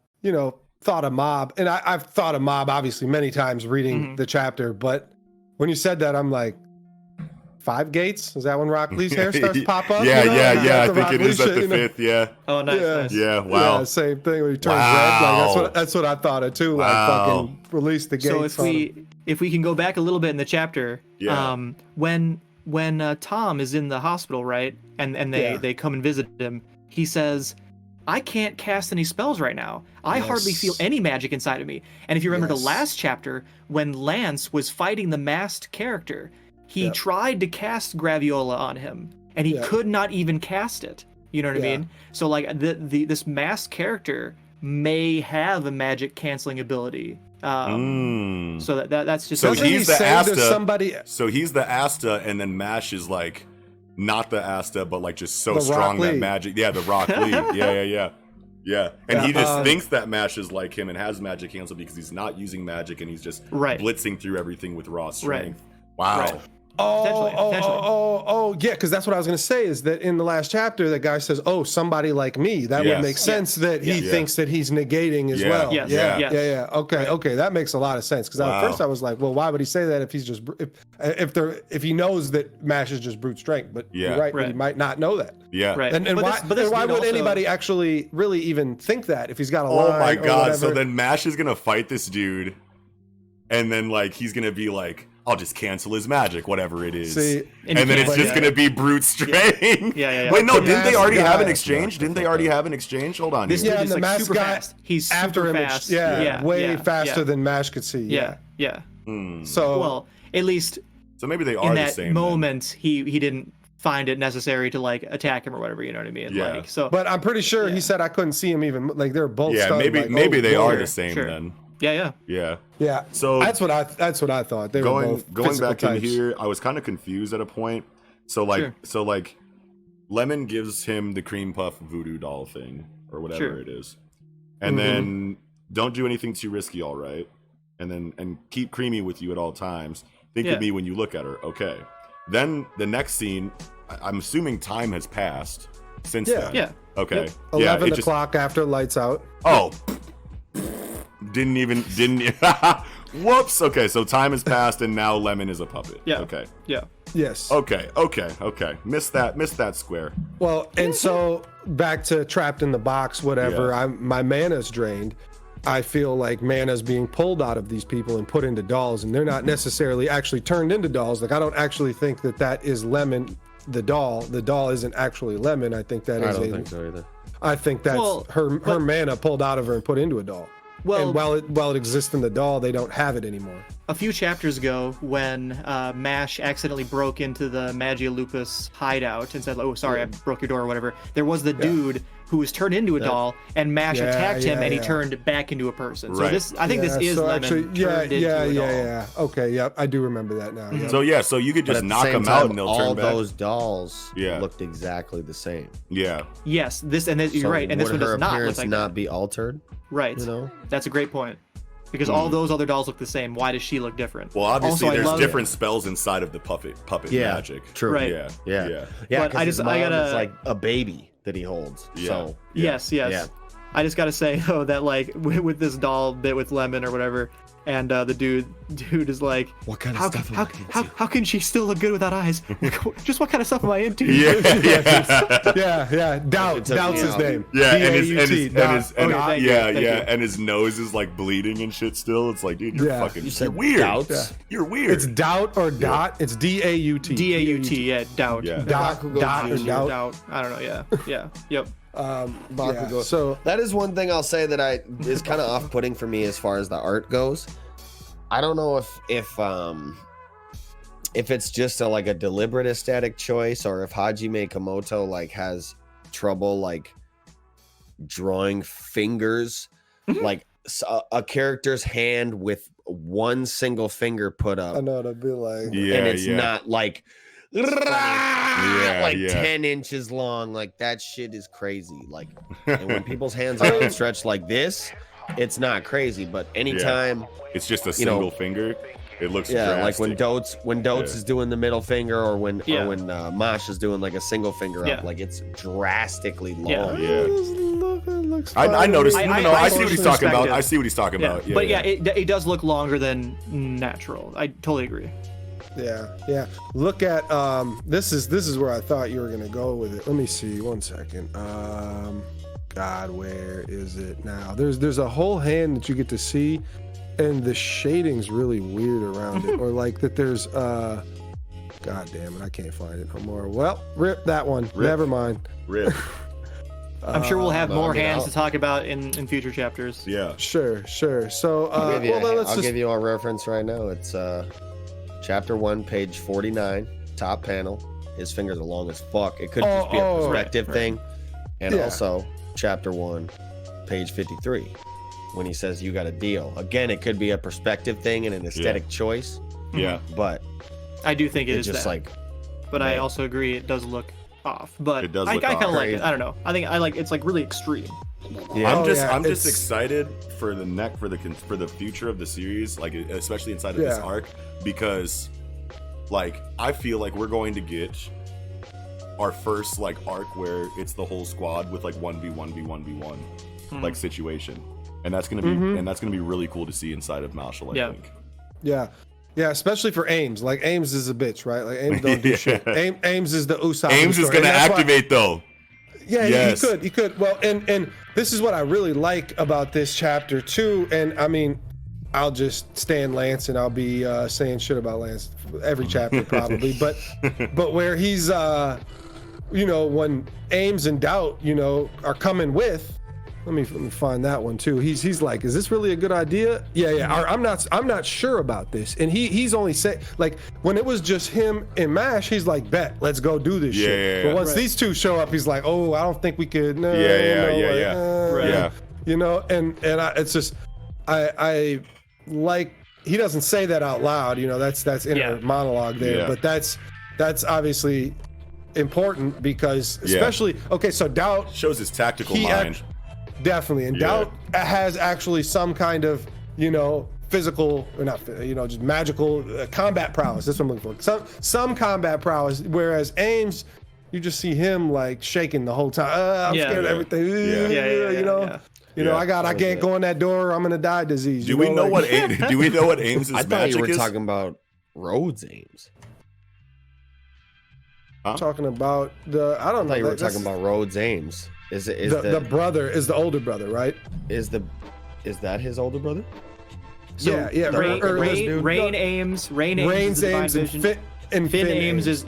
of Mob, and I've thought of Mob obviously many times reading the chapter, but when you said that, I'm like, 5 Gates? Is that when Rock Lee's hair starts to pop up? Yeah. I think it is at the 5th. Yeah. Oh, nice. Yeah. Wow. Yeah, same thing when he turns red. Like that's what I thought of too. Like fucking release the Gates. So if we can go back a little bit in the chapter, when Tom is in the hospital, right, and they come and visit him, he says, I can't cast any spells right now. I hardly feel any magic inside of me. And if you remember the last chapter, when Lance was fighting the masked character, he tried to cast Graviola on him, and he could not even cast it. You know what I mean? So like this masked character may have a magic canceling ability. So that's just so he's the Asta. So he's the Asta, and then Mash is like not the Asta, but like just so strong that magic. Yeah, the Rock Lee. Yeah. And he just thinks that Mash is like him and has magic cancel because he's not using magic and he's just blitzing through everything with raw strength. Wow. Right. Potentially. Yeah, because that's what I was going to say, is that in the last chapter, that guy says, "Oh, somebody like me." That would make sense that he thinks that he's negating as well. Yeah. Okay, that makes a lot of sense. Because at first I was like, well, why would he say that if he's just if he knows that Mash is just brute strength? But you're right, he might not know that. Yeah. Right. And why would anybody actually really even think that if he's got a line? Oh my god! So then Mash is gonna fight this dude, and then like he's gonna be like, I'll just cancel his magic, whatever it is. See, and then it's just going to be brute strength. Yeah. Wait, no, didn't they already have an exchange? Didn't they already have an exchange? Hold on. This dude is the like mask super guy, fast. He's after super him, fast. Way faster than Mash could see. Yeah. So, well, at least so maybe they are in the that same moment, he didn't find it necessary to like attack him or whatever. You know what I mean? Yeah. Like, so, but I'm pretty sure he said I couldn't see him even. Like they're both. Yeah, stunned, maybe they are the same then. Yeah. So that's what I thought. They going were both back types. in here, I was kind of confused at a point. So like Lemon gives him the cream puff voodoo doll thing or whatever it is, and then don't do anything too risky, all right, and keep Creamy with you at all times. Think of me when you look at her. Okay. Then the next scene, I'm assuming time has passed since then. Yeah. Okay. Yep. 11 o'clock after lights out. Oh. Didn't Whoops. Okay, so time has passed, and now Lemon is a puppet. Yeah. Okay. Yeah. Yes. Okay. Missed that square. Well, and so back to trapped in the box, whatever. Yeah. My mana's drained. I feel like mana's being pulled out of these people and put into dolls, and they're not necessarily actually turned into dolls. Like, I don't actually think that is Lemon, the doll. The doll isn't actually Lemon. I think that is. I don't think so either. I think that's her mana pulled out of her and put into a doll. Well, and while it exists in the doll, they don't have it anymore. A few chapters ago, when Mash accidentally broke into the Magia Lupus hideout and said, "Oh, sorry, I broke your door," or whatever, there was the dude who was turned into a doll, and Mash attacked him, and he turned back into a person. So this, I think, this is Lemon turned into a doll. Okay, yeah, I do remember that now. Mm-hmm. Yeah. So you could just knock them out, and they'll turn back. All those dolls looked exactly the same. Yeah. Yes, you're right, and this one does not look like not be altered. Right. You know, that's a great point. Because all those other dolls look the same. Why does she look different? Well, obviously, there's different spells inside of the puppet magic. True. Right. Yeah. But I gotta. It's like a baby that he holds. Yeah. So yes. Yeah. I just gotta say though that like with this doll bit with Lemon or whatever, and the dude is like, what kind of stuff? How can she still look good without eyes? Just what kind of stuff am I into? Yeah. Doubt's his name. Yeah, D-A-U-T, and his nose is like bleeding and shit. Still, it's like, dude, you're weird. Doubts? You're weird. It's Doubt or Dot. It's D-A-U-T. D-A-U-T. Yeah, Doubt. Yeah. Dot or Doubt. I don't know. Yeah. Yep. So that is one thing I'll say that is kind of off-putting for me as far as the art goes. I don't know if it's just a deliberate aesthetic choice, or if Hajime Komoto like has trouble like drawing fingers, like a character's hand with one single finger put up. I know it'd be like, and it's not like. 10 inches long, like that shit is crazy. Like, and when people's hands are outstretched like this, it's not crazy, but anytime it's just a single finger, it looks drastic. Like when Dotes is doing the middle finger, or when Mash is doing like a single finger up, like it's drastically long. I noticed. I see what he's talking about. I see what he's talking about. But it does look longer than natural. I totally agree. Yeah. Look at this is where I thought you were gonna go with it. Let me see. 1 second. God, where is it now? There's a whole hand that you get to see, and the shading's really weird around it, or like that. There's God damn it, I can't find it no more. Well, rip that one. Never mind. Rip. I'm sure we'll have more hands to talk about in future chapters. Yeah. Sure. So I'll give you a reference right now. It's Chapter 1, page 49, top panel. His fingers are long as fuck. It could just be a perspective thing. And also, Chapter 1, page 53, when he says, "You got a deal." Again, it could be a perspective thing and an aesthetic choice. Yeah. But I do think it's just that. like. But I also agree it does look off. But it does I look kind of off. like it. I don't know. I think I like it's like really extreme. Yeah. I'm just excited for the future of the series, like especially inside of this arc, because like I feel like we're going to get our first like arc where it's the whole squad with like 1v1 like situation, and that's gonna be really cool to see inside of Mashle, I think. Yeah, especially for Ames. Like Ames is a bitch, right? Like Ames don't do shit. Ames is the Usopp. Ames is gonna activate though. Yeah, he could. Well, and this is what I really like about this chapter too. And I mean, I'll just stand Lance and I'll be saying shit about Lance every chapter probably. but where he's when Ames and Doubt, are coming with. Let me find that one too. He's like, is this really a good idea? Yeah. I'm not sure about this. And he's only saying, like, when it was just him and Mash, he's like, bet, let's go do this shit. But once these two show up, he's like, oh, I don't think we could. No, it's just, I like, he doesn't say that out loud. That's inner monologue there. But that's obviously important because especially so Doubt shows his tactical mind. Definitely, and Doubt has actually some kind of physical or not just magical combat prowess. That's what I'm looking for. Some combat prowess, whereas Ames, you just see him like shaking the whole time. I'm scared of everything. You know, I can't go in that door. I'm gonna die disease. Do we know what Ames' I thought magic you were is? talking about Rhodes Ames. Huh? Talking about the I don't know. I thought you were talking about Rhodes Ames. Is the brother is the older brother, right? Is that his older brother? So Rain Ames, Ames, and Finn Ames is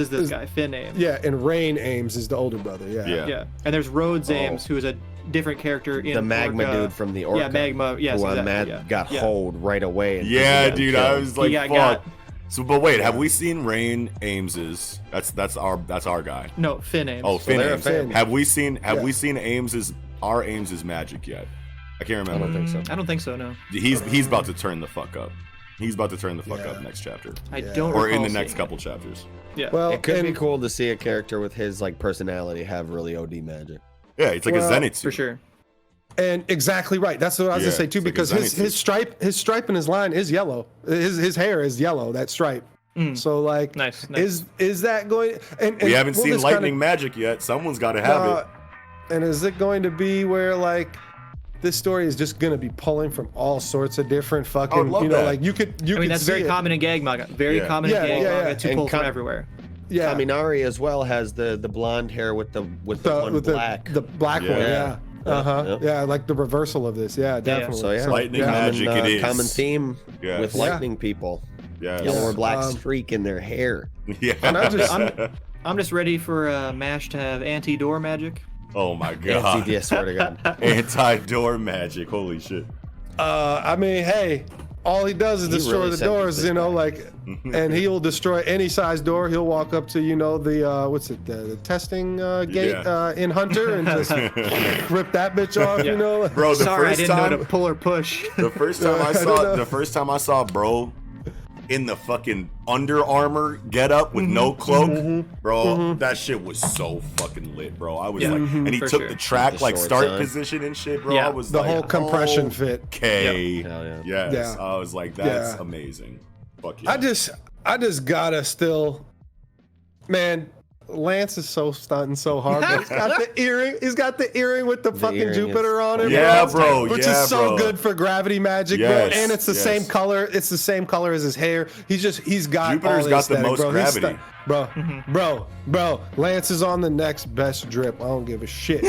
this guy. Finn Ames. Yeah, and Rain Ames is the older brother. Yeah. And there's Rhodes Ames, who is a different character in the magma Orca. dude from the Orca. Yeah, magma. Yes, who exactly. got hold right away. Yeah, dude. I was like, fuck. So, but wait, have we seen Rain Ames's? That's our guy. No, Finn Ames. Oh, Finn Ames. Have we seen our Ames's magic yet? I can't remember. I don't think so. I don't think so. No. He's about to turn the fuck up. He's about to turn the fuck up next chapter. I don't. Or in the next couple chapters. Yeah. Well, it could be cool to see a character with his like personality have really OD magic. Yeah, it's like a Zenitsu. For sure. And exactly right. That's what I was gonna say too, because his stripe in his line is yellow. His hair is yellow. That stripe. So like, nice. Is that going? And we haven't seen lightning magic yet. Someone's got to have it. And is it going to be where like this story is just going to be pulling from all sorts of different fucking, like you could. I mean, that's very common in gag manga. Very common in gag manga to pull from everywhere. Yeah, Kaminari as well has the blonde hair with the black. The black one. Yeah. Yeah, like the reversal of this. Yeah, definitely. So lightning magic. It is common theme with lightning people. Yeah, yellow or black streak in their hair. Yeah, and I'm just ready for M.A.N.G.A to have anti-door magic. Oh my god! I swear to God. Anti-door magic. Holy shit. I mean, hey, all he does is destroy the doors, and he'll destroy any size door. He'll walk up to, the testing gate in Hunter and just rip that bitch off, Bro, I didn't know to pull or push. The first time I saw bro in the fucking Under Armour getup with no cloak, bro, that shit was so fucking lit, bro. I was like, and he took the track like start position and shit, bro. I was the whole compression fit. Okay, yes, I was like, that's amazing. Fuck yeah. I just gotta still, man. Lance is so stunting so hard. He's got the earring. He's got the earring with the fucking Jupiter on it. Yeah, bro. Which is so good for gravity magic, bro. And it's the same color. It's the same color as his hair. He's got Jupiter's got the most gravity. Bro. Lance is on the next best drip. I don't give a shit.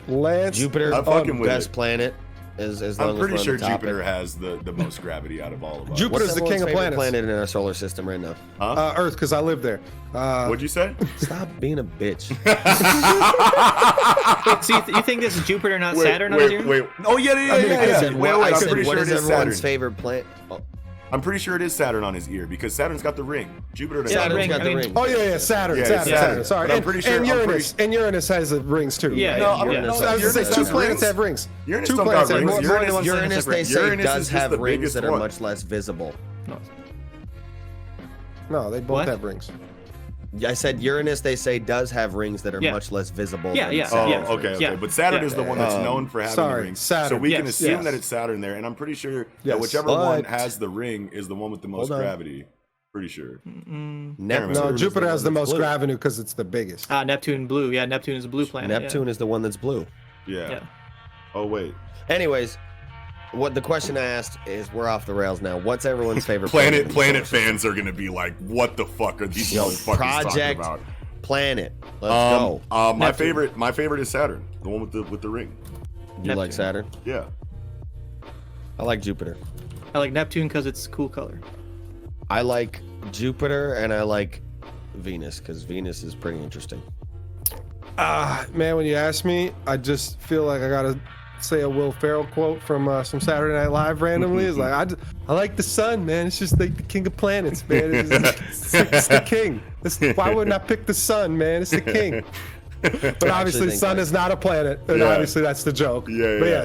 Lance, Jupiter on best planet. I'm pretty sure Jupiter has the most gravity out of all of us. Jupiter's the king of planets. Planet in our solar system right now? Earth, because I live there. What'd you say? Stop being a bitch. So you think this is Jupiter, not Saturn? Wait. Oh yeah. I said, I'm pretty what sure is it is everyone's Saturn. favorite planet? Oh. I'm pretty sure it is Saturn on his ear because Saturn's got the ring. Jupiter doesn't. Saturn's got the ring. Oh yeah, Saturn. Sorry, I'm pretty sure. And Uranus has the rings too. Yeah. I was gonna say two planets have rings. Uranus don't got rings. Uranus, they say, does have rings that are much less visible. No, they both have rings. I said Uranus, they say, does have rings that are much less visible. Okay. But Saturn is the one that's known for having the rings. Saturn. So we can assume that it's Saturn there, and I'm pretty sure that whichever one has the ring is the one with the most gravity. Pretty sure. No, Jupiter has the most gravity because it's the biggest. Neptune blue. Yeah, Neptune is a blue planet. Neptune is the one that's blue. Yeah. Oh wait. Anyways, what the question I asked is, we're off the rails now. What's everyone's favorite planet? Planet fans are gonna be like, "What the fuck are these motherfuckers talking about?" Planet. Let's go. My favorite is Saturn, the one with the ring. You like Saturn? Yeah. I like Jupiter. I like Neptune because it's a cool color. I like Jupiter and I like Venus because Venus is pretty interesting. Man, when you ask me, I just feel like I gotta say a Will Ferrell quote from some Saturday Night Live randomly. It's like, I like the sun, man. It's just like the king of planets, man. It's the king. Why wouldn't I pick the sun, man? It's the king. But obviously, the sun is not a planet, and obviously that's the joke.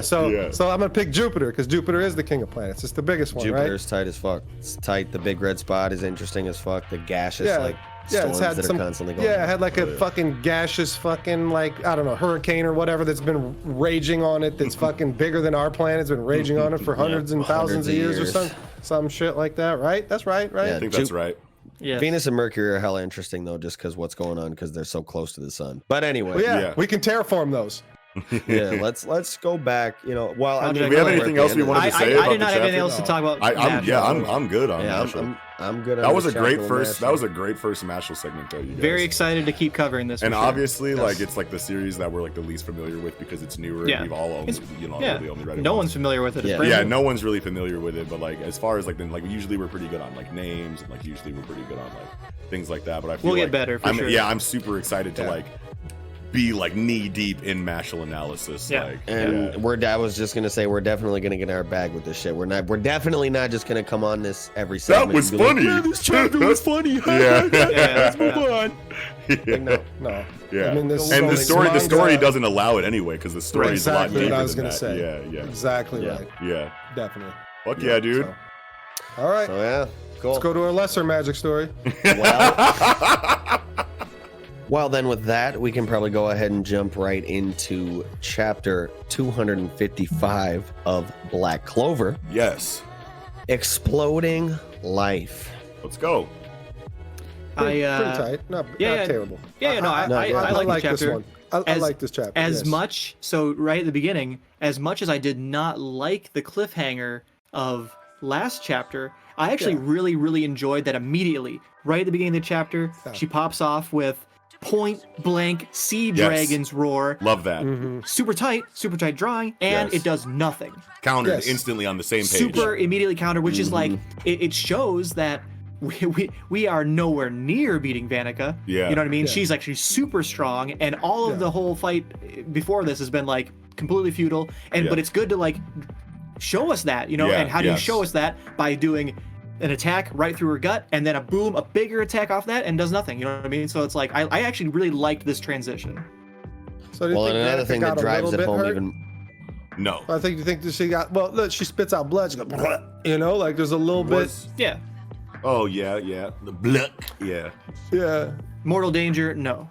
So I'm gonna pick Jupiter because Jupiter is the king of planets. It's the biggest one, Jupiter's tight as fuck. It's tight. The big red spot is interesting as fuck. The gaseous storms that are constantly going on. It had like a fucking gaseous fucking I don't know, hurricane or whatever that's been raging on it that's fucking bigger than our planet. It's been raging on it for hundreds and thousands of years or some shit like that, right? That's right? Yeah, I think that's right. Yes. Venus and Mercury are hella interesting though, just because what's going on because they're so close to the sun. But anyway, we can terraform those. Yeah, let's go back. You know, well, I mean, do we have anything else we wanted to say? I did not have anything else to talk about. I'm good on Mashle. I'm good. That was a great first. That was a great first Mashle segment, though. You guys. Very excited to keep covering this. And obviously, like it's like the series that we're like the least familiar with because it's newer. And we've all only, really read it. No one's familiar with it. Yeah, no one's really familiar with it. But like as far as like then like usually we're pretty good on like names and like usually we're pretty good on like things like that. But I feel we'll get better. For sure. Yeah, I'm super excited to like be like knee deep in Mashle analysis. Yeah. I was just gonna say we're definitely gonna get our bag with this shit. We're definitely not just gonna come on this every segment. That was funny. Like, this chapter was funny. Let's move on. No. Yeah. I mean, and the story doesn't allow it anyway because the story is a lot deeper what I was than gonna that. say. Yeah. Exactly right. Yeah. Definitely. Fuck yeah, dude. So. All right. So yeah, cool. Let's go to our lesser magic story. Well, then with that, we can probably go ahead and jump right into chapter 255 of Black Clover. Yes. Exploding Life. Let's go. Pretty tight. Not terrible. I like this chapter. I like this chapter. As much, so right at the beginning, as much as I did not like the cliffhanger of last chapter, I actually really, really enjoyed that immediately. Right at the beginning of the chapter, she pops off with point blank sea dragon's roar. Love that. Super tight drawing, and it does nothing. Countered instantly on the same page. Super immediately countered, which is like, it shows that we are nowhere near beating Vanica. Yeah. You know what I mean? She's actually super strong, and all of the whole fight before this has been like completely futile. But it's good to like show us that, you know. And how do you show us that? By doing an attack right through her gut, and then a bigger attack off that, and does nothing. You know what I mean? So it's like I actually really liked this transition. So do you think another thing that drives it home hurt? even. No. I think you think that she got look, she spits out blood. She goes, you know, like there's a little bit. Yeah. Oh yeah. The blood. Yeah. Yeah. Mortal danger? No.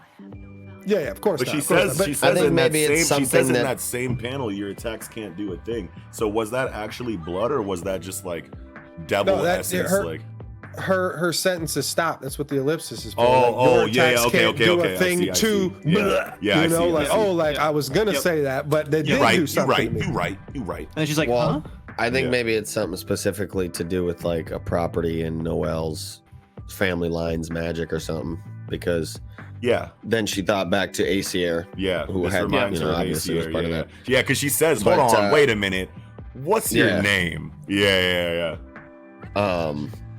Yeah, of course. But not, she says in that same panel, your attacks can't do a thing. So was that actually blood, or was that just like devil essence? Her sentence is stopped. That's what the ellipsis is for. Okay. Do a thing I was gonna say that, but they did do something. You're right. And she's like, huh? I think maybe it's something specifically to do with like a property in Noelle's family line's magic or something, because then she thought back to Aesir, who had obviously was part of that. Yeah, because she says, hold on, wait a minute, what's your name? Yeah.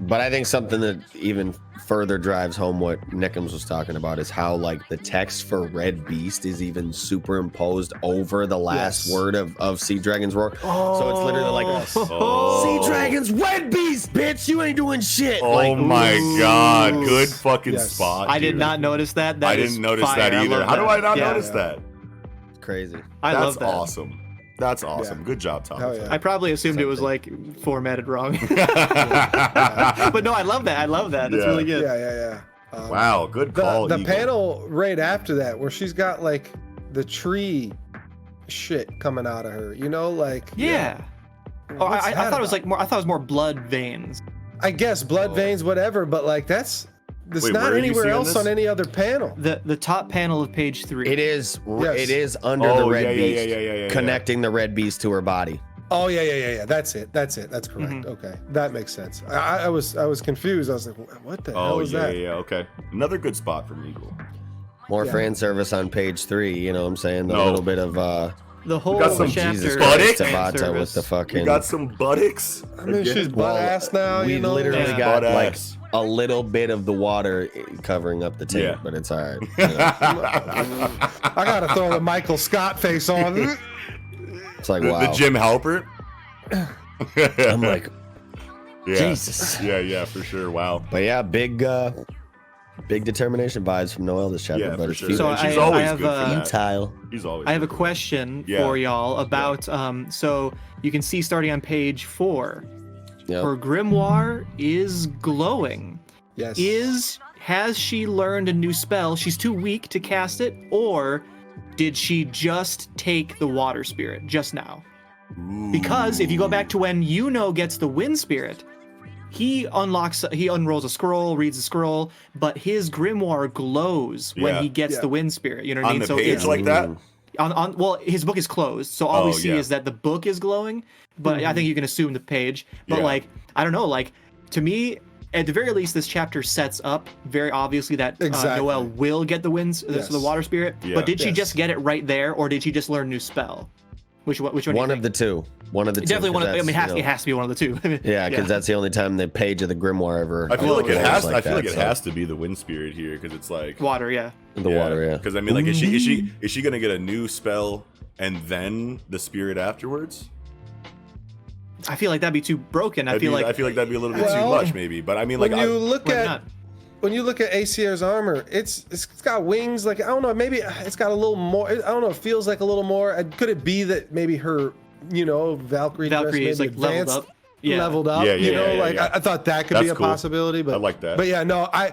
But I think something that even further drives home what Nickums was talking about is how like the text for Red Beast is even superimposed over the last word of Sea Dragon's Roar. So it's literally like Sea Dragon's Red Beast, bitch, you ain't doing shit. Oh my god, good fucking spot. I did not notice that. I didn't notice that either. How do I not notice that? It's crazy. I love that. That's awesome. That's awesome. Yeah. Good job, Tom. I probably assumed it was like formatted wrong. But no, I love that. That's really good. Yeah. Wow, good call. The panel right after that, where she's got like the tree shit coming out of her, you know, like I thought it was like more. I thought it was more blood veins. I guess blood veins, whatever. But like that's not anywhere else on any other panel. The top panel of page 3. It is. Yes. It is under the Red Beast, connecting the Red Beast to her body. Oh yeah. That's it. That's correct. Mm-hmm. Okay, that makes sense. I was confused. I was like, what the hell is that? Yeah. Okay, another good spot from Eagle. More fan service on page 3. You know what I'm saying? A little bit of the whole Jesus Christ Tabata with the fucking. We got some buttocks. I mean, she's butt ass now. We literally got like a little bit of the water covering up the tape, but it's all right. I gotta throw the Michael Scott face on. It's like, wow. The Jim Halpert. I'm like, Jesus. Yeah, for sure. Wow. But yeah, big determination vibes from Noelle this chapter. But sure. So she's always good for that. Futile. She's always. I have a question for y'all about. So you can see starting on page 4. Her grimoire is glowing. Yes. Has she learned a new spell? She's too weak to cast it, or did she just take the water spirit just now? Ooh. Because if you go back to when Yuno gets the wind spirit, he unrolls a scroll, reads a scroll, but his grimoire glows when he gets the wind spirit. You know what I mean? On the page like that? Well, his book is closed, so all we see is that the book is glowing. But I think you can assume the page. But like, I don't know. Like, to me, at the very least, this chapter sets up very obviously that Noelle will get the winds, the water spirit. Yeah. But did she just get it right there, or did she just learn a new spell? Which one? One of the two. One of the two. Definitely one of. I mean, it has to be one of the two. Yeah, because that's the only time the page of the grimoire ever. I feel like it has. I feel like it has to be the wind spirit here, because it's like water. Yeah. The water. Yeah. Because I mean, like, is she gonna get a new spell and then the spirit afterwards? I feel like that'd be too broken. I feel like that'd be a little bit too much, maybe. But I mean, like, when you look at ACR's armor, it's got wings. Like, I don't know, maybe it's got a little more. I don't know. It feels like a little more. Could it be that maybe her, Valkyrie is like leveled up? Leveled up. I thought that could be a possibility. But I like that. But yeah, no, I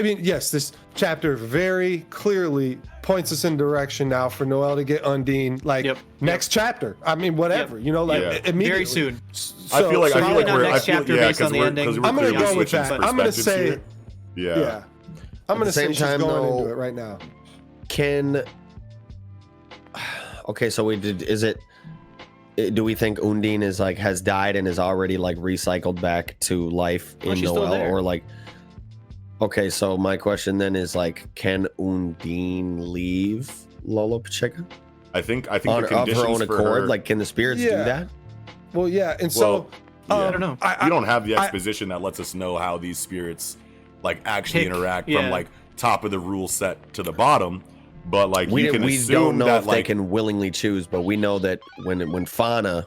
mean, yes, this chapter very clearly points us in direction now for Noelle to get Undine. Like next chapter. I mean, whatever. Immediately. Very soon. I feel like we're next chapter based on the ending. I'm gonna go with that. I'm gonna say. Yeah. I'm gonna say she's going into it right now. Okay, so do we think Undine is like has died and is already like recycled back to life in Noelle, or like? Okay, so my question then is like, can Undine leave Lolopechika? I think of her own accord. Like, can the spirits do that? Well, yeah, and so I don't know. We don't have the exposition that lets us know how these spirits like actually interact from like top of the rule set to the bottom. But like we don't know if they can willingly choose, but we know that when Fauna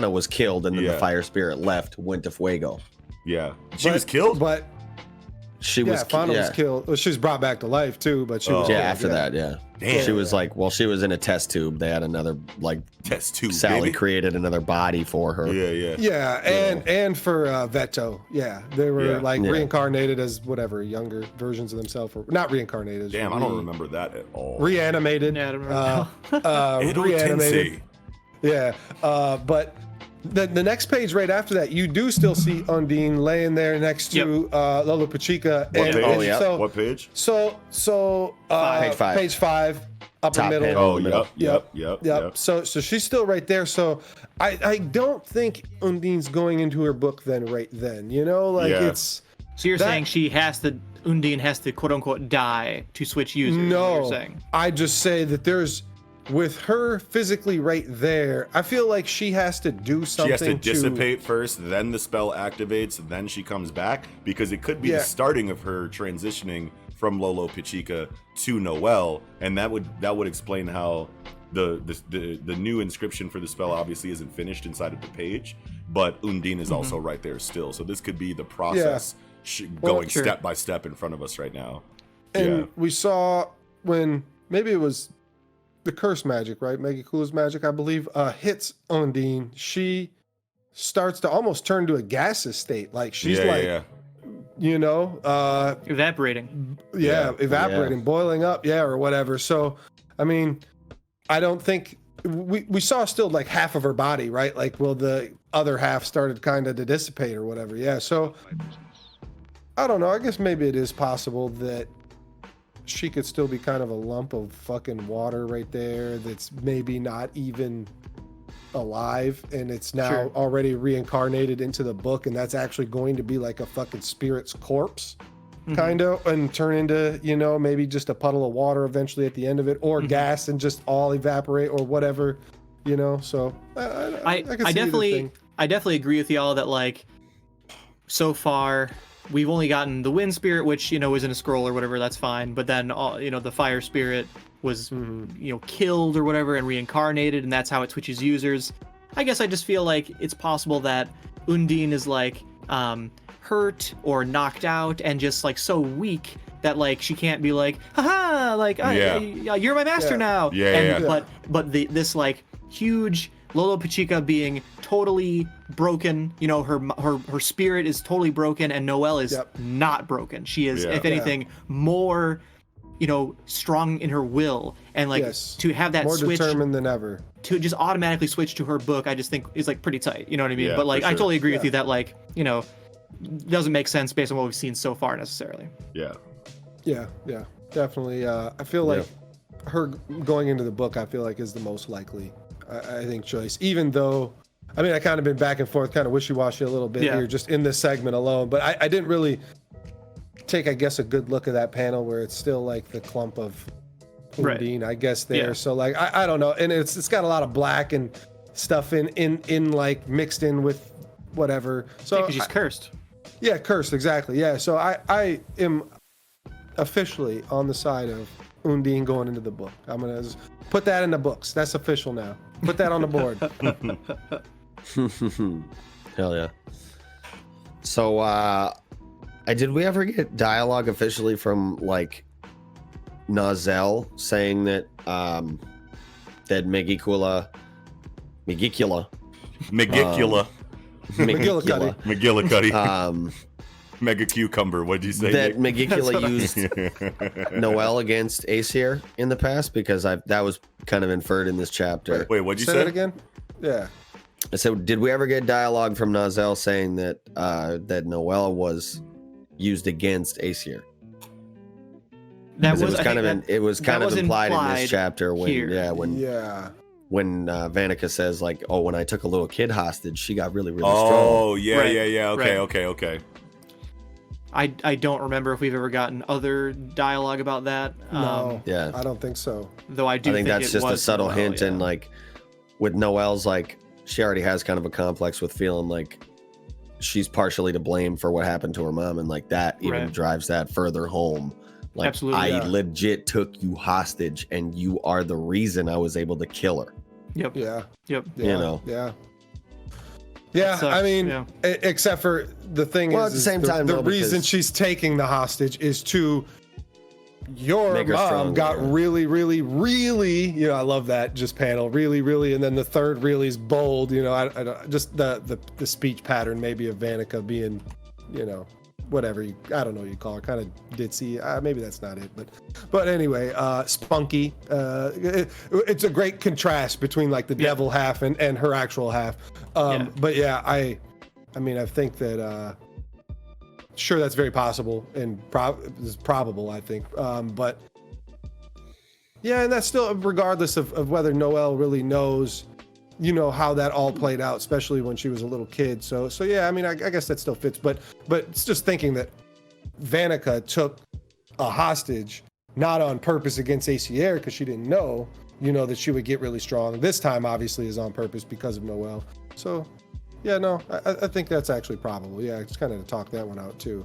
was killed and then the fire spirit left, went to Fuego. Yeah, she was killed. But Fauna was killed. Well, she was brought back to life too, but she was killed, after that. Damn. She was like, she was in a test tube. They had another test tube. Sally created another body for her. And for Veto. Yeah, they were reincarnated as whatever younger versions of themselves, or not reincarnated. Damn, I don't remember that at all. Reanimated. Yeah, I don't remember. Reanimated. Yeah, but. The next page right after that, you do still see Undine laying there next to Lolopechika. What page? So page 5, upper top middle. Panel. Yep. So she's still right there. So I don't think Undine's going into her book right then. It's. So you're saying Undine has to quote unquote die to switch users? No, you're saying. I just say that there's. With her physically right there, I feel like she has to do something. She has to dissipate first, then the spell activates, then she comes back, because it could be the starting of her transitioning from Lolopechika to Noelle, and that would explain how the new inscription for the spell obviously isn't finished inside of the page, but Undine is also right there still. So this could be the process going step by step in front of us right now. And we saw when maybe it was the curse magic, right? Megakula's magic, I believe, hits Undine. She starts to almost turn to a gaseous state. Like she's evaporating. Evaporating, boiling up, or whatever. So, I mean, I don't think we saw still like half of her body, right? Like, the other half started kind of to dissipate or whatever. Yeah. So, I don't know. I guess maybe it is possible that she could still be kind of a lump of fucking water right there that's maybe not even alive, and it's now already reincarnated into the book, and that's actually going to be like a fucking spirit's corpse kind of, and turn into maybe just a puddle of water eventually at the end of it, or gas and just all evaporate or whatever, so I definitely agree with y'all that like so far we've only gotten the wind spirit, which isn't a scroll or whatever. That's fine. But then the fire spirit was killed or whatever and reincarnated, and that's how it switches users. I guess I just feel like it's possible that Undine is like hurt or knocked out and just like so weak that like she can't be like, haha, like you're my master now. But this like huge Lolopechika being totally broken, her spirit is totally broken, and Noelle is not broken. She is, if anything, more, strong in her will, and like to have that more switch, determined than ever, to just automatically switch to her book, I just think is like pretty tight. You know what I mean? But like, I totally agree with you that like, doesn't make sense based on what we've seen so far necessarily. Yeah, definitely. I feel like her going into the book, I feel like is the most likely, I think, choice. Even though, I mean, I kind of been back and forth, kind of wishy-washy a little bit here, just in this segment alone. But I didn't really take, I guess, a good look at that panel where it's still like the clump of Undine, I guess, there. Yeah. So like, I don't know, and it's got a lot of black and stuff in like mixed in with whatever. So because she's cursed. Yeah, cursed, exactly. Yeah, so I am officially on the side of Undine going into the book. I'm gonna put that in the books. That's official now. Put that on the board. Hell yeah. So did we ever get dialogue officially from like Nozel saying that that McGillicuddy Mega Cucumber, what'd you say? That McGillicuddy used Noelle against Aesir in the past, because that was kind of inferred in this chapter. Wait, what'd you say? Say that again? Yeah. So did we ever get dialogue from Nozel saying that that Noelle was used against Aesir? It was kind of implied in this chapter when Vanica says like, oh, when I took a little kid hostage, she got really strong. Oh yeah. Okay. I don't remember if we've ever gotten other dialogue about that. No, I don't think so. Though I think that's just a subtle hint, and like with Noelle's, like she already has kind of a complex with feeling like she's partially to blame for what happened to her mom, and like that even drives that further home. Like, absolutely, I legit took you hostage, and you are the reason I was able to kill her. Yep. Yeah. Yep. You know. Yeah. Yeah, I mean, except for the thing at the same time, the reason she's taking the hostage is to your mom got really, I love that just panel, really, and then the third really is bold, I don't, just the speech pattern maybe of Vanica being, whatever I don't know what you call her, kind of ditzy. Maybe that's not it, but anyway, spunky. It's a great contrast between like the devil half and her actual half. But yeah, I mean, I think that sure, that's very possible and is probable, I think. But yeah, and that's still regardless of whether Noelle really knows, how that all played out, especially when she was a little kid. So yeah, I mean, I guess that still fits. But it's just thinking that Vanica took a hostage not on purpose against Aesir because she didn't know, that she would get really strong. This time, obviously, is on purpose because of Noelle. So yeah, no, I think that's actually probable. Yeah, just kind of to talk that one out too.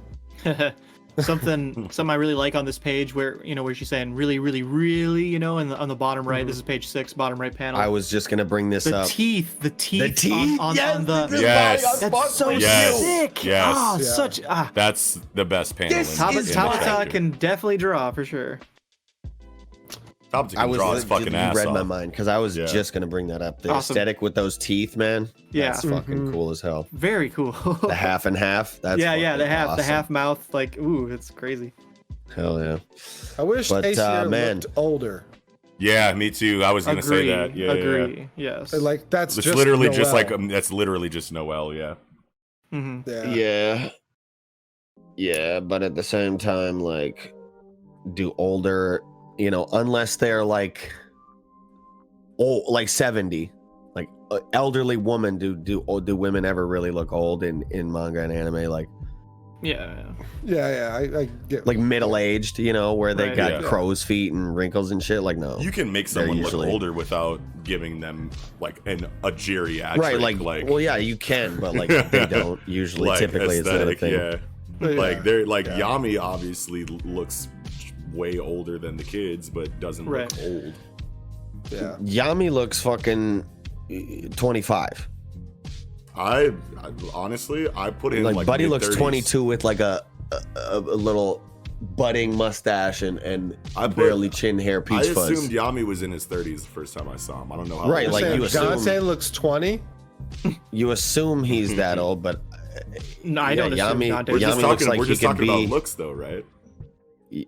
Something I really like on this page where she's saying really, and on the bottom right, this is page 6, bottom right panel. I was just gonna bring this up. The teeth on the yes, that's so sick. Yes, that's the best panel. Tabata can definitely draw for sure. I was fucking ass read off. my mind because I was just gonna bring that up. The aesthetic with those teeth, man. Yeah, that's fucking cool as hell. Very cool. The half and half. That's the half, awesome. the half mouth. Like, ooh, it's crazy. Hell yeah. I wish Aesir looked older. Yeah, me too. I was gonna say that. Yeah, agree. Yeah. Yes. Like that's it's just literally Noelle. just like that's literally just Noelle. Yeah. Mm-hmm. Yeah, but at the same time, like, do older, unless they're like old, like 70, like elderly woman, do women ever really look old in manga and anime? Like, I get like middle-aged, where they got crow's feet and wrinkles and shit. Like, no, you can make someone look older without giving them like a geriatric, right? Like, well, yeah, you can, but like they don't usually. Like, typically, it's not a thing. Yeah. Like they're like Yami obviously looks way older than the kids, but doesn't look old. Yeah, Yami looks fucking 25. I honestly, I put in like Buddy mid-30s. looks 22 with like a little budding mustache and barely chin hair, peach fuzz. I assumed Yami was in his 30s the first time I saw him. I don't know how. Right, like you assume. Dante looks 20. You assume he's that old, but no, I don't assume Dante. We're just talking about looks, though, right?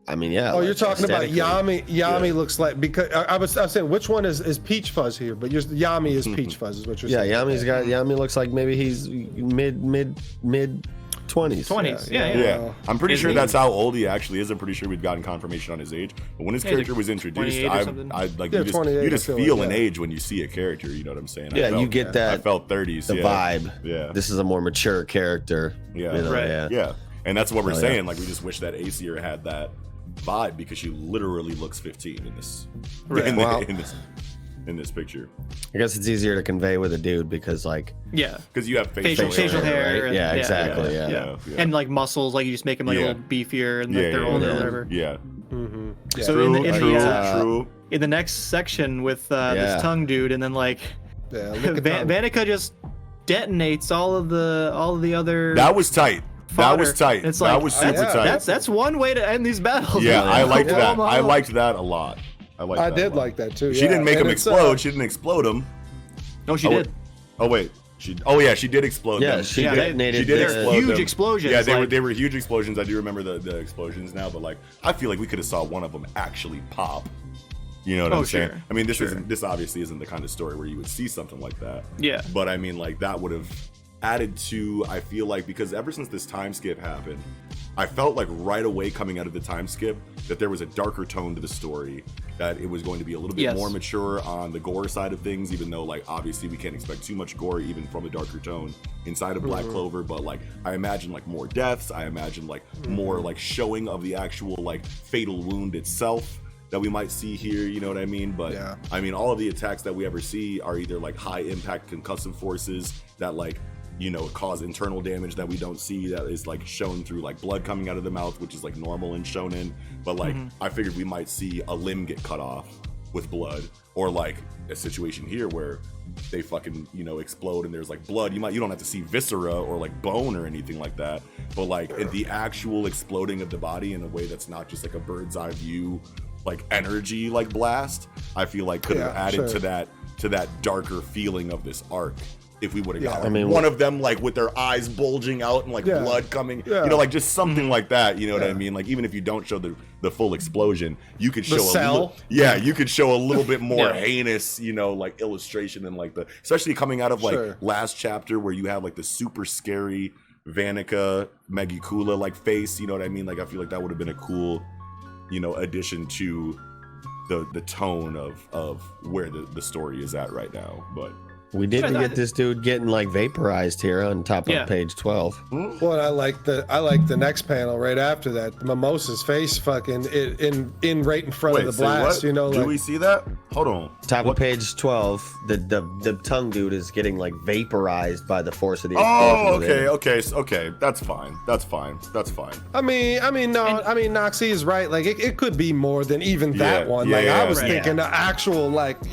I mean, yeah. Oh, like, you're talking about Yami. Yami looks like, because I was saying which one is peach fuzz here, but Yami is peach fuzz is what you're saying. Yeah, Yami looks like maybe he's mid 20s. 20s. Yeah. I'm pretty sure that's how old he actually is. I'm pretty sure we've gotten confirmation on his age. But when his character was introduced, I like you just feel an age when you see a character. You know what I'm saying? Yeah, you get that. I felt 30s. The vibe. Yeah. This is a more mature character. Yeah. You know, right. Yeah. And that's what we're saying. Like, we just wish that Aesir had that vibe because she literally looks 15 in this. Right. In this picture. I guess it's easier to convey with a dude because because you have facial hair, right? and, yeah, exactly, yeah. And like muscles, like you just make them like a little beefier and like they're older or whatever. Yeah. Mm-hmm. So True. In the next section with this tongue dude, and then like Vanica just detonates all of the other. That was tight. Fodder. That was tight. It's like, that was super tight. That's one way to end these battles. Yeah, I liked that. I liked that a lot. I did like that too. She didn't make him explode. She didn't explode him. No, she did. Oh wait. She did explode them. She detonated. She did explode huge them. explosions. Yeah, they were huge explosions. I do remember the explosions now, but like I feel like we could have saw one of them actually pop. You know what I'm saying? I mean, this obviously isn't the kind of story where you would see something like that. Yeah. But I mean, like that would have added to, I feel like, because ever since this time skip happened, I felt like right away coming out of the time skip that there was a darker tone to the story, that it was going to be a little bit more mature on the gore side of things, even though like obviously we can't expect too much gore even from a darker tone inside of Black Clover, but like I imagine like more deaths, I imagine like more like showing of the actual like fatal wound itself that we might see here, you know what I mean? But I mean, all of the attacks that we ever see are either like high impact concussive forces that like, you know, cause internal damage that we don't see, that is like shown through like blood coming out of the mouth, which is like normal in Shonen. But like I figured we might see a limb get cut off with blood, or like a situation here where they fucking, you know, explode and there's like blood. You don't have to see viscera or like bone or anything like that, but like the actual exploding of the body in a way that's not just like a bird's eye view like energy like blast, I feel like could have added to that darker feeling of this arc. If we would have got like one of them like with their eyes bulging out and like blood coming, you know, like just something like that, you know what I mean? Like even if you don't show the full explosion, you could show you could show a little bit more heinous, you know, like illustration and like especially coming out of like last chapter where you have like the super scary Vanica Megicula like face, you know what I mean? Like I feel like that would have been a cool, you know, addition to the tone of where the story is at right now. But we did get this dude getting like vaporized here on top of page 12. Well, I like the next panel right after that. Mimosa's face fucking in right in front of the blast. You know, do we see that? Hold on. Top of page 12, the tongue dude is getting like vaporized by the force of the explosion. Okay. That's fine. I mean, Noxie is right. Like it could be more than even that one. Like I was thinking the actual like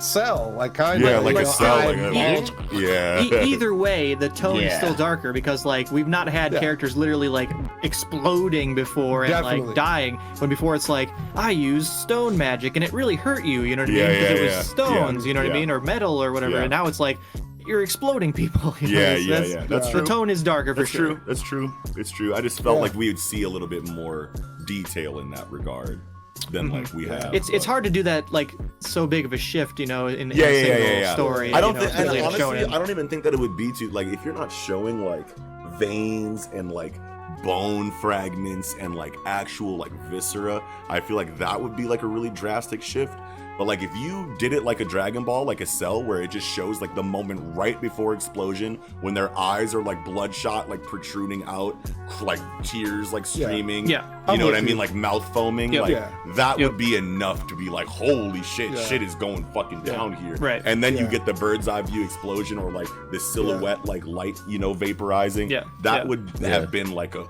Cell, like kind of like a Cell. Either way, the tone is still darker because like we've not had characters literally like exploding before and like dying, when before it's like I used stone magic and it really hurt you, you know what I mean? Because it was stones, you know what I mean, or metal or whatever. And now it's like you're exploding people. You know? That's true. The tone is darker for sure. That's true. It's true. I just felt like we would see a little bit more detail in that regard than like we have. It's hard to do that like so big of a shift, you know, in a single story. I don't think, and honestly, I don't even think that it would be too like if you're not showing like veins and like bone fragments and like actual like viscera, I feel like that would be like a really drastic shift. But like if you did it like a Dragon Ball, like a Cell, where it just shows like the moment right before explosion when their eyes are like bloodshot, like protruding out, like tears like streaming, you know what I mean, like mouth foaming, that would be enough to be like, holy shit, shit is going fucking down here. Right. And then you get the bird's eye view explosion or like the silhouette like light, you know, vaporizing. That would have been like a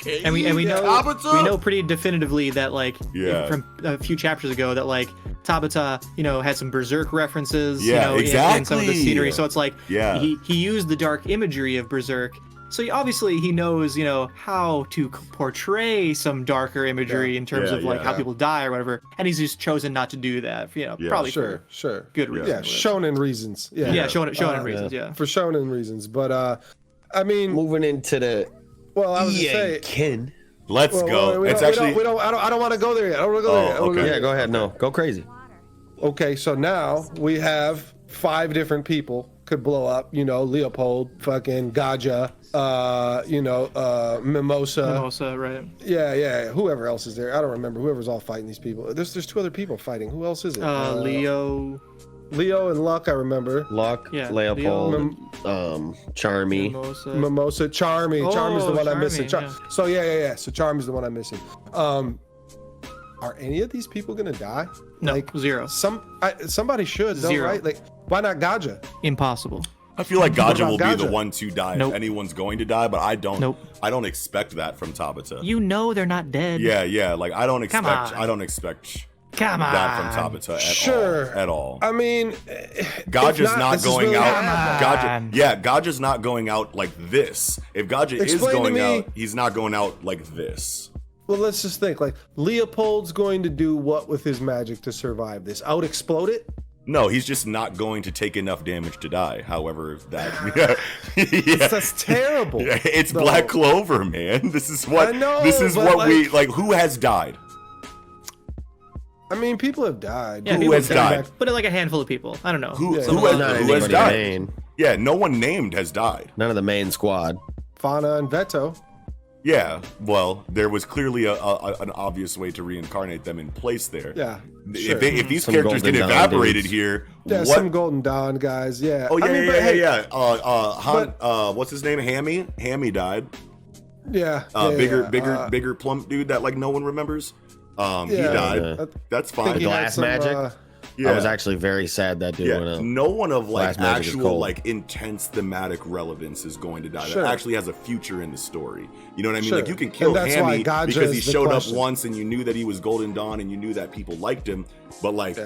okay. And we know pretty definitively that like from a few chapters ago that like Tabata, you know, had some Berserk references, you know, in some of the scenery. So it's like he used the dark imagery of Berserk. So obviously he knows, you know, how to portray some darker imagery in terms of like how people die or whatever. And he's just chosen not to do that, you know, probably for good reasons. Yeah, Shonen reasons. Shonen reasons, For Shonen reasons. But I mean, moving into the I was gonna say, Ken. Let's go. I don't want to go there yet. I don't want to go there yet. Okay. Yeah, go ahead. No, go crazy. Okay, so now we have 5 different people could blow up. You know, Leopold, fucking Gaja, Mimosa. Mimosa, right? Yeah. Whoever else is there, I don't remember. Whoever's all fighting these people. There's 2 other people fighting. Who else is it? Leo and Luck, I remember. Luck, yeah, Leopold, Charmy. Mimosa, Charmy. Charmy's the one I'm missing. Yeah. So yeah. So Charmy's the one I'm missing. Are any of these people gonna die? No, like, 0. Somebody should, though, 0. right? Like, why not Gaja? Impossible. I feel like Gaja will be Gaja? the one to die if anyone's going to die, but I don't expect that from Tabata. You know they're not dead. Yeah. Like I don't expect that from Tabata at all. I mean, Gaja's not going out. Gaja. Gaja's not going out like this. If Gaja is going out, he's not going out like this. Well, let's just think. Like, Leopold's going to do what with his magic to survive this? Out explode it? No, he's just not going to take enough damage to die. However, that's terrible. It's Black Clover, man. This is what who has died? I mean, people have died. Yeah, who has died? But like a handful of people. I don't know. Who has died? Yeah, no one named has died. None of the main squad. Fauna and Veto. Yeah, well, there was clearly an obvious way to reincarnate them in place there. Yeah, sure. If these characters get evaporated here, some Golden Dawn guys. Yeah. Oh yeah. What's his name? Hammy died. Yeah. Bigger plump dude that like no one remembers. He died. That's fine. Glass magic. I was actually very sad that dude went up. No one of like actual like intense thematic relevance is going to die. That actually has a future in the story. You know what I mean? Like you can kill Hammy because he showed up once and you knew that he was Golden Dawn and you knew that people liked him. But like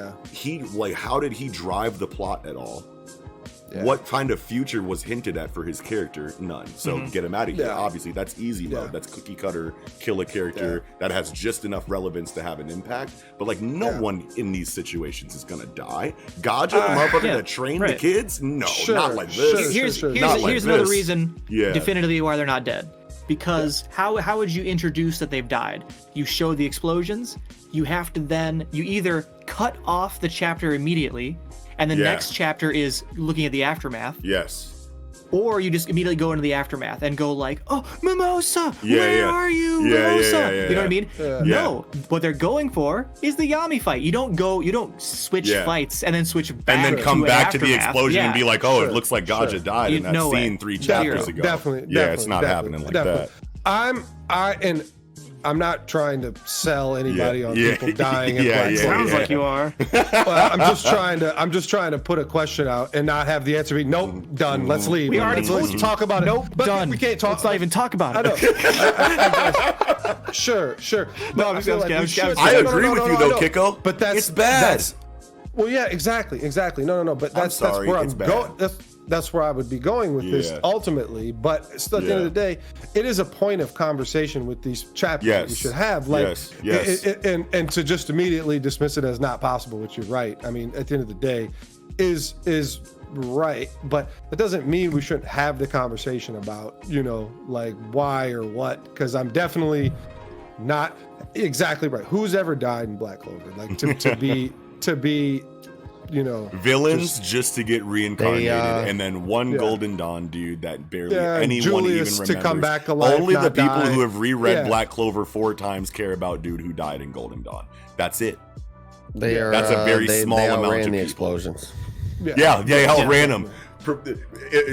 how did he drive the plot at all? Yeah. What kind of future was hinted at for his character? None. So get him out of here. Yeah. Obviously, that's easy mode. That's cookie cutter, kill a character that has just enough relevance to have an impact. But like no one in these situations is gonna die. Gaja, the motherfucker that trained the kids? No, not like this. Here's another reason definitively why they're not dead. Because how would you introduce that they've died? You show the explosions. You have to you either cut off the chapter immediately, and the next chapter is looking at the aftermath. Yes. Or you just immediately go into the aftermath and go like, oh, Mimosa, where are you, Mimosa? You know what I mean? No, what they're going for is the Yami fight. You don't switch fights and then switch back and then come back to the aftermath. explosion and be like, oh, it looks like Gaja died in that scene 3 chapters ago. Definitely. It's not happening like that. I'm not trying to sell anybody on people dying. Sounds like you are. Well, I'm just trying to put a question out and not have the answer be nope, done. Let's leave. We already let's talk about it. Nope, but done. We can't talk. Let's not even talk about it. I know. Sure. No, I agree with you though, Kiko. But it's bad. Well, yeah, exactly. No. But that's where I'm going. That's where I would be going with this ultimately. But still, at the end of the day, it is a point of conversation with these chapters that you should have. Like, and to just immediately dismiss it as not possible, which you're right. I mean, at the end of the day, is right. But that doesn't mean we shouldn't have the conversation about, like why or what. Because I'm definitely not exactly right. Who's ever died in Black Clover? Like to be. Villains just to get reincarnated, and then one Golden Dawn dude that barely anyone Julius even remembers. To come back alive, only the people who have reread Black Clover 4 times care about dude who died in Golden Dawn. That's it. That's a very small amount of people. The explosions. They outran them.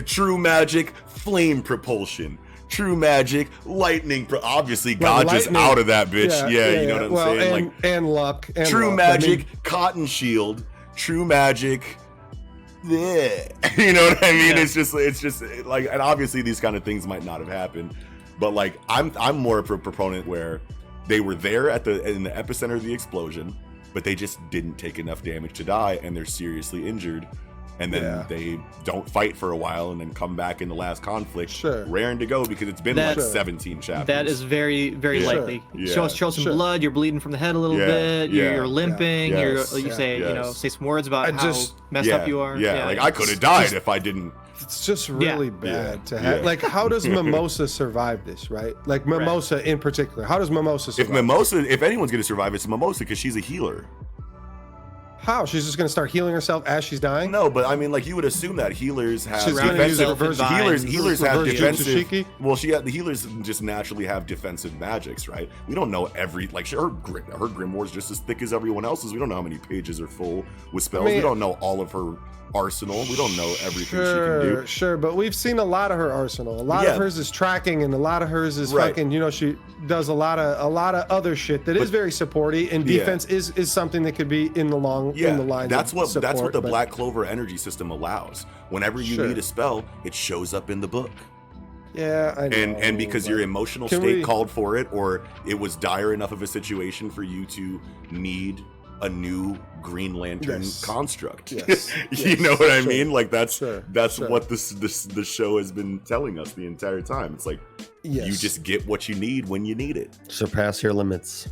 True magic, flame propulsion. True magic, lightning. Obviously, Gaja's out of that bitch. You know what I'm saying? Like and luck. And true luck. magic, cotton shield. True magic, you know what I mean? It's just like, and obviously these kind of things might not have happened, but like I'm more of a proponent where they were there in the epicenter of the explosion, but they just didn't take enough damage to die, and they're seriously injured, and then they don't fight for a while and then come back in the last conflict raring to go because it's been 17 chapters. That is very, very likely. Show some blood, you're bleeding from the head a little bit, you're limping, you say some words about how messed up you are. Like I could have died if I didn't. It's just really bad to have. Like, how does Mimosa survive this, right? Like Mimosa in particular. How does Mimosa survive? If anyone's gonna survive, it's Mimosa because she's a healer. How? She's just gonna start healing herself as she's dying? No, but I mean, like you would assume that healers have She's gonna use reverse healers have reverse defensive. Jutsu. Well, the healers just naturally have defensive magics, right? We don't know her grimoire is just as thick as everyone else's. We don't know how many pages are full with spells. We don't know all of her arsenal. We don't know everything she can do. Sure, but we've seen a lot of her arsenal. A lot of hers is tracking, and a lot of hers is fucking. You know, she does a lot of other shit that is very supporty, and defense is something that could be in the line. That's what the Black Clover energy system allows. Whenever you need a spell, it shows up in the book. Yeah, I know. And because your emotional state called for it, or it was dire enough of a situation for you to need a new Green Lantern construct. You know what I mean? Like that's what the show has been telling us the entire time. It's like you just get what you need when you need it. Surpass your limits.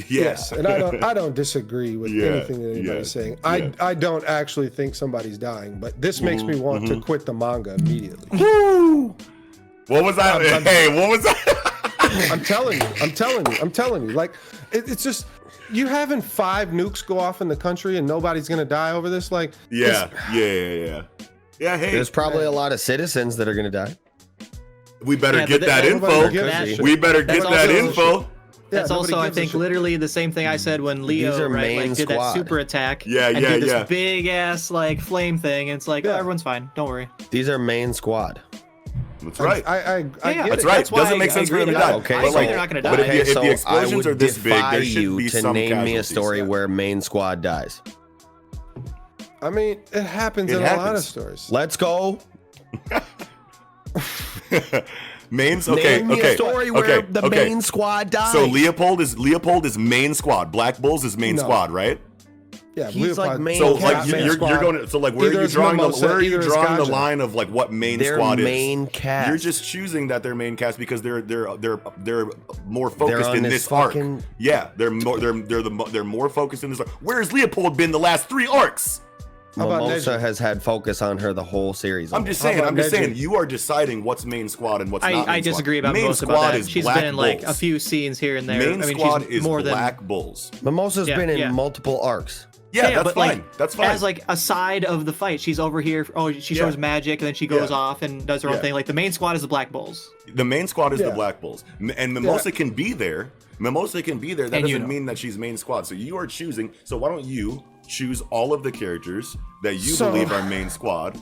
Yes, and I don't disagree with anything that anybody's saying. I don't actually think somebody's dying, but this makes me want to quit the manga immediately. Woo! What was that? What was that? I'm telling you. Like it's just. You having 5 nukes go off in the country and nobody's gonna die over this? Like, yeah. Hey, there's probably a lot of citizens that are gonna die. We better get that info. We better get that info. That's also, I think, literally the same thing I said when Leo did that super attack. Did this big ass flame thing, and it's like, oh, everyone's fine. Don't worry. These are main squad. That's right. I get that's right. That's doesn't make sense for them to die. Okay, but they're not going to die. But if the explosions are this big, there should you be to some name me a casualties. story where main squad dies. I mean, it happens in a lot of stories. Let's go. Name me a story where the main squad dies. So Leopold is main squad. Black Bulls is main squad, right? Yeah, he's like main. So like you're going. So like where are you drawing the line of like what main squad is? Main cast. You're just choosing that they're main cast because they're more focused in this arc. Yeah, they're more focused in this arc. Where's Leopold been the last 3 arcs? Mimosa has had focus on her the whole series. I'm just saying you are deciding what's main squad and what's not main squad. I disagree about Mimosa about that. She's been in like a few scenes here and there. Main squad is more Black Bulls. Mimosa's been in multiple arcs. Yeah, that's fine. That's fine. As like a side of the fight, she's over here. Oh, she shows magic, and then she goes off and does her own thing. Like the main squad is the Black Bulls. The main squad is the Black Bulls, and Mimosa can be there. That doesn't mean that she's main squad. So you are choosing. So why don't you choose all of the characters that you believe are main squad,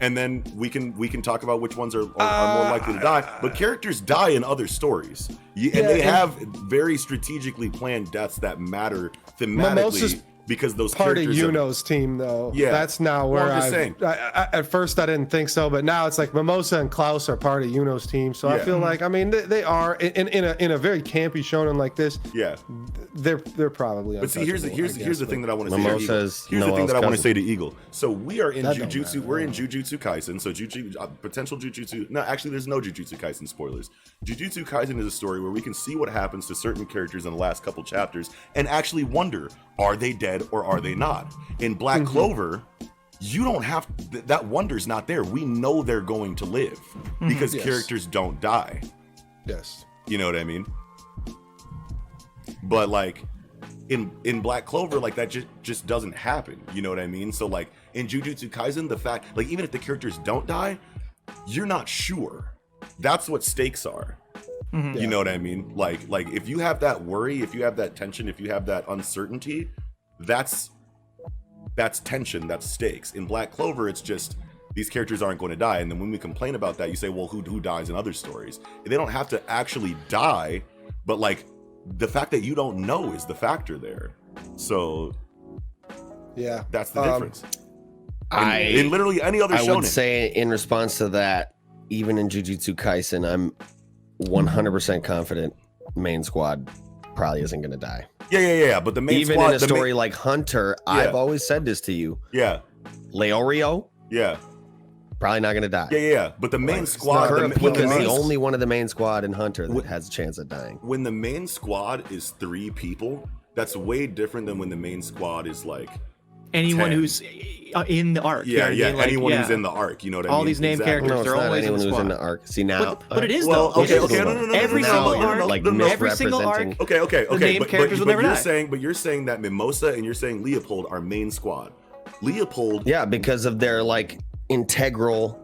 and then we can talk about which ones are more likely to die. But characters die in other stories, and they have very strategically planned deaths that matter thematically. Because those part of characters Yuno's team, though. Yeah, that's now where at first I didn't think so, but now it's like Mimosa and Klaus are part of Yuno's team. So I feel like, I mean, they are in a very campy shonen like this. Yeah, they're probably. But see, here's the thing that I want to say. Here's the thing that I want to say to Eagle. So we are in Jujutsu. We're in Jujutsu Kaisen. So potential Jujutsu. No, actually, there's no Jujutsu Kaisen spoilers. Jujutsu Kaisen is a story where we can see what happens to certain characters in the last couple chapters and actually wonder, are they dead or are they not? In Black Clover, you don't have that wonder's not there. We know they're going to live because characters don't die. Yes. You know what I mean? But like in Black Clover, like that just doesn't happen. You know what I mean? So like in Jujutsu Kaisen, the fact like even if the characters don't die, you're not sure. That's what stakes are. You know what I mean? Like if you have that worry, if you have that tension, if you have that uncertainty, that's tension, that's stakes. In Black Clover, it's just these characters aren't going to die. And then when we complain about that, you say, well, who dies in other stories? They don't have to actually die, but like the fact that you don't know is the factor there. So yeah, that's the difference. In literally any other shonen. I would say in response to that, even in Jujutsu Kaisen, I'm 100% confident main squad probably isn't going to die. Yeah. But the main even squad, in a story like Hunter, I've always said this to you. Yeah. Leorio. Yeah. Probably not going to die. Yeah. But the main squad, because the only one of the main squad in Hunter that has a chance of dying. When the main squad is 3 people, that's way different than when the main squad is like anyone 10. who's in the arc. Yeah, you know what I mean? anyone who's in the arc, you know what I mean? All these named characters, No, it's they're not always in anyone the who's squad. in the arc. See now, But it is Well, though. okay, It is. no. Every Now single you're, arc, like every single arc. misrepresenting. Okay. named characters will never die. You're saying that Mimosa and you're saying Leopold are main squad. Leopold, yeah, because of their like integral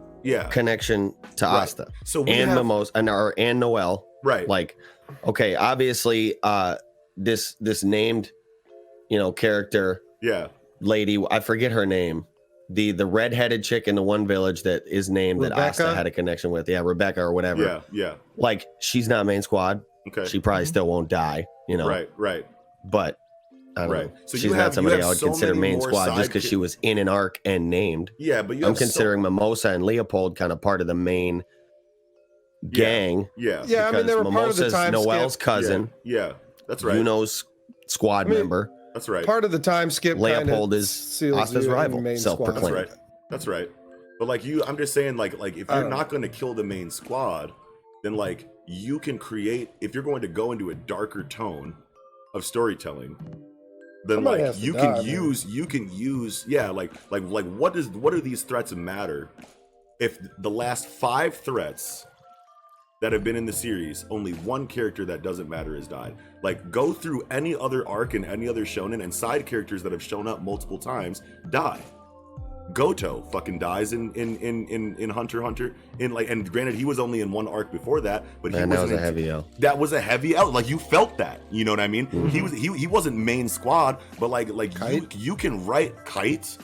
connection to Asta. So and Mimosa and Noelle. Right. Like, okay, obviously, this named, character. Yeah. Lady, I forget her name. The redheaded chick in the one village that is named Rebecca? that Asta had a connection with. Yeah, Rebecca or whatever. Yeah. Like, she's not main squad. Okay. She probably still won't die, Right. But I don't know. So she's not somebody I would consider main squad just because she was in an arc and named. Yeah, but I'm considering Mimosa and Leopold kind of part of the main gang. Yeah. Yeah, I mean, they were part of the Mimosa's time Noelle's skip. cousin. Yeah, that's right. Yuno's squad member. That's right. Part of the time skip. Leopold is Asta's rival, self-proclaimed. That's right. But like I'm just saying, like if you're not going to kill the main squad, then like you can create. If you're going to go into a darker tone of storytelling, then like you can use like what do these threats matter if the last 5 threats that have been in the series, only one character that doesn't matter has died. Like, go through any other arc and any other shonen, and side characters that have shown up multiple times die. Goto fucking dies in Hunter x Hunter. And granted, he was only in one arc before that, but that was a heavy L. That was a heavy L. Like, you felt that. You know what I mean? Mm-hmm. He wasn't main squad, but like you can write Kite.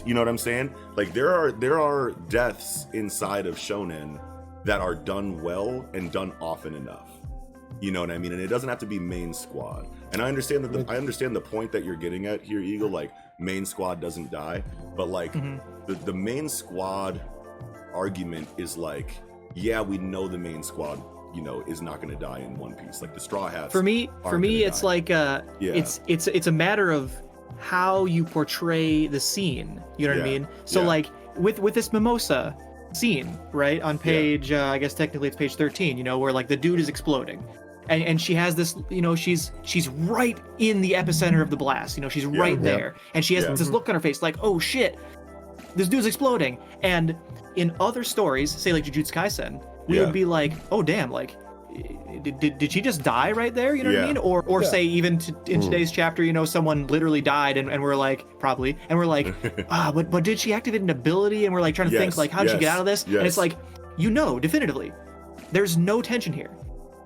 You know what I'm saying? Like, there are deaths inside of shonen that are done well and done often enough. You know what I mean? And it doesn't have to be main squad. And I understand that I understand the point that you're getting at here, Eagle. Like, main squad doesn't die, but like the main squad argument is like, yeah, we know the main squad, is not going to die in One Piece. Like, the Straw Hats. For me, it's die. Like it's a matter of how you portray the scene. You know what I mean? So like with this Mimosa scene, right, on page I guess technically it's page 13, where like the dude is exploding, and she has this, she's right in the epicenter of the blast, she's right there, and she has this look on her face like, oh shit, this dude's exploding. And in other stories, say like Jujutsu Kaisen, we would be like, oh damn, like did she just die right there? You know what I mean? Or say even in today's chapter, someone literally died, and we're like, probably, and we're like, but did she activate an ability? And we're like trying to think like, how'd she get out of this? And it's like, definitively, there's no tension here.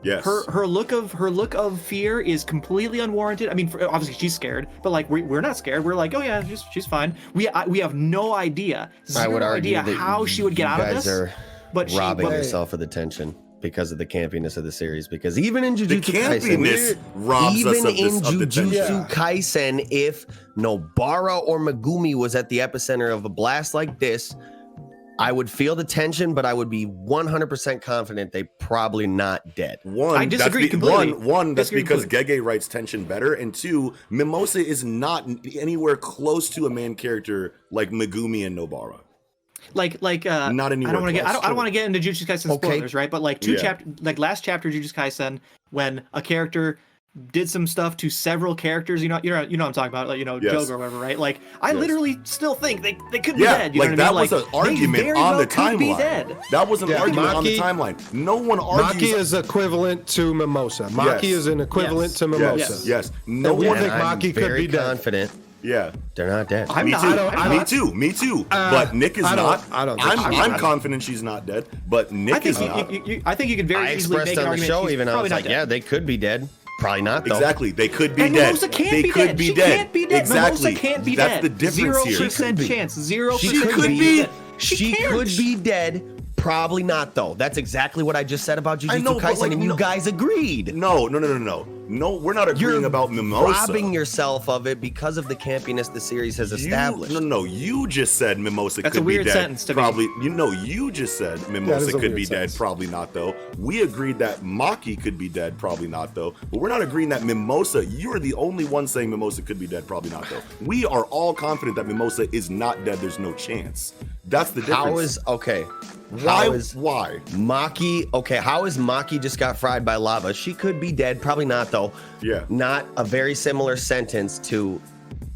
Yes. Her look of fear is completely unwarranted. I mean, obviously she's scared, but like we're not scared. We're like, oh yeah, she's fine. We have no idea, zero idea how she would get out of this. But robbing yourself of the tension because of the campiness of the series. Because even in Jujutsu Kaisen, Kaisen, if Nobara or Megumi was at the epicenter of a blast like this, I would feel the tension, but I would be 100% confident they probably not dead. I disagree completely. One, that's because Gege writes tension better, and 2, Mimosa is not anywhere close to a main character like Megumi and Nobara. Like not anywhere. I don't want to get into Jujutsu Kaisen spoilers, right? But like last chapter Jujutsu Kaisen, when a character did some stuff to several characters, you know what I'm talking about, like Jogo or whatever, right? Like I literally still think they could be dead. You know what I mean? Was an argument on the timeline. That was an argument on the timeline. No one argues. Maki is equivalent to Mimosa. Maki is an equivalent to Mimosa. Yes. No one think Maki could be dead. Confident. Yeah, they're not dead. Me too. But Nick is not. I'm confident she's not dead, but Nick is not. I think you could very easily make an argument. I expressed on the show even. I was like, yeah, they could be dead. Probably not, though. Exactly. They could be dead. Mimosa can't be dead. She can't be dead. Exactly. Mimosa can't be dead. That's the difference here. 0% chance. 0%. She could be. She could be dead. Probably not, though. That's exactly what I just said about Jujutsu Kaisen, and you guys agreed. No, we're not agreeing about Mimosa. Robbing yourself of it because of the campiness the series has established. No, you just said Mimosa That's could be dead. That's a weird sentence to probably, me. You just said Mimosa could be dead. Probably not, though. We agreed that Maki could be dead. Probably not, though. But we're not agreeing that Mimosa, you're the only one saying Mimosa could be dead. Probably not, though. We are all confident that Mimosa is not dead. There's no chance. That's the difference. Why? Maki, how is Maki just got fried by lava? She could be dead. Probably not, though. Yeah. Not a very similar sentence to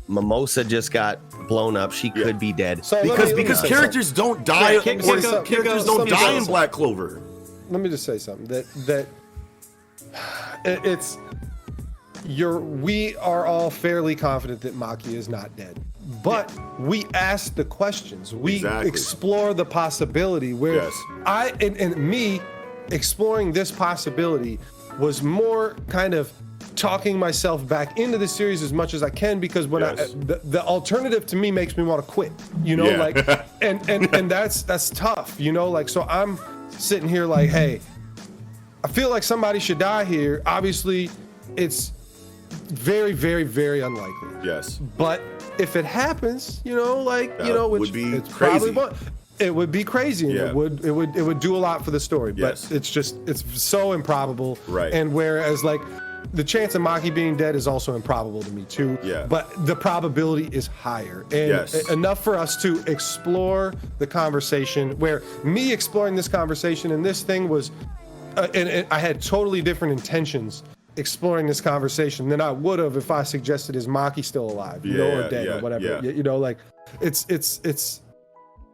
Mimosa just got blown up. She could be dead. So because characters don't die. Characters don't die in Black Clover. Let me just say something we are all fairly confident that Maki is not dead, but we ask the questions. We explore the possibility where me exploring this possibility was more kind of talking myself back into the series as much as I can, because when the alternative to me makes me want to quit, like, and that's tough, like, so I'm sitting here like, hey, I feel like somebody should die here. Obviously, it's very, very, very unlikely. Yes. But if it happens, which would be it's crazy. It would be crazy, and it would do a lot for the story. But it's so improbable. Right. And whereas like the chance of Maki being dead is also improbable to me too. Yeah. But the probability is higher, and enough for us to explore the conversation. Where me exploring this conversation and this thing was, and I had totally different intentions exploring this conversation than I would have if I suggested is Maki still alive, or dead or whatever. Like it's.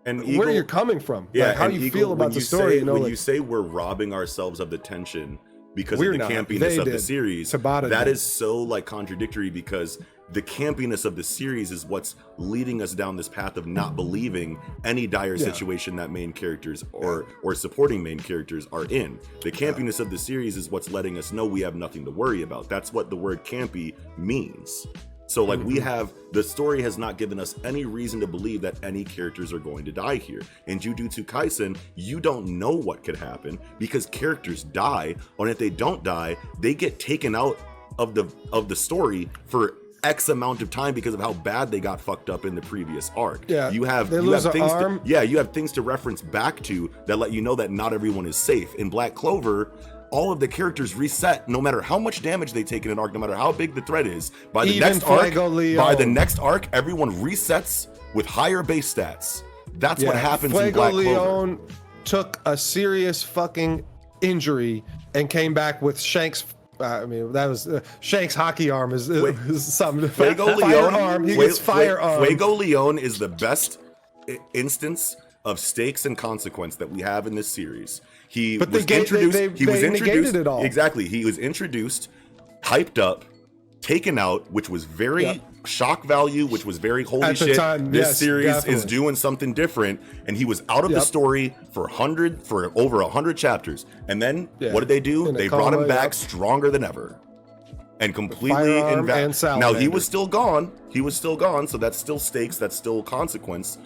And Eagle, where you're coming from, like how you feel about the story. When you say we're robbing ourselves of the tension because of the campiness of the series, that is so like contradictory, because the campiness of the series is what's leading us down this path of not believing any dire situation that main characters or supporting main characters are in. The campiness of the series is what's letting us know we have nothing to worry about. That's what the word campy means. So like the story has not given us any reason to believe that any characters are going to die here. In Jujutsu Kaisen, you don't know what could happen because characters die, and if they don't die, they get taken out of the story for X amount of time because of how bad they got fucked up in the previous arc. Yeah, you have things to reference back to that let you know that not everyone is safe. In Black Clover, all of the characters reset no matter how much damage they take in an arc, no matter how big the threat is. By the next arc, everyone resets with higher base stats. That's what happens in Black Clover. Took a serious fucking injury and came back with Shanks. That was Shanks' hockey arm is something. Firearm. He gets firearm. Fuego Leon is the best instance of stakes and consequence that we have in this series. He was introduced. It all. Exactly. He was introduced, hyped up, taken out, which was very shock value, which was very holy shit. This series is doing something different, and he was out of the story for over 100 chapters. And then what did they do? They brought him back stronger than ever, and completely invalid. Now he was still gone. So that's still stakes. That's still consequence.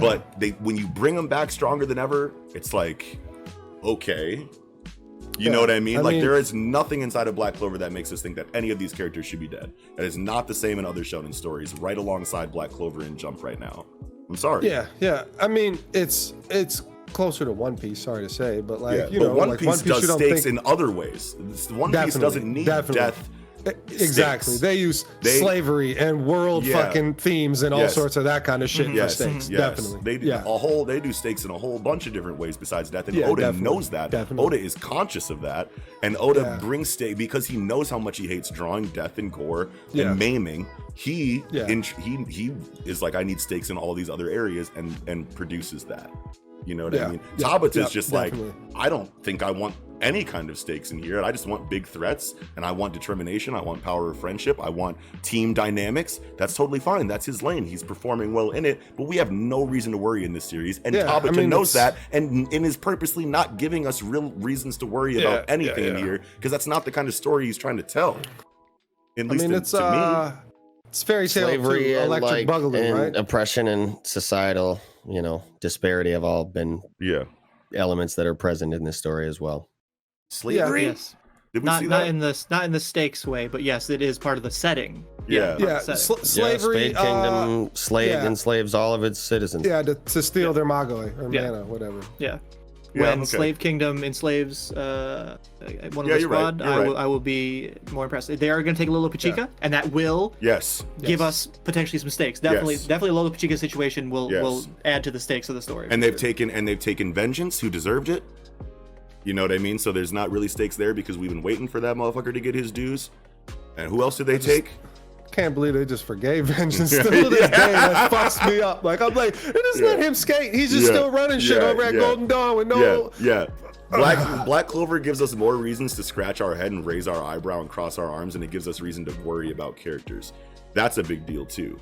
But when you bring him back stronger than ever, it's like, okay, you know what I mean? There is nothing inside of Black Clover that makes us think that any of these characters should be dead. That is not the same in other shonen stories right alongside Black Clover and Jump right now. I'm sorry. Yeah. It's closer to One Piece, sorry to say, but One Piece does stakes in other ways. One Piece doesn't need death. Exactly. Stakes. They use slavery and world fucking themes and all sorts of that kind of shit for stakes. Definitely. They do they do stakes in a whole bunch of different ways besides death. And Oda knows that. Definitely. Oda is conscious of that. And Oda brings stake because he knows how much he hates drawing death and gore and maiming. He is like, I need stakes in all these other areas and produces that. You know what I mean? Tabata's just definitely. I don't think I want any kind of stakes in here. I just want big threats, and I want determination. I want power of friendship. I want team dynamics. That's totally fine. That's his lane. He's performing well in it, but we have no reason to worry in this series. And Tabata knows that and is purposely not giving us real reasons to worry about anything in here, because that's not the kind of story he's trying to tell. At least to me. It's fairy tale slavery and Electric Boogaloo, and right? Oppression and societal, disparity have all been elements that are present in this story as well. Slavery? Yes. Not in the stakes way, but yes, it is part of the setting. Slavery. Spade Kingdom enslaves all of its citizens. Yeah, to steal their Magoe or mana, whatever. Yeah. When Slave Kingdom enslaves one of the squad, I will be more impressed. They are going to take Lolo Pachika, and that will give us potentially some stakes. Definitely Lolo Pachika's situation will add to the stakes of the story. And they've taken Vengeance, who deserved it. You know what I mean? So there's not really stakes there because we've been waiting for that motherfucker to get his dues. And who else did they take? can't believe they just forgave Vengeance. Still to this day, that fucks me up. Like, I'm like, they just let him skate. He's just still running shit over at Golden Dawn with no. Black Clover gives us more reasons to scratch our head and raise our eyebrow and cross our arms, and it gives us reason to worry about characters. That's a big deal too.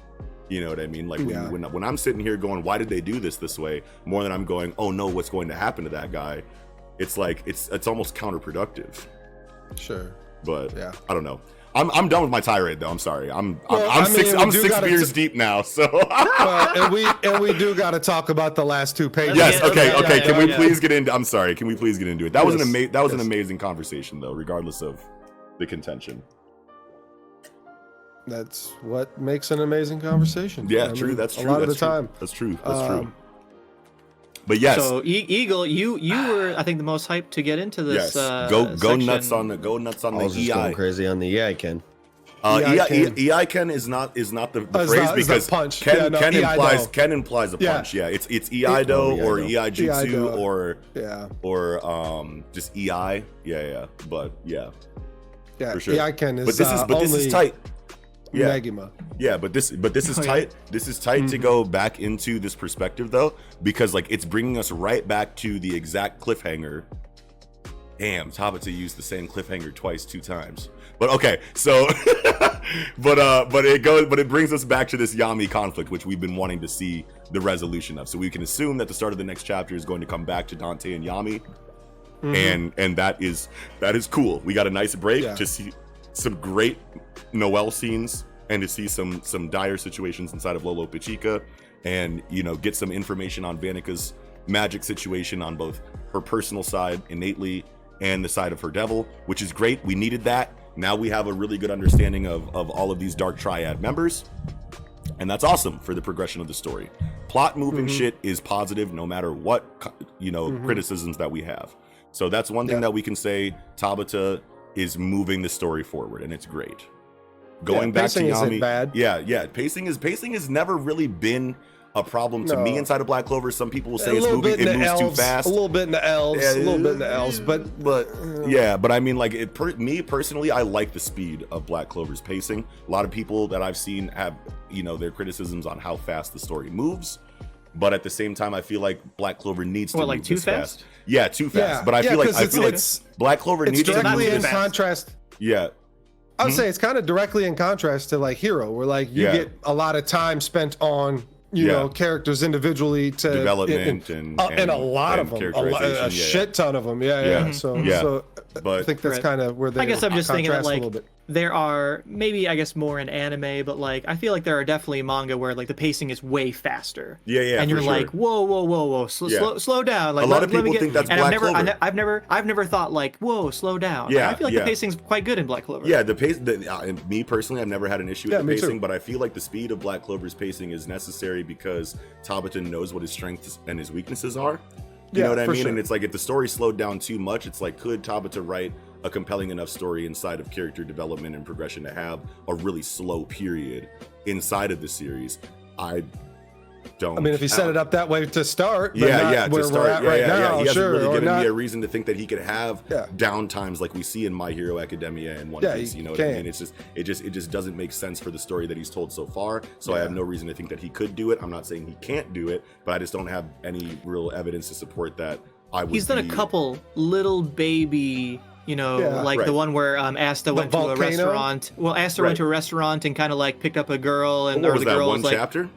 You know what I mean? Like when I'm sitting here going, why did they do this way? More than I'm going, oh no, what's going to happen to that guy? It's like it's almost counterproductive. Sure. But I don't know. I'm done with my tirade though. I'm sorry. I'm 6 beers deep now. So and we do got to talk about the last 2 pages. Yes. Okay. Can we please get into? I'm sorry. Can we please get into it? That was an amazing conversation though, regardless of the contention. That's what makes an amazing conversation. Yeah, true. That's true. A lot of the time. That's true. But yes. So Eagle, you were I think the most hyped to get into this. Yes. Go nuts on the I was just EI. going crazy on the Ken. EI Ken is not the phrase because punch. Ken implies a punch. Yeah, it's EI-Do or EI Jutsu or just EI. Yeah. But yeah. Yeah, for sure. EI Ken is. But this is tight. Yeah. Magima. Yeah, but this is tight. This is tight to go back into this perspective though, because like it's bringing us right back to the exact cliffhanger. Damn, Tabata used the same cliffhanger 2 times. But okay, so but it brings us back to this Yami conflict, which we've been wanting to see the resolution of. So we can assume that the start of the next chapter is going to come back to Dante and Yami. And that is cool. We got a nice break to see some great Noelle scenes and to see some dire situations inside of Lolo Pichica, and get some information on Vanika's magic situation on both her personal side innately and the side of her devil, which is great. We needed that. Now we have a really good understanding of all of these Dark Triad members, and that's awesome for the progression of the story. Plot moving shit is positive no matter what criticisms that we have. So that's one thing that we can say. Tabata is moving the story forward, and it's great. Going back to Yami, isn't bad. Pacing has never really been a problem to me inside of Black Clover. Some people will say it moves too fast. A little bit in the elves, but I mean, like me personally, I like the speed of Black Clover's pacing. A lot of people that I've seen have their criticisms on how fast the story moves. But at the same time, I feel like Black Clover needs to move too this fast. Yeah, too fast. But I feel like Black Clover needs to move directly in this contrast. Yeah. I would say it's kind of directly in contrast to like Hero, where like you get a lot of time spent on characters individually to development and a lot of them, a shit ton of them. So but I think that's kind of where they. I guess I'm just thinking that a little bit. There are maybe more in anime, but like I feel like there are definitely manga where like the pacing is way faster. Yeah. And you're like, whoa, slow down. Like a lot of people think that's Black Clover. I've never thought like, whoa, slow down. Yeah, I feel like the pacing's quite good in Black Clover. Yeah, the pace. Me personally, I've never had an issue with the pacing, but I feel like the speed of Black Clover's pacing is necessary because Tabata knows what his strengths and his weaknesses are. You know what I mean? Sure. And it's like if the story slowed down too much, it's like, could Tabata write a compelling enough story inside of character development and progression to have a really slow period inside of the series? I don't. If he set it up that way to start, where we're at right now, sure. He hasn't really given me a reason to think that he could have down times like we see in My Hero Academia and One Piece. You know what I mean? It's just it just doesn't make sense for the story that he's told so far. So I have no reason to think that he could do it. I'm not saying he can't do it, but I just don't have any real evidence to support that. He's done a couple little baby. The one where Asta went to a restaurant. Well, Asta went to a restaurant and kind of like picked up a girl, and was the girl was like, chapter?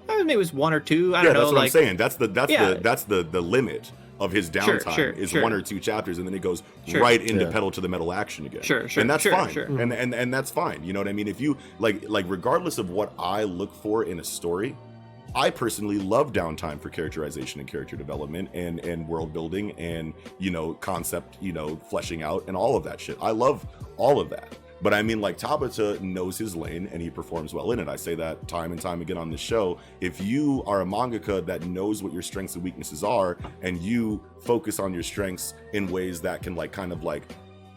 Maybe it was 1 or 2. I don't know. That's what I'm saying. That's the limit of his downtime is 1 or 2 chapters, and then it goes right into pedal to the metal action again. And that's fine. And that's fine. You know what I mean? If you like regardless of what I look for in a story, I personally love downtime for characterization and character development and world building and, concept, fleshing out and all of that shit. I love all of that. But I mean, like, Tabata knows his lane and he performs well in it. I say that time and time again on this show. If you are a mangaka that knows what your strengths and weaknesses are and you focus on your strengths in ways that can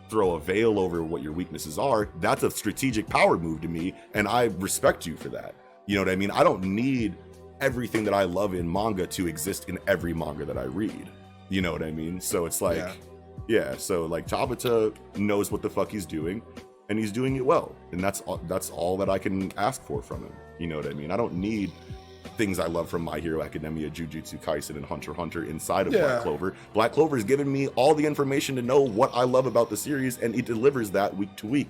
throw a veil over what your weaknesses are, that's a strategic power move to me. And I respect you for that. You know what I mean? I don't need everything that I love in manga to exist in every manga that I read. You know what I mean? So it's like, so like Tabata knows what the fuck he's doing. and he's doing it well, and that's all that I can ask for from him. You know what I mean? I don't need things I love from My Hero Academia, Jujutsu Kaisen, and Hunter x Hunter inside of Black Clover. Black Clover is giving me all the information to know what I love about the series, and it delivers that week to week.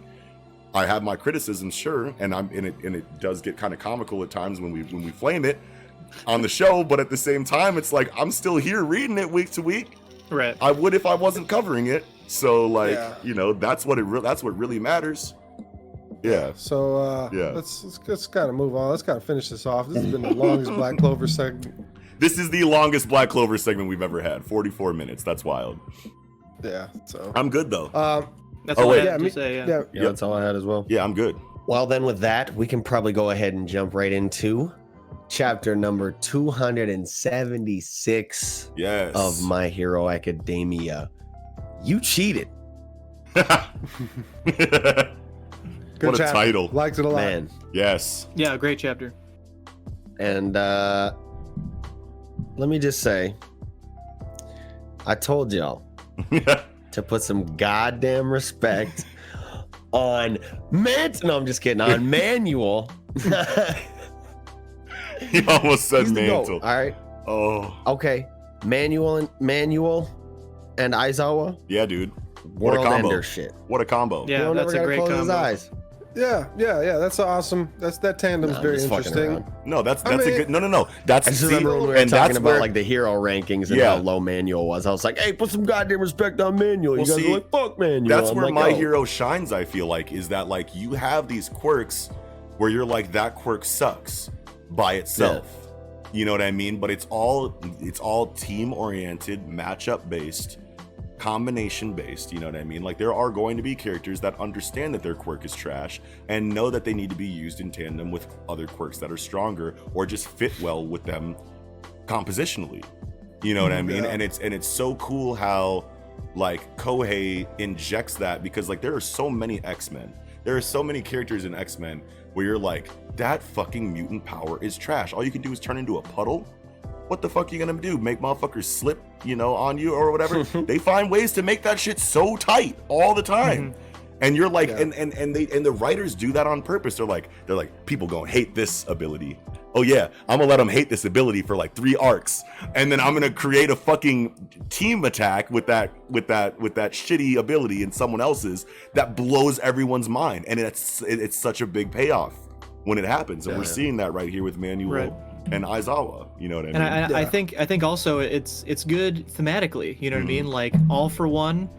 I have my criticisms, sure, and it does get kind of comical at times when we flame it on the show, but at the same time, it's like I'm still here reading it week to week. Right. I would if I wasn't covering it. So like, that's what really matters. Yeah. So let's kind of move on. Let's kind of finish this off. This has been the longest Black Clover segment. This is the longest Black Clover segment we've ever had. 44 minutes. That's wild. Yeah. So I'm good though. That's all I had to say. Yeah, that's all I had as well. Yeah, I'm good. Well, then with that, we can probably go ahead and jump right into chapter number 276 of My Hero Academia. You cheated. Good what a chapter. title. Liked it a lot. Man. Yes. Yeah, great chapter. And let me just say, I told y'all to put some goddamn respect on No, I'm just kidding. On Manual. He almost said He's the GOAT, Mantle. all right. Oh. Okay. Manual and Aizawa. Yeah, dude. What a World combo. ender shit. What a combo. Yeah, that's a great combo. His eyes. Yeah. That's awesome. That tandem's very interesting. No, that's a good. No. That's I just remember when we were and talking that's about where, like the hero rankings and how low Manual was. I was like, hey, put some goddamn respect on Manual. You guys are like, fuck Manual. That's I'm where like, My yo. Hero shines, I feel like, is that like you have these quirks where you're like, that quirk sucks by itself. Yeah. You know what I mean? But it's all team oriented, matchup based, combination based. You know what I mean? Like there are going to be characters that understand that their quirk is trash and know that they need to be used in tandem with other quirks that are stronger or just fit well with them compositionally. You know what I mean? And it's so cool how like Kohei injects that, because like there are so many X-Men. There are so many characters in X-Men where you're like, that fucking mutant power is trash. All you can do is turn into a puddle. What the fuck are you gonna do? Make motherfuckers slip, on you or whatever? They find ways to make that shit so tight all the time. And you're like, and the writers do that on purpose. They're like, people gonna hate this ability. Oh yeah, I'm gonna let them hate this ability for like 3 arcs, and then I'm gonna create a fucking team attack with that shitty ability in someone else's that blows everyone's mind, and it's such a big payoff when it happens, and we're seeing that right here with Manuel and Aizawa. You know what I mean? And I think also it's good thematically. You know what I mean? Like all for one.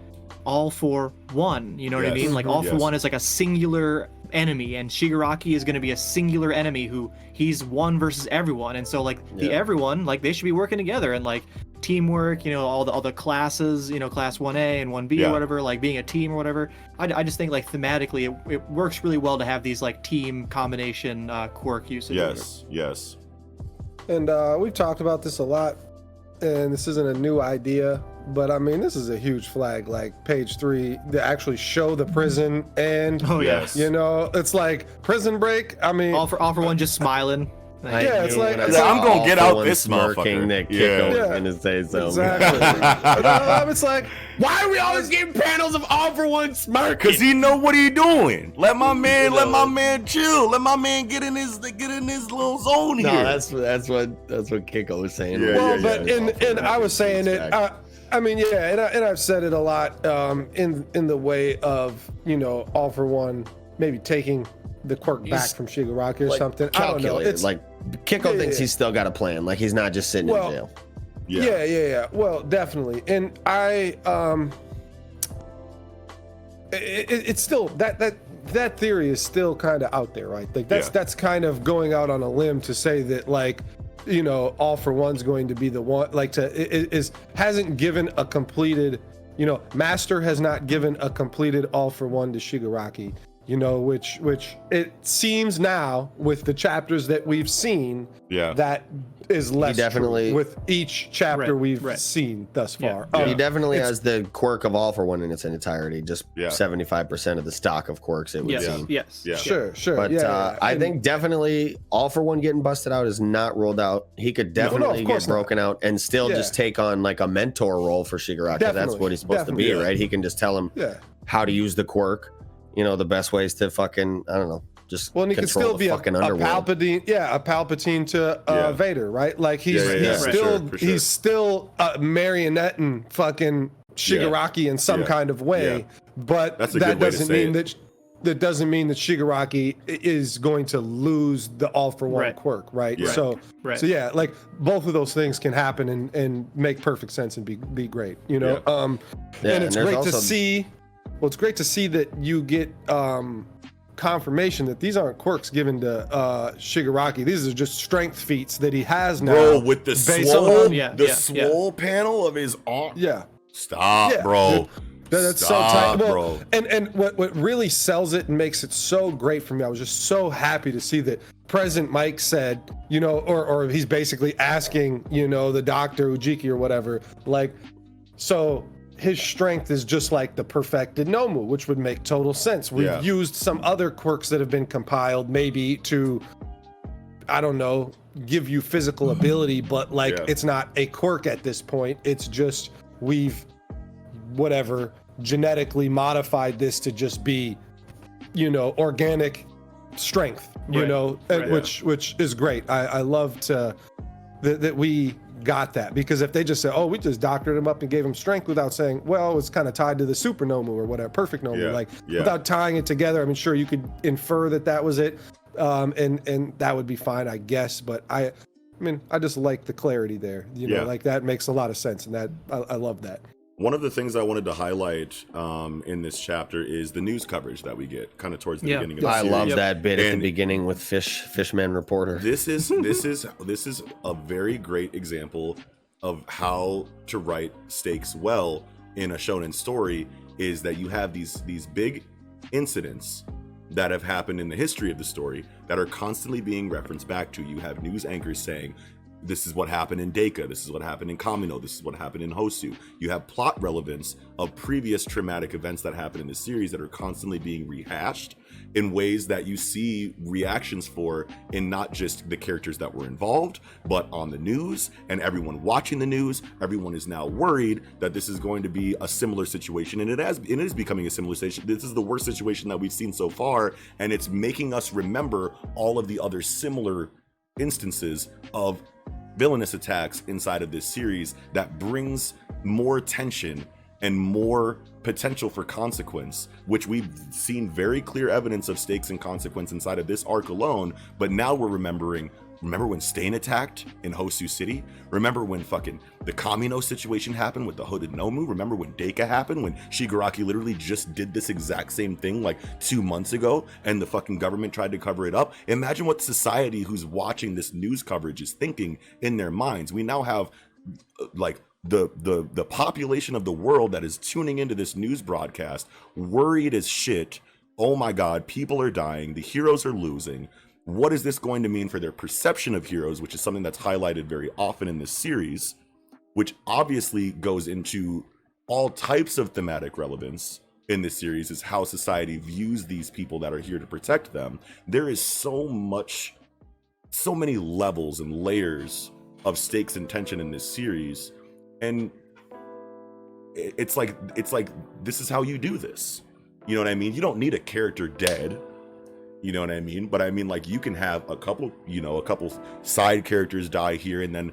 All for one, you know what I mean? Like all for one is like a singular enemy, and Shigaraki is going to be a singular enemy who he's one versus everyone, and so like the everyone, like they should be working together and like teamwork, all the classes, class 1A and 1B or whatever, like being a team or whatever. I just think like thematically it works really well to have these like team combination quirk usage. Yes. And we've talked about this a lot, and this isn't a new idea. But I mean, this is a huge flag. Like page 3, they actually show the prison, and it's like Prison Break. I mean, all for one, just smiling. It's like I'm gonna get out this motherfucker. That Kiko was gonna say so. Exactly. It's like, why are we always getting panels of all for one smirking? Because he know what he doing. Let my man chill. Let my man get in his little zone here. No, that's what Kiko was saying. And I was saying it. I mean, and I've said it a lot in the way of, all for one, maybe taking the quirk back from Shigaraki or something. I don't know. It's like Kiko thinks he's still got a plan. Like he's not just sitting in jail. Yeah. Well, definitely. And it's still that theory is still kind of out there, right? Like that's kind of going out on a limb to say that like, all for one's going to be the one, like hasn't given a completed, Master has not given a completed all for one to Shigaraki, which it seems now with the chapters that we've seen, that is less definitely true with each chapter we've seen thus far. He definitely has the quirk of all for one in its entirety, just 75% of the stock of quirks it would seem. Sure. But I think definitely all for one getting busted out is not ruled out. He could definitely get broken out and still just take on like a mentor role for Shigaraki. That's what he's supposed to be, right? He can just tell him how to use the quirk, the best ways to fucking, I don't know, just well, and he could still be a Palpatine, a Palpatine to Vader, right? Like he's still a marionette and fucking Shigaraki in some kind of way, but that doesn't mean that doesn't mean that Shigaraki is going to lose the all for one quirk, right? Yeah. So yeah, like both of those things can happen and make perfect sense and be great, and it's great to see. Well, it's great to see that you get confirmation that these aren't quirks given to Shigaraki. These are just strength feats that he has now. Bro, with the swole panel of his arm. Yeah. Stop, bro. That's so tight. Well, and what really sells it and makes it so great for me, I was just so happy to see that President Mike said, or he's basically asking, the doctor, Ujiki or whatever, like, so his strength is just like the perfected Nomu, which would make total sense. We've used some other quirks that have been compiled maybe to, I don't know, give you physical ability, but it's not a quirk at this point. It's just we've genetically modified this to just be, organic strength, which is great. I love that we got that, because if they just say, we just doctored him up and gave him strength without saying, well, it's kind of tied to the super Nomu or whatever, perfect Nomu, without tying it together, I mean, sure, you could infer that was it, and that would be fine, I guess, but I just like the clarity there, like that makes a lot of sense, and that I love that. One of the things I wanted to highlight in this chapter is the news coverage that we get kind of towards the beginning of the series. I love that bit at the beginning with Fishman Reporter. This is a very great example of how to write stakes well in a shonen story, is that you have these big incidents that have happened in the history of the story that are constantly being referenced back to. You have news anchors saying, this is what happened in Deika, this is what happened in Kamino, this is what happened in Hosu. You have plot relevance of previous traumatic events that happened in the series that are constantly being rehashed in ways that you see reactions for in not just the characters that were involved, but on the news, and everyone watching the news. Everyone is now worried that this is going to be a similar situation, and it is becoming a similar situation. This is the worst situation that we've seen so far, and it's making us remember all of the other similar instances of villainous attacks inside of this series that brings more tension and more potential for consequence, which we've seen very clear evidence of stakes and consequence inside of this arc alone. But now we're remember when Stain attacked in Hosu City? Remember when fucking the Kamino situation happened with the hooded Nomu? Remember when Deika happened, when Shigaraki literally just did this exact same thing like 2 months ago and the fucking government tried to cover it up? Imagine what society who's watching this news coverage is thinking in their minds. We now have like the population of the world that is tuning into this news broadcast worried as shit. Oh my God, people are dying, the heroes are losing. What is this going to mean for their perception of heroes, which is something that's highlighted very often in this series, which obviously goes into all types of thematic relevance in this series, is how society views these people that are here to protect them. There is so many levels and layers of stakes and tension in this series, and it's like this is how you do this. You know what I mean? You don't need a character dead. You know what I mean? But I mean, like, you can have a couple side characters die here, and then,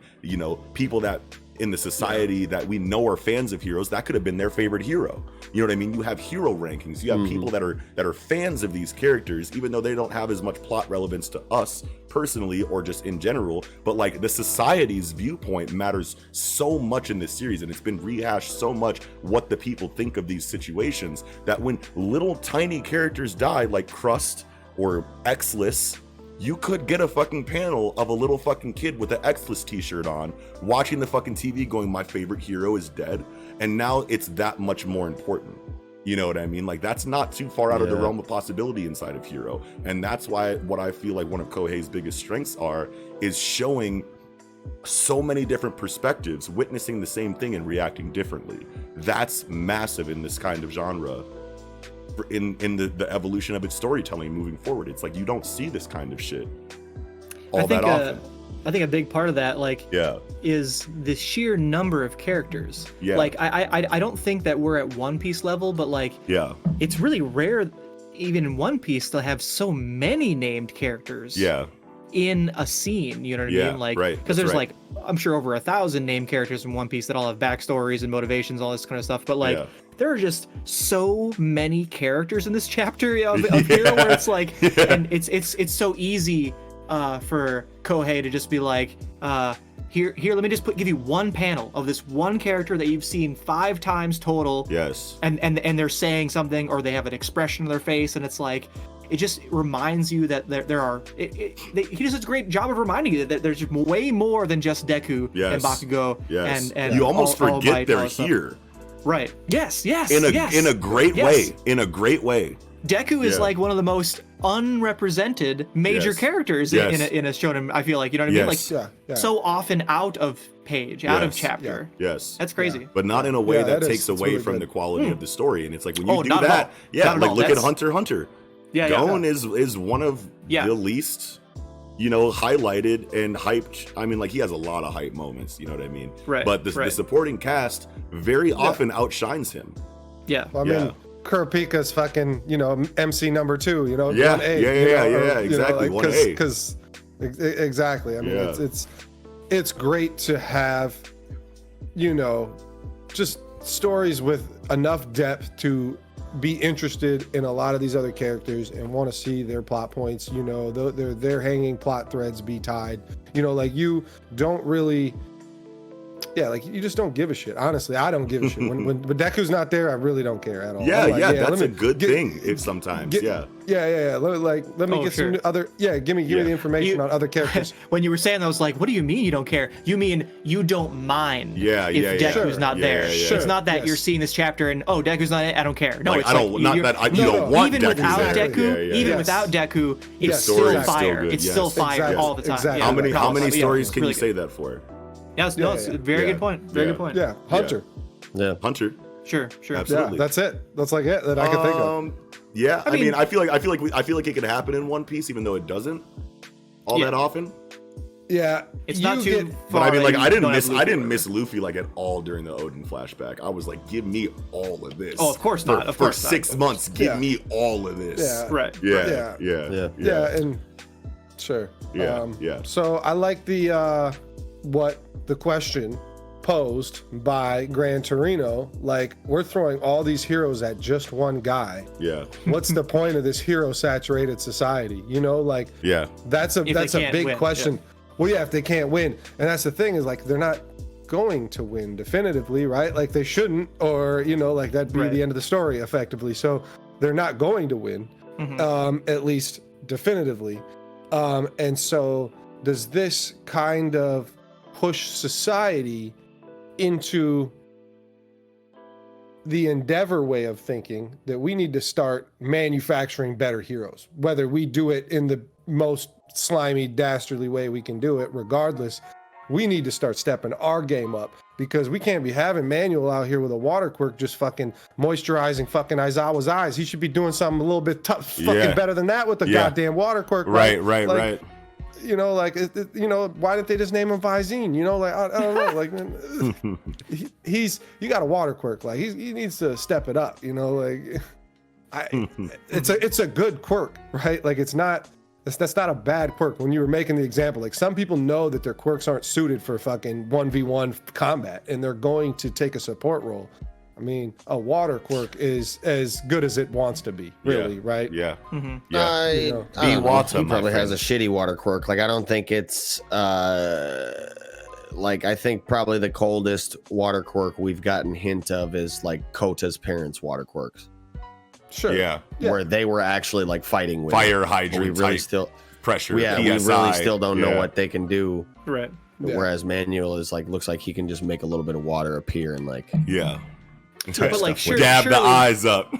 people that in the society that we know are fans of heroes, that could have been their favorite hero. You know what I mean? You have hero rankings. You have people that are fans of these characters, even though they don't have as much plot relevance to us personally or just in general. But like, the society's viewpoint matters so much in this series, and it's been rehashed so much what the people think of these situations, that when little tiny characters die, like Crust or Xless, you could get a fucking panel of a little fucking kid with an Xless t-shirt on, watching the fucking TV going, my favorite hero is dead. And now it's that much more important. You know what I mean? Like, that's not too far out of the realm of possibility inside of Hero. And that's why what I feel like one of Kohei's biggest strengths is showing so many different perspectives, witnessing the same thing and reacting differently. That's massive in this kind of genre. In the evolution of its storytelling moving forward, it's like you don't see this kind of shit that often. I think a big part of that, is the sheer number of characters. Yeah. Like, I don't think that we're at One Piece level, but it's really rare even in One Piece, they'll have so many named characters. Yeah. In a scene, you know what I mean? Like, because there's like, I'm sure over 1,000 named characters in One Piece that all have backstories and motivations, all this kind of stuff. But like, there are just so many characters in this chapter of Hero where it's like, and it's so easy for Kohei to just be like, here, let me just give you one panel of this one character that you've seen 5 times total. Yes. And they're saying something, or they have an expression on their face, and it's like, it just reminds you that there are. He does a great job of reminding you that there's way more than just Deku and Bakugo. Yes. And you almost all forget they're here. Right. Yes. In a great way. In a great way. Deku is like one of the most unrepresented major characters in a shonen. I feel like, you know what I mean? Like so often out of page, out of chapter. Yes. That's crazy. But not in a way that takes away really from good. the quality of the story. And it's like when you do not that, like look at Hunter x Hunter. Gon is one of the least, highlighted and hyped. I mean, like, he has a lot of hype moments, you know what I mean? Right. But the supporting cast very often outshines him. Yeah. Well, I mean, Kurapika's fucking, MC number 2, 1A. Exactly. 1A. Because exactly. I mean, it's great to have, just stories with enough depth to be interested in a lot of these other characters and want to see their plot points, their hanging plot threads be tied. Like, you don't really, like, you just don't give a shit. Honestly, I don't give a shit. When Deku's not there, I really don't care at all. That's a good thing. Sometimes. Let me get some other. Give me the information on other characters. When you were saying that, I was like, what do you mean you don't care? You mean you don't mind if Deku's not there? It's not that you're seeing this chapter and Deku's not in it, I don't care. No, like, it's I don't. Not that you don't want even Deku without there. Deku, without Deku, it's still fire. It's still fire all the time. Exactly. How many stories can you say that for? It's a very good point. Very good point. Yeah, Hunter. Yeah, Hunter. Sure. Absolutely. Yeah, that's it. That's like it that I can think of. Yeah, I mean, I feel like it could happen in One Piece, even though it doesn't all that often. Yeah, it's not too far. But I mean, like, I didn't miss Luffy like at all during the Odin flashback. I was like, give me all of this. Oh, of course not. Of course for 6 months, give me all of this. Yeah. Right. Yeah, and sure. Yeah. So I like the question posed by Gran Torino, like, we're throwing all these heroes at just one guy. Yeah. What's the point of this hero saturated society? That's a big question. Well, if they can't win. And that's the thing, is like, they're not going to win definitively, right? Like, they shouldn't, or like, that'd be the end of the story effectively. So they're not going to win, at least definitively. And so does this kind of push society into the Endeavor way of thinking that we need to start manufacturing better heroes, whether we do it in the most slimy, dastardly way we can do it? Regardless, we need to start stepping our game up, because we can't be having Manuel out here with a water quirk just fucking moisturizing fucking Aizawa's eyes. He should be doing something a little bit tough, fucking better than that with the goddamn water quirk. Right. Why didn't they just name him Visine? I don't know. Like, you got a water quirk. Like, he needs to step it up. It's a good quirk, right? Like, that's not a bad quirk. When you were making the example, like, some people know that their quirks aren't suited for fucking 1v1 combat, and they're going to take a support role. I mean, a water quirk is as good as it wants to be, really, right? Yeah. Mm-hmm. He probably has a shitty water quirk. Like, I don't think it's I think probably the coldest water quirk we've gotten hint of is like Kota's parents' water quirks. Sure. Yeah. Where they were actually like fighting with fire hydrant pressure. Yeah, we really still don't know what they can do. Right. Whereas Manuel is like, looks like he can just make a little bit of water appear and like. Yeah. But like, dab the eyes up,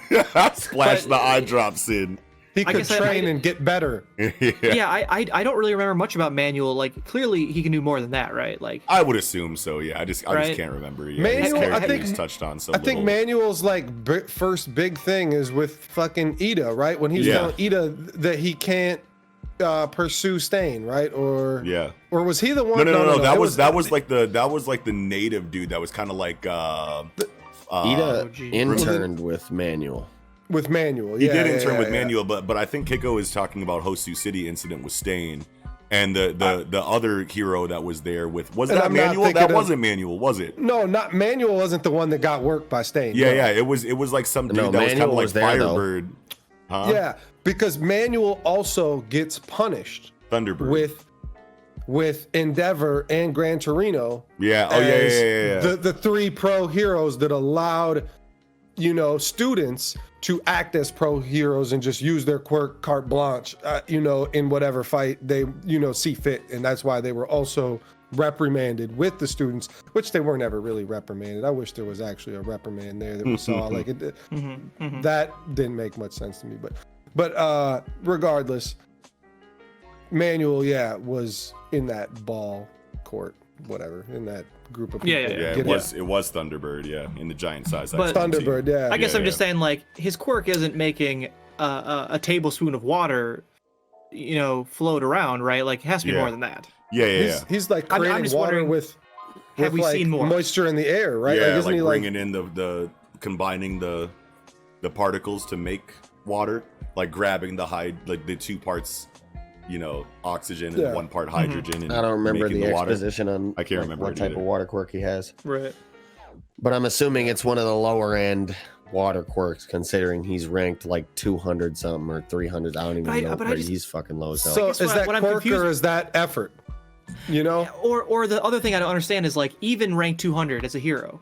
splash the eye drops in. He could train and get better. I don't really remember much about Manuel. Like, clearly he can do more than that, right? Like, I would assume so. Yeah, I just can't remember. Yeah, Manuel, I think he's touched on so. I think Manuel's like first big thing is with fucking Ida, right? When he's telling Ida that he can't pursue Stain, right? Or was he the one? No. That was like the native dude that was kind of like. Ida interned with Manuel. with Manual. He did intern with Manual, but I think Kiko is talking about Hosu City incident with Stain. And the other hero that was there was that Manual? That wasn't Manual, was it? No, not Manual. Wasn't the one that got worked by Stain. Yeah. It was like some dude that was kind of like Firebird. Huh? Yeah, because Manual also gets punished. Thunderbird with Endeavor and Gran Torino. Yeah. The three pro heroes that allowed, students to act as pro heroes and just use their quirk carte blanche, in whatever fight they, see fit. And that's why they were also reprimanded with the students, which they weren't ever really reprimanded. I wish there was actually a reprimand there that we saw. Like that didn't make much sense to me. But regardless, Manual, was in that ball court, whatever, in that group of people. It was Thunderbird, in the giant size. But Thunderbird, I guess I'm just saying, like, his quirk isn't making a tablespoon of water, float around, right? Like, it has to be more than that. He's like creating I'm just water with have we like seen more moisture in the air, right? Yeah, like, like bringing in the combining the particles to make water, like grabbing the two parts, oxygen and one part hydrogen. And I don't remember the water. exposition on I can't remember what type of water quirk he has. Right. But I'm assuming it's one of the lower end water quirks, considering he's ranked like 200 something or 300. I don't even know, but he's fucking low as hell. So is that quirk or is that effort? Or the other thing I don't understand is, like, even rank 200 as a hero,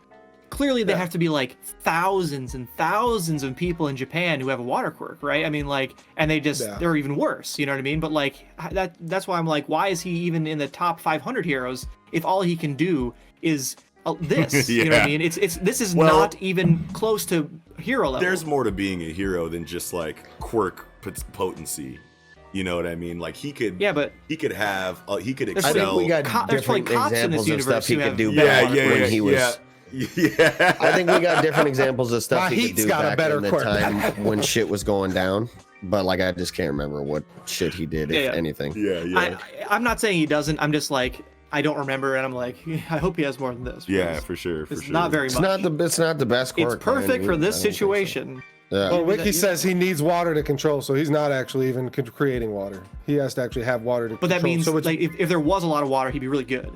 clearly they have to be like thousands and thousands of people in Japan who have a water quirk, right? I mean, like, and they're even worse, you know what I mean? But like that's why I'm like, why is he even in the top 500 heroes if all he can do is this? You know what I mean? This is not even close to hero level. There's more to being a hero than just like quirk potency. You know what I mean? Like he could excel. I think we got different examples of stuff he could do back when he was. Yeah, I think we got different examples of stuff he could do back in the time when shit was going down. But like, I just can't remember what shit he did, if anything. I'm not saying he doesn't. I'm just like, I don't remember, and I'm like, I hope he has more than this. Yeah, for sure. It's not very much. It's not the best quirk. It's perfect for this situation. Yeah. Well, Wiki says he needs water to control, so he's not actually even creating water. He has to actually have water to control. But that means, like, if there was a lot of water, he'd be really good.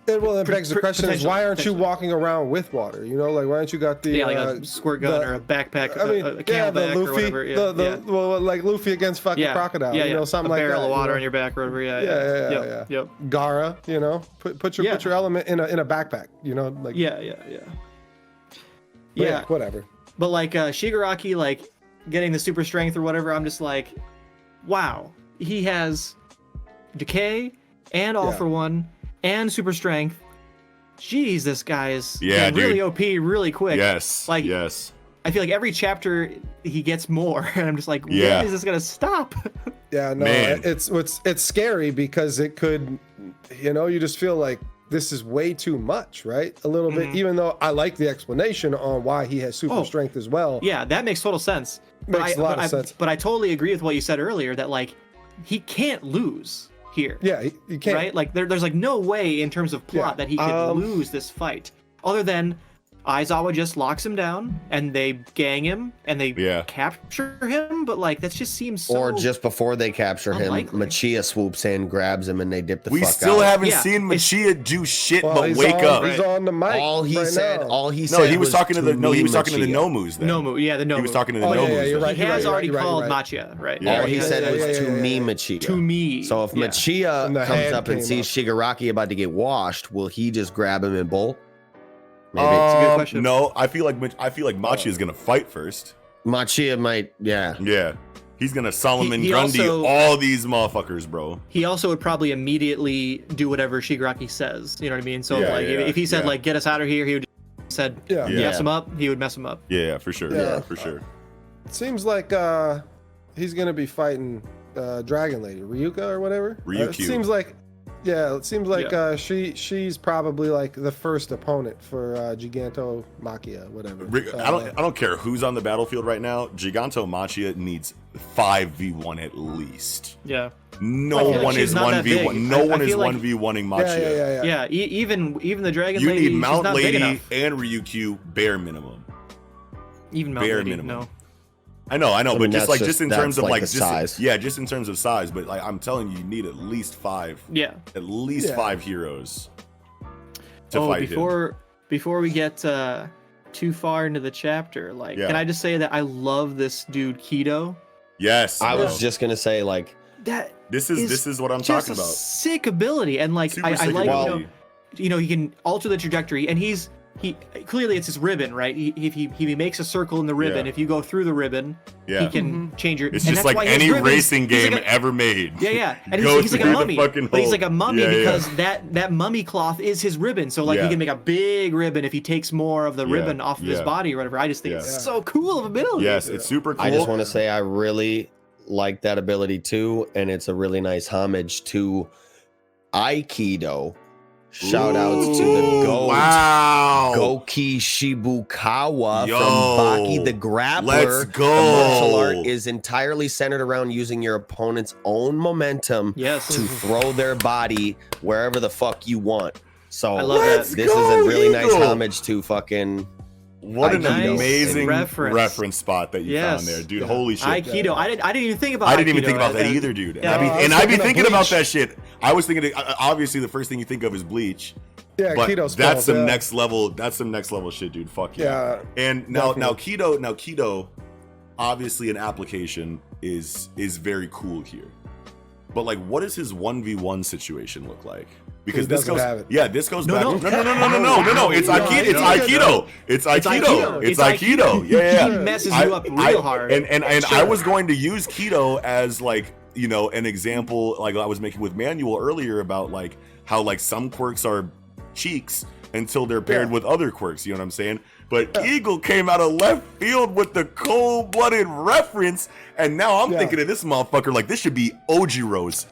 Well, that begs the question is, why aren't you walking around with water? Why aren't you got the like a squirt gun or a backpack, a camelback Luffy, or whatever. Well, like Luffy against fucking crocodile, something like that. A barrel of water on your back or whatever. Yeah. Gara, put your element in a backpack, like. Yeah. Whatever. But like Shigaraki, like getting the super strength or whatever, I'm just like, wow, he has decay and all for one and super strength. Jeez, this guy is really OP really quick. Yes. I feel like every chapter he gets more, and I'm just like, when is this gonna stop? Yeah, no, it's scary because it could, you just feel like this is way too much, right? A little bit, even though I like the explanation on why he has super strength as well. Yeah, that makes total sense. Makes a lot of sense. But I totally agree with what you said earlier that like he can't lose here. Yeah, he can't. Right? Like there's like no way in terms of plot that he could lose this fight, other than Aizawa just locks him down and they gang him and they capture him, but like that just seems so or just before they capture unlikely. him, Machia swoops in, grabs him, and they dip the fuck out. We still haven't seen Machia do shit but wake up. He's on the mic. All he said he was talking to the Nomus then. The Nomu. He was talking to the Nomus. Yeah, you're right. He has already called Machia, right? All he said was to me, Machia. To me. So if Machia comes up and sees Shigaraki about to get washed, will he just grab him and bolt? Maybe it's a good question. No, I feel like Machia is gonna fight first. Machia might, yeah. He's gonna Solomon Grundy all these motherfuckers, bro. He also would probably immediately do whatever Shigaraki says. You know what I mean? So if he said like get us out of here, he would said mess him up. He would mess him up. Yeah, for sure. Yeah, for sure. It seems like he's gonna be fighting Dragon Lady Ryuka or whatever. Ryukyu. It seems like she's probably like the first opponent for Giganto Machia, whatever. I don't care who's on the battlefield right now. Giganto Machia needs 5v1 at least. Yeah. No one is 1v1. No one is 1v1ing Machia. Yeah. Even the Dragon Lady. You need Mount Lady and Ryukyu bare minimum. Even Mount Lady. No. I know, I but mean, just in terms of like size. Yeah, just in terms of size. But like I'm telling you, you need at least 5. Yeah. At least 5 heroes to fight him. Before we get too far into the chapter, like, can I just say that I love this dude Kido? Yes, I was just gonna say like that. This is what I'm talking about. Sick ability, and like I like you know he can alter the trajectory, and he clearly it's his ribbon, right? If he makes a circle in the ribbon, if you go through the ribbon, he can change your. It's just like any racing game ever made. Yeah, and he's like a mummy. But he's like a mummy because that mummy cloth is his ribbon. So like he can make a big ribbon if he takes more of the ribbon off of his body or whatever. I just think it's so cool of ability. Yes, it's super cool. I just want to say I really like that ability too, and it's a really nice homage to Aikido. Shout outs to the GOAT, Goki Shibukawa from Baki the Grappler. Let's go. The martial art is entirely centered around using your opponent's own momentum to throw their body wherever the fuck you want. So I love that. This is a really nice homage to fucking what an Aikido. amazing reference spot that you found there, dude. Holy shit. Aikido. I didn't even think about I didn't even think about that either, dude. And I'd be thinking about that shit. I was thinking obviously the first thing you think of is Bleach. Yeah, but Kido's that's some next level. That's some next level shit, dude. Fuck yeah. And now Kido, obviously an application is very cool here. But like, what does his 1v1 situation look like? Because this goes, this goes back. No. It's Aikido. It's Aikido. Yeah. He messes you up real hard. And I was going to use Kido as like, you know, an example, like I was making with Manuel earlier about like how like some quirks are cheeks until they're paired with other quirks. You know what I'm saying? But Eagle came out of left field with the cold-blooded reference, and now I'm thinking of this motherfucker like this should be Ojiro's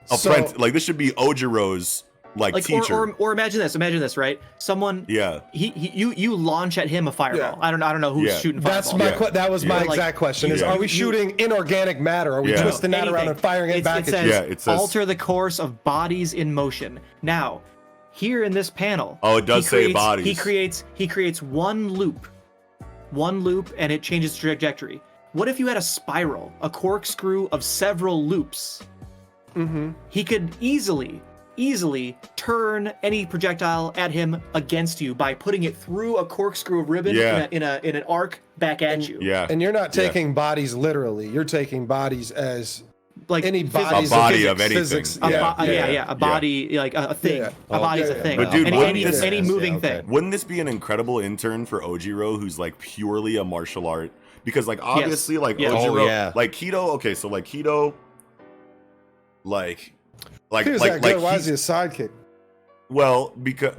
apprentice. Like this should be Ojiro's like teacher. Or imagine this, right? Someone you launch at him a fireball. I don't know who's shooting fireball. That was my exact question. Is are we shooting inorganic matter? Are we twisting that around and firing it back at you? It says alter the course of bodies in motion. Now, here in this panel, it does say bodies. He creates one loop, and it changes trajectory. What if you had a spiral, a corkscrew of several loops? He could easily turn any projectile at him against you by putting it through a corkscrew of ribbon in an arc back at you. Yeah. And you're not taking bodies literally. You're taking bodies as like any bodies a body of anything. Physics. A body like a thing. A body's a thing. But dude, any moving thing. Wouldn't this be an incredible intern for Ojiro, who's like purely a martial art? Because like obviously Ojiro, like Kido. Okay, so like Kido, like why is he a sidekick? Well, because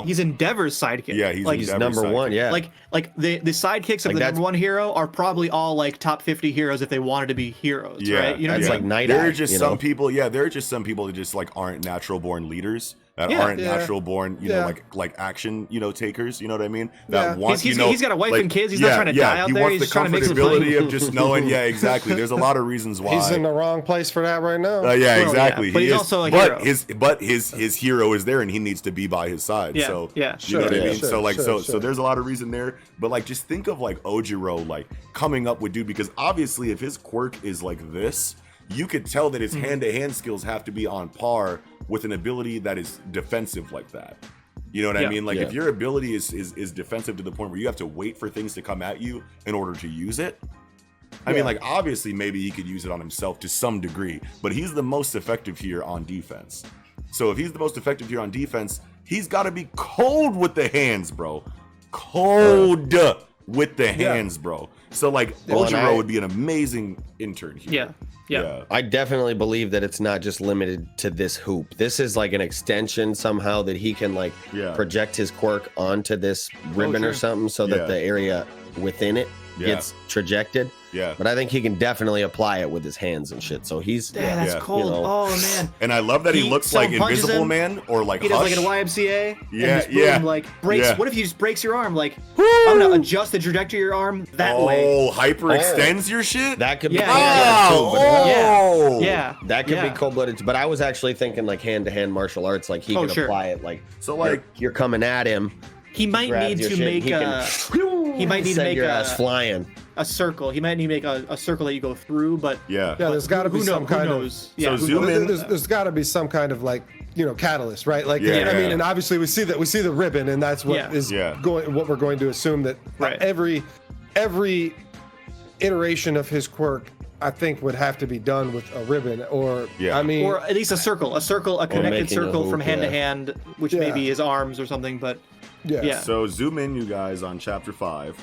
he's Endeavor's sidekick. Yeah, he's number one. Yeah, like the sidekicks of the number one hero are probably all like top 50 heroes if they wanted to be heroes, right? You know, it's like Night There are just some people. Yeah, there are just some people that just like aren't natural born leaders. That aren't natural born, you know, like action, you know, takers. You know what I mean? That want, he's got a wife and kids. He's not trying to die out there. He's just trying to make some money. He wants the comfortability of just knowing. Yeah, exactly. There's a lot of reasons why. He's in the wrong place for that right now. Exactly. But he's also a hero. But his hero is there, and he needs to be by his side. You know what I mean? So there's a lot of reason there. But like, just think of like Ojiro like coming up with dude, because obviously if his quirk is like this, you could tell that his hand-to-hand skills have to be on par with an ability that is defensive like that. You know what I mean? Like if your ability is defensive to the point where you have to wait for things to come at you in order to use it. I mean, like obviously maybe he could use it on himself to some degree, but he's the most effective here on defense. So if he's the most effective here on defense, he's got to be cold with the hands, bro. Cold with the hands, bro. So like Ojiro would be an amazing intern here. Yeah. I definitely believe that it's not just limited to this hoop. This is like an extension somehow that he can like project his quirk onto this ribbon or something so that the area within it gets trajected. Yeah. But I think he can definitely apply it with his hands and shit. So he's that's cold. You know. Oh man. And I love that he looks like Invisible Man or like he does like at a YMCA. Yeah. Like breaks. What if he just breaks your arm? Like I'm gonna adjust the trajectory of your arm that way. Oh, hyper extends your shit. That could be that could be cold-blooded. But I was actually thinking like hand-to-hand martial arts. Like he could apply it. Like so, like you're coming at him. He might need to make. He might need to make your ass flying. a circle. He might need to make a circle that you go through, but there's got to be some kind of. Yeah, so zoom in. There's got to be some kind of like catalyst, right? Like I mean, and obviously we see the ribbon, and that's what is going. What we're going to assume that every iteration of his quirk, I think, would have to be done with a ribbon, or I mean, or at least a connected circle from hand to hand, which may be his arms or something. But So zoom in, you guys, on chapter 5,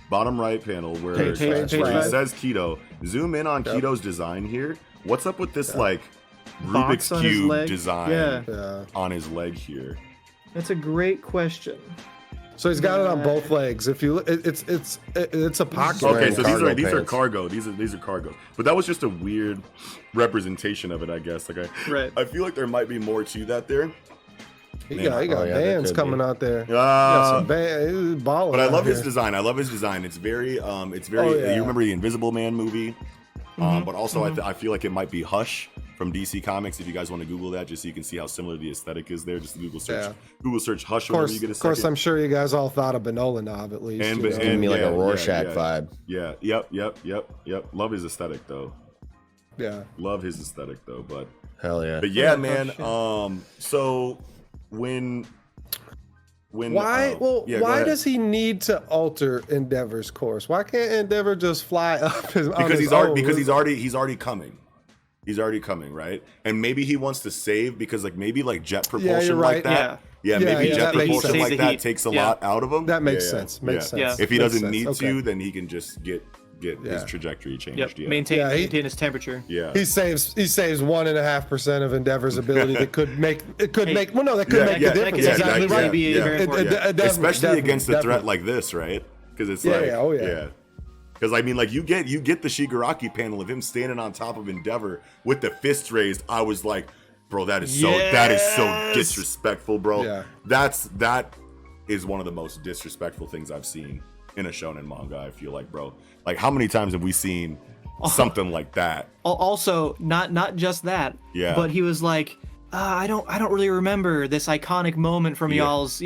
bottom right panel where page it five. says Keto. Zoom in on Keto's design here. What's up with this like Box Rubik's on his cube leg? design on his leg here? That's a great question. So he's got it on both legs. If you, it's a pocket. Okay, so these are cargo. These are cargo. But that was just a weird representation of it, I guess. Like I feel like there might be more to that there. He got bands coming out there. But Balling I love his design. It's very you remember the Invisible Man movie? But also I feel like it might be Hush from DC Comics. If you guys want to Google that, just so you can see how similar the aesthetic is there, just Google search Hush whenever you get a second. Of course, I'm sure you guys all thought of Benola Knob at least. And me like a Rorschach vibe. Yeah. Yep. Love his aesthetic though. Yeah. Love his aesthetic though, but hell yeah. But yeah, man. So when why does he need to alter Endeavor's course? Why can't Endeavor just fly up because he's already coming. He's already coming, right? And maybe he wants to save because maybe jet propulsion like that. Maybe jet propulsion like that takes a lot out of him. That makes sense. Makes sense. If he doesn't need to, then he can just get his trajectory changed. Maintain his temperature. He saves 1.5% of Endeavor's ability that could make the difference. Exactly right. Especially against a threat like this, right? Because it's because I mean, you get the Shigaraki panel of him standing on top of Endeavor with the fists raised. I was like, bro, that is so disrespectful, bro. Yeah. That is one of the most disrespectful things I've seen in a shonen manga. I feel like, bro, how many times have we seen something like that? Also, not just that, but he was like, I don't really remember this iconic moment from y'all's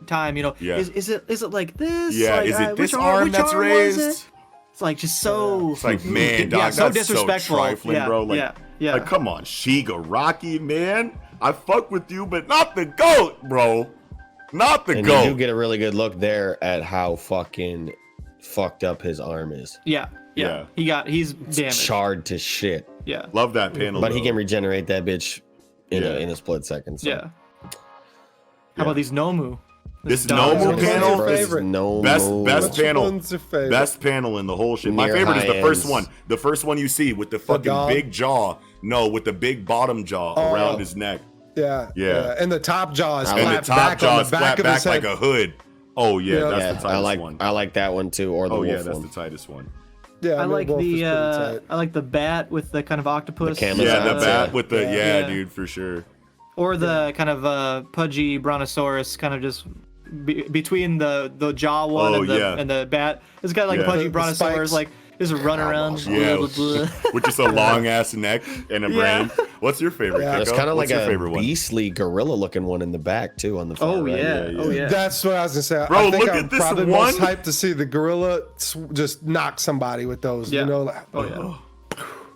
time. Is it like this? Is it this arm that's raised? It's just so. It's man, dog, so that's disrespectful, so trifling, bro. Come on, Shigaraki, man. I fuck with you, but not the GOAT, bro. Not the GOAT. You do get a really good look there at how fucking fucked up his arm is. Yeah. He's damaged, charred to shit. Yeah, love that panel. But he can regenerate that bitch in a split second. So. Yeah. How about these Nomu? This Nomu panel, best panel, best panel in the whole shit. My favorite is the first one. The first one you see with the fucking big jaw. No, with the big bottom jaw around his neck. Yeah. And the top jaw is flat back like a hood. Oh yeah, that's the tightest one. I like that one too, or the wolf that's one. the tightest one. Yeah, I like the bat with the kind of octopus. The the bat with the dude, for sure. Or the kind of pudgy brontosaurus, kind of just between the jaw one and the bat. It's got a pudgy brontosaurus, just run around. With just a long ass neck and a brain. What's your favorite? It's kind of like a beastly gorilla looking one in the back too on the far right. Oh yeah. That's what I was gonna say. Bro, I think look I'm at this probably one. most hyped to see the gorilla just knock somebody with those.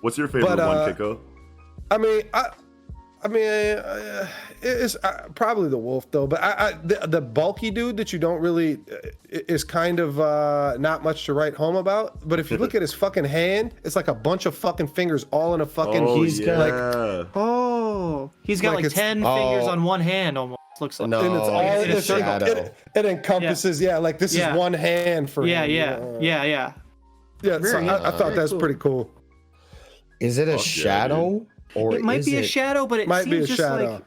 What's your favorite one, Kiko? I mean, it's probably the wolf though. But the bulky dude that you don't really is kind of not much to write home about. But if you look at his fucking hand, it's like a bunch of fucking fingers all in a fucking. He's got 10 fingers on one hand almost. Looks like. No, and it's all in a shadow. It encompasses. This is one hand for. Yeah. So I thought that's pretty cool. Is it a shadow? Or it might be a shadow, but it might be a just shadow.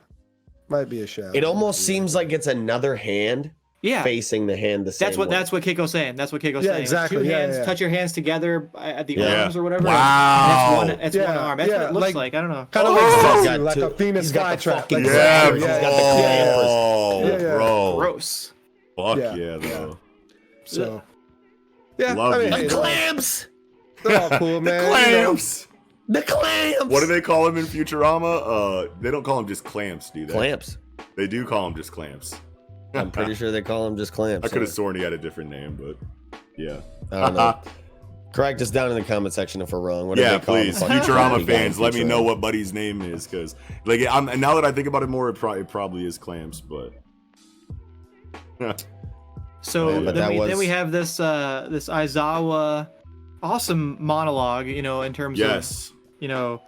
Might be a shadow. It almost seems like it's another hand. facing the hand the same way. That's what Keiko's saying. That's what Keiko's saying. Exactly. Two hands, touch your hands together at the arms or whatever. Wow. And it's one arm. That's what it looks like. I don't know. Kind of like a Venus flytrap. He's got the bro. Gross. Fuck yeah, though. So, the clamps. They're all cool, man. The clamps. The clamps. What do they call him in Futurama? They don't call him just clamps, do they? Clamps. They do call him just clamps. I'm pretty sure they call him just clamps. I could have sworn he had a different name, but yeah. I don't know. Correct us down in the comment section if we're wrong. What do Yeah, they call please. them? Futurama fans, let me Futurama. know what Buddy's name is, because like and now that I think about it more, it probably is Clamps, but. So Yeah, but then we have this this Aizawa awesome monologue, you know, in terms of, you know,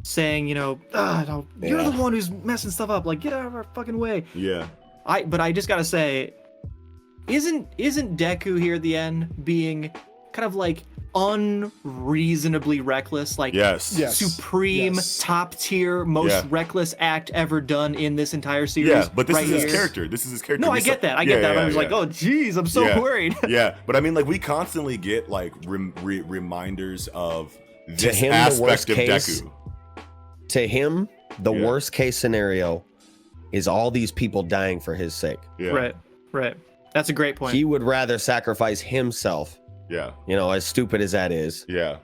saying, you know, no, you're the one who's messing stuff up. Like, get out of our fucking way. Yeah. But I just gotta say, isn't Deku here at the end being kind of like unreasonably reckless, like supreme top tier most reckless act ever done in this entire series? Yeah, but this is his here. character. This is his character. No, I get that. I get that. I was like, oh geez, I'm so worried. Yeah, but I mean, like, we constantly get like reminders of this him, aspect of case, Deku. To him, the worst case scenario is all these people dying for his sake. Yeah. Right. That's a great point. He would rather sacrifice himself. Yeah. You know, as stupid as that is. Yeah.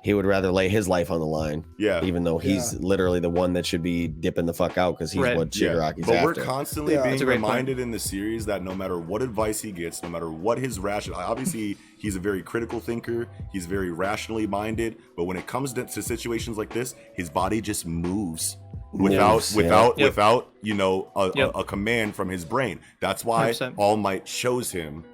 He would rather lay his life on the line. Yeah. Even though he's literally the one that should be dipping the fuck out because he's what Shigaraki's but after. We're constantly being reminded in the series that no matter what advice he gets, no matter what his rational, obviously he's a very critical thinker, he's very rationally minded, but when it comes to situations like this, his body just moves without you know a command from his brain. That's why 100%. All Might chose him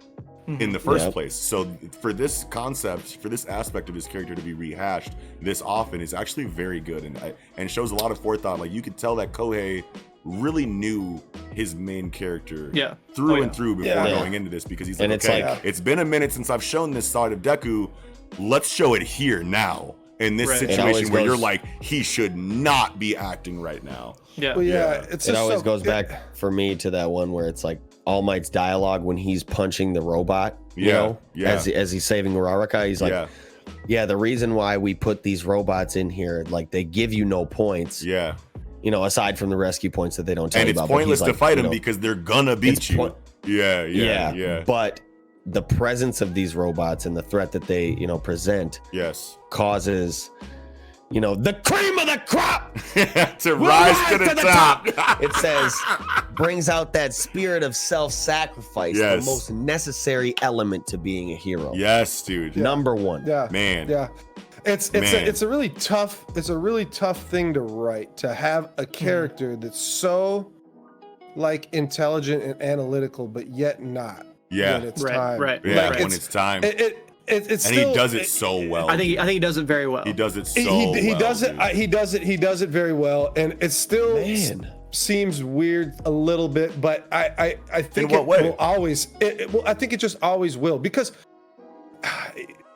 in the first place. So for this concept, for this aspect of his character to be rehashed this often is actually very good and shows a lot of forethought. Like, you could tell that Kohei really knew his main character through and through before going into this, because he's like, okay, it's been a minute since I've shown this side of Deku, let's show it here now in this situation where you're like, he should not be acting right now. Yeah. Well, it always goes back for me to that one where it's like All Might's dialogue when he's punching the robot, you know, as he's saving Uraraka, he's like, the reason why we put these robots in here, like, they give you no points. Yeah. You know, aside from the rescue points that they don't tell you about. And it's pointless to fight them because they're gonna beat you. Yeah. But the presence of these robots and the threat that they, you know, present causes, you know, the cream of the crop to rise to the top. It says, brings out that spirit of self-sacrifice, the most necessary element to being a hero. Yes, dude. Number one. Yeah. Man. Yeah. It's a really tough thing to write, to have a character that's so like intelligent and analytical, but yet not. Yeah. When it's time. Right. Yeah, like, when it's time. It's and still, he does it so well. I think he does it very well. He does it so he well. He does it very well, and it still seems weird a little bit, but I think In what way? Will always. I think it just always will, because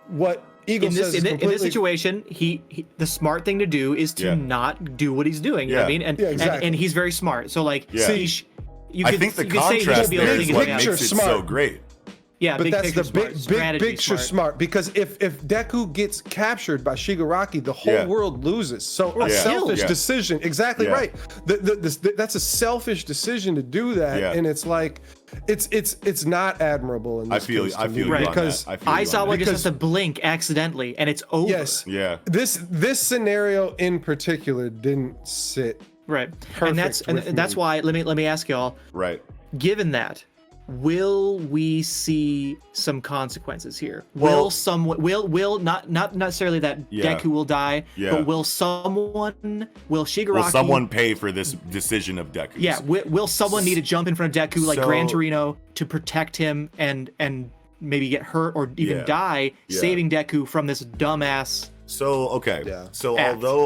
what Eagle says is completely, in this situation, he the smart thing to do is to not do what he's doing. You know what I mean? And he's very smart. So like, I think the contrast there is what makes it so great. Yeah, but that's the big picture smart. Because if Deku gets captured by Shigaraki, the whole world loses. So a selfish decision, exactly right. That's a selfish decision to do that, and it's like it's not admirable. In this case I feel right, because Aizawa just has to blink accidentally, and it's over. Yes, This scenario in particular didn't sit right, and that's why. Let me ask y'all. Right. Given that, will we see some consequences here? Will not necessarily that Deku will die, but will Shigaraki, will someone pay for this decision of Deku? Yeah, will someone need to jump in front of Deku like Gran Torino to protect him and maybe get hurt or even die, saving Deku from this dumbass? So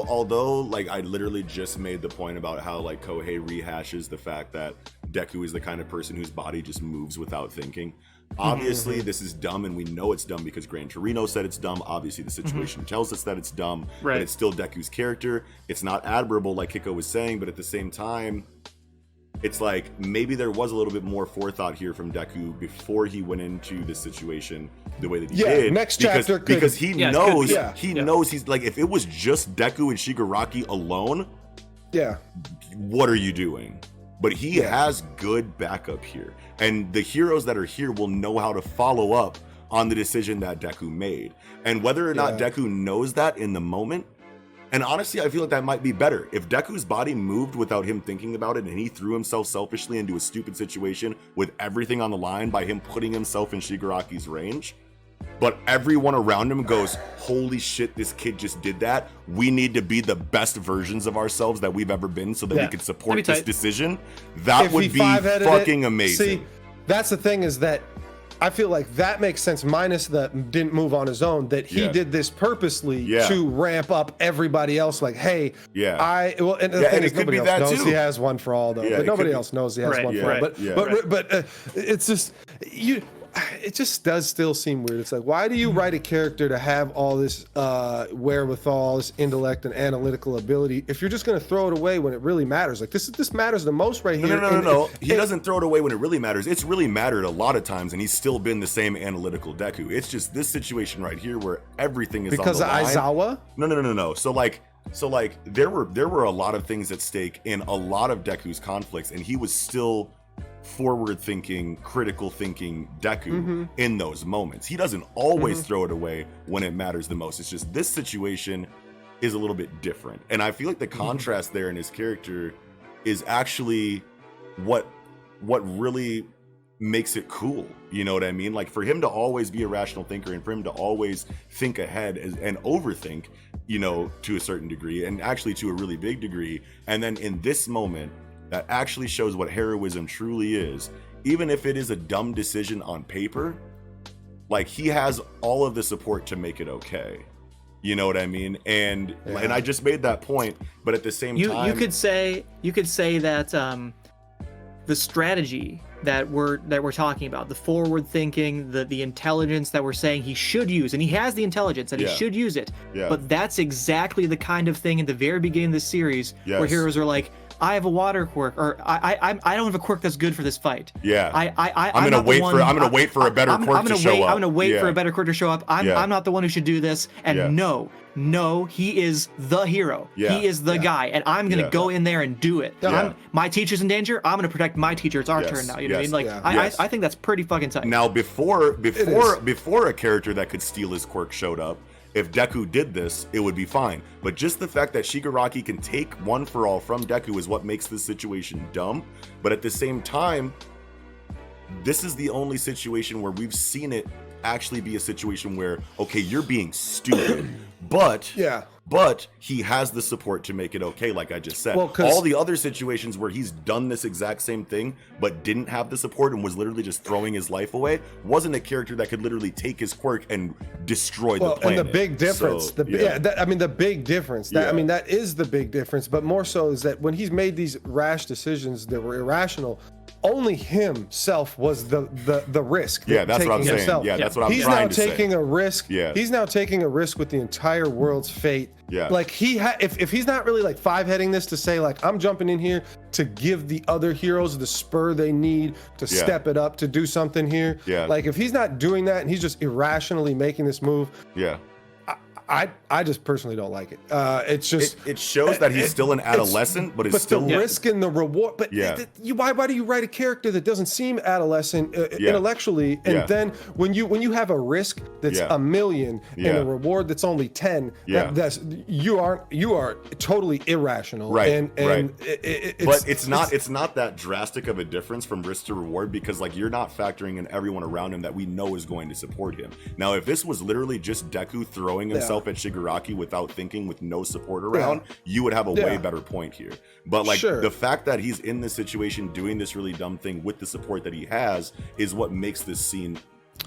although like I literally just made the point about how like Kohei rehashes the fact that Deku is the kind of person whose body just moves without thinking. Obviously, this is dumb, and we know it's dumb because Gran Torino said it's dumb. Obviously, the situation tells us that it's dumb, but it's still Deku's character. It's not admirable, like Hiko was saying, but at the same time, it's like maybe there was a little bit more forethought here from Deku before he went into this situation the way that he did. Next chapter because he knows he's like, if it was just Deku and Shigaraki alone, what are you doing? But he has good backup here, and the heroes that are here will know how to follow up on the decision that Deku made, and whether or not Deku knows that in the moment. And honestly, I feel like that might be better. If Deku's body moved without him thinking about it, and he threw himself selfishly into a stupid situation with everything on the line by him putting himself in Shigaraki's range, but everyone around him goes, holy shit, this kid just did that. We need to be the best versions of ourselves that we've ever been so that we can support this decision. That would be fucking amazing. See, that's the thing, is that I feel like that makes sense, minus the didn't move on his own, that he did this purposely to ramp up everybody else. Like, hey, and the thing is, nobody else knows he has one for all, though. But nobody else knows he has one for all. But it's just, it just does still seem weird. It's like, why do you write a character to have all this wherewithal, this intellect and analytical ability, if you're just going to throw it away when it really matters? Like, this matters the most right here. No. He doesn't throw it away when it really matters. It's really mattered a lot of times, and he's still been the same analytical Deku. It's just this situation right here where everything is because on the line. Aizawa? No. So like there were a lot of things at stake in a lot of Deku's conflicts, and he was still forward-thinking, critical-thinking Deku in those moments. He doesn't always throw it away when it matters the most. It's just this situation is a little bit different. And I feel like the contrast there in his character is actually what really makes it cool. You know what I mean? Like, for him to always be a rational thinker and for him to always think ahead and overthink, you know, to a certain degree, and actually to a really big degree. And then in this moment, that actually shows what heroism truly is. Even if it is a dumb decision on paper, like, he has all of the support to make it okay. You know what I mean? And I just made that point, but at the same time, you could say that the strategy that we're talking about, the forward thinking, the intelligence that we're saying he should use, and he has the intelligence and he should use it. But that's exactly the kind of thing in the very beginning of the series where heroes are like, I have a water quirk, or I don't have a quirk that's good for this fight. I'm gonna wait for a better quirk to show up. I'm gonna wait for a better quirk to show up. I'm not the one who should do this. And no, he is the hero. He is the guy, and I'm gonna go in there and do it. My teacher's in danger. I'm gonna protect my teacher. It's our turn now. You know what I mean? Like, I think that's pretty fucking tight. Now, before a character that could steal his quirk showed up, if Deku did this, it would be fine. But just the fact that Shigaraki can take one for all from Deku is what makes this situation dumb. But at the same time, this is the only situation where we've seen it actually be a situation where, okay, you're being stupid, but he has the support to make it okay, like I just said. All the other situations where he's done this exact same thing but didn't have the support and was literally just throwing his life away, wasn't a character that could literally take his quirk and destroy the planet. And the big difference, the big difference, that is the big difference, but more so is that when he's made these rash decisions that were irrational, only himself was the risk. That's what I'm saying. Himself. That's what I'm trying to say. He's now taking a risk. He's now taking a risk with the entire world's fate. Like, if he's not really like five-heading this to say, like, I'm jumping in here to give the other heroes the spur they need to step it up, to do something here. Like, if he's not doing that and he's just irrationally making this move. I just personally don't like it. It's just it shows that he's still an adolescent, but still the risk and the reward. But why do you write a character that doesn't seem adolescent intellectually, and then when you have a risk that's $1 million and a reward that's only 10, you are totally irrational. But it's not that drastic of a difference from risk to reward, because like, you're not factoring in everyone around him that we know is going to support him. Now, if this was literally just Deku throwing himself at Shigaraki without thinking, with no support around, you would have a way better point here. But like, the fact that he's in this situation doing this really dumb thing with the support that he has is what makes this scene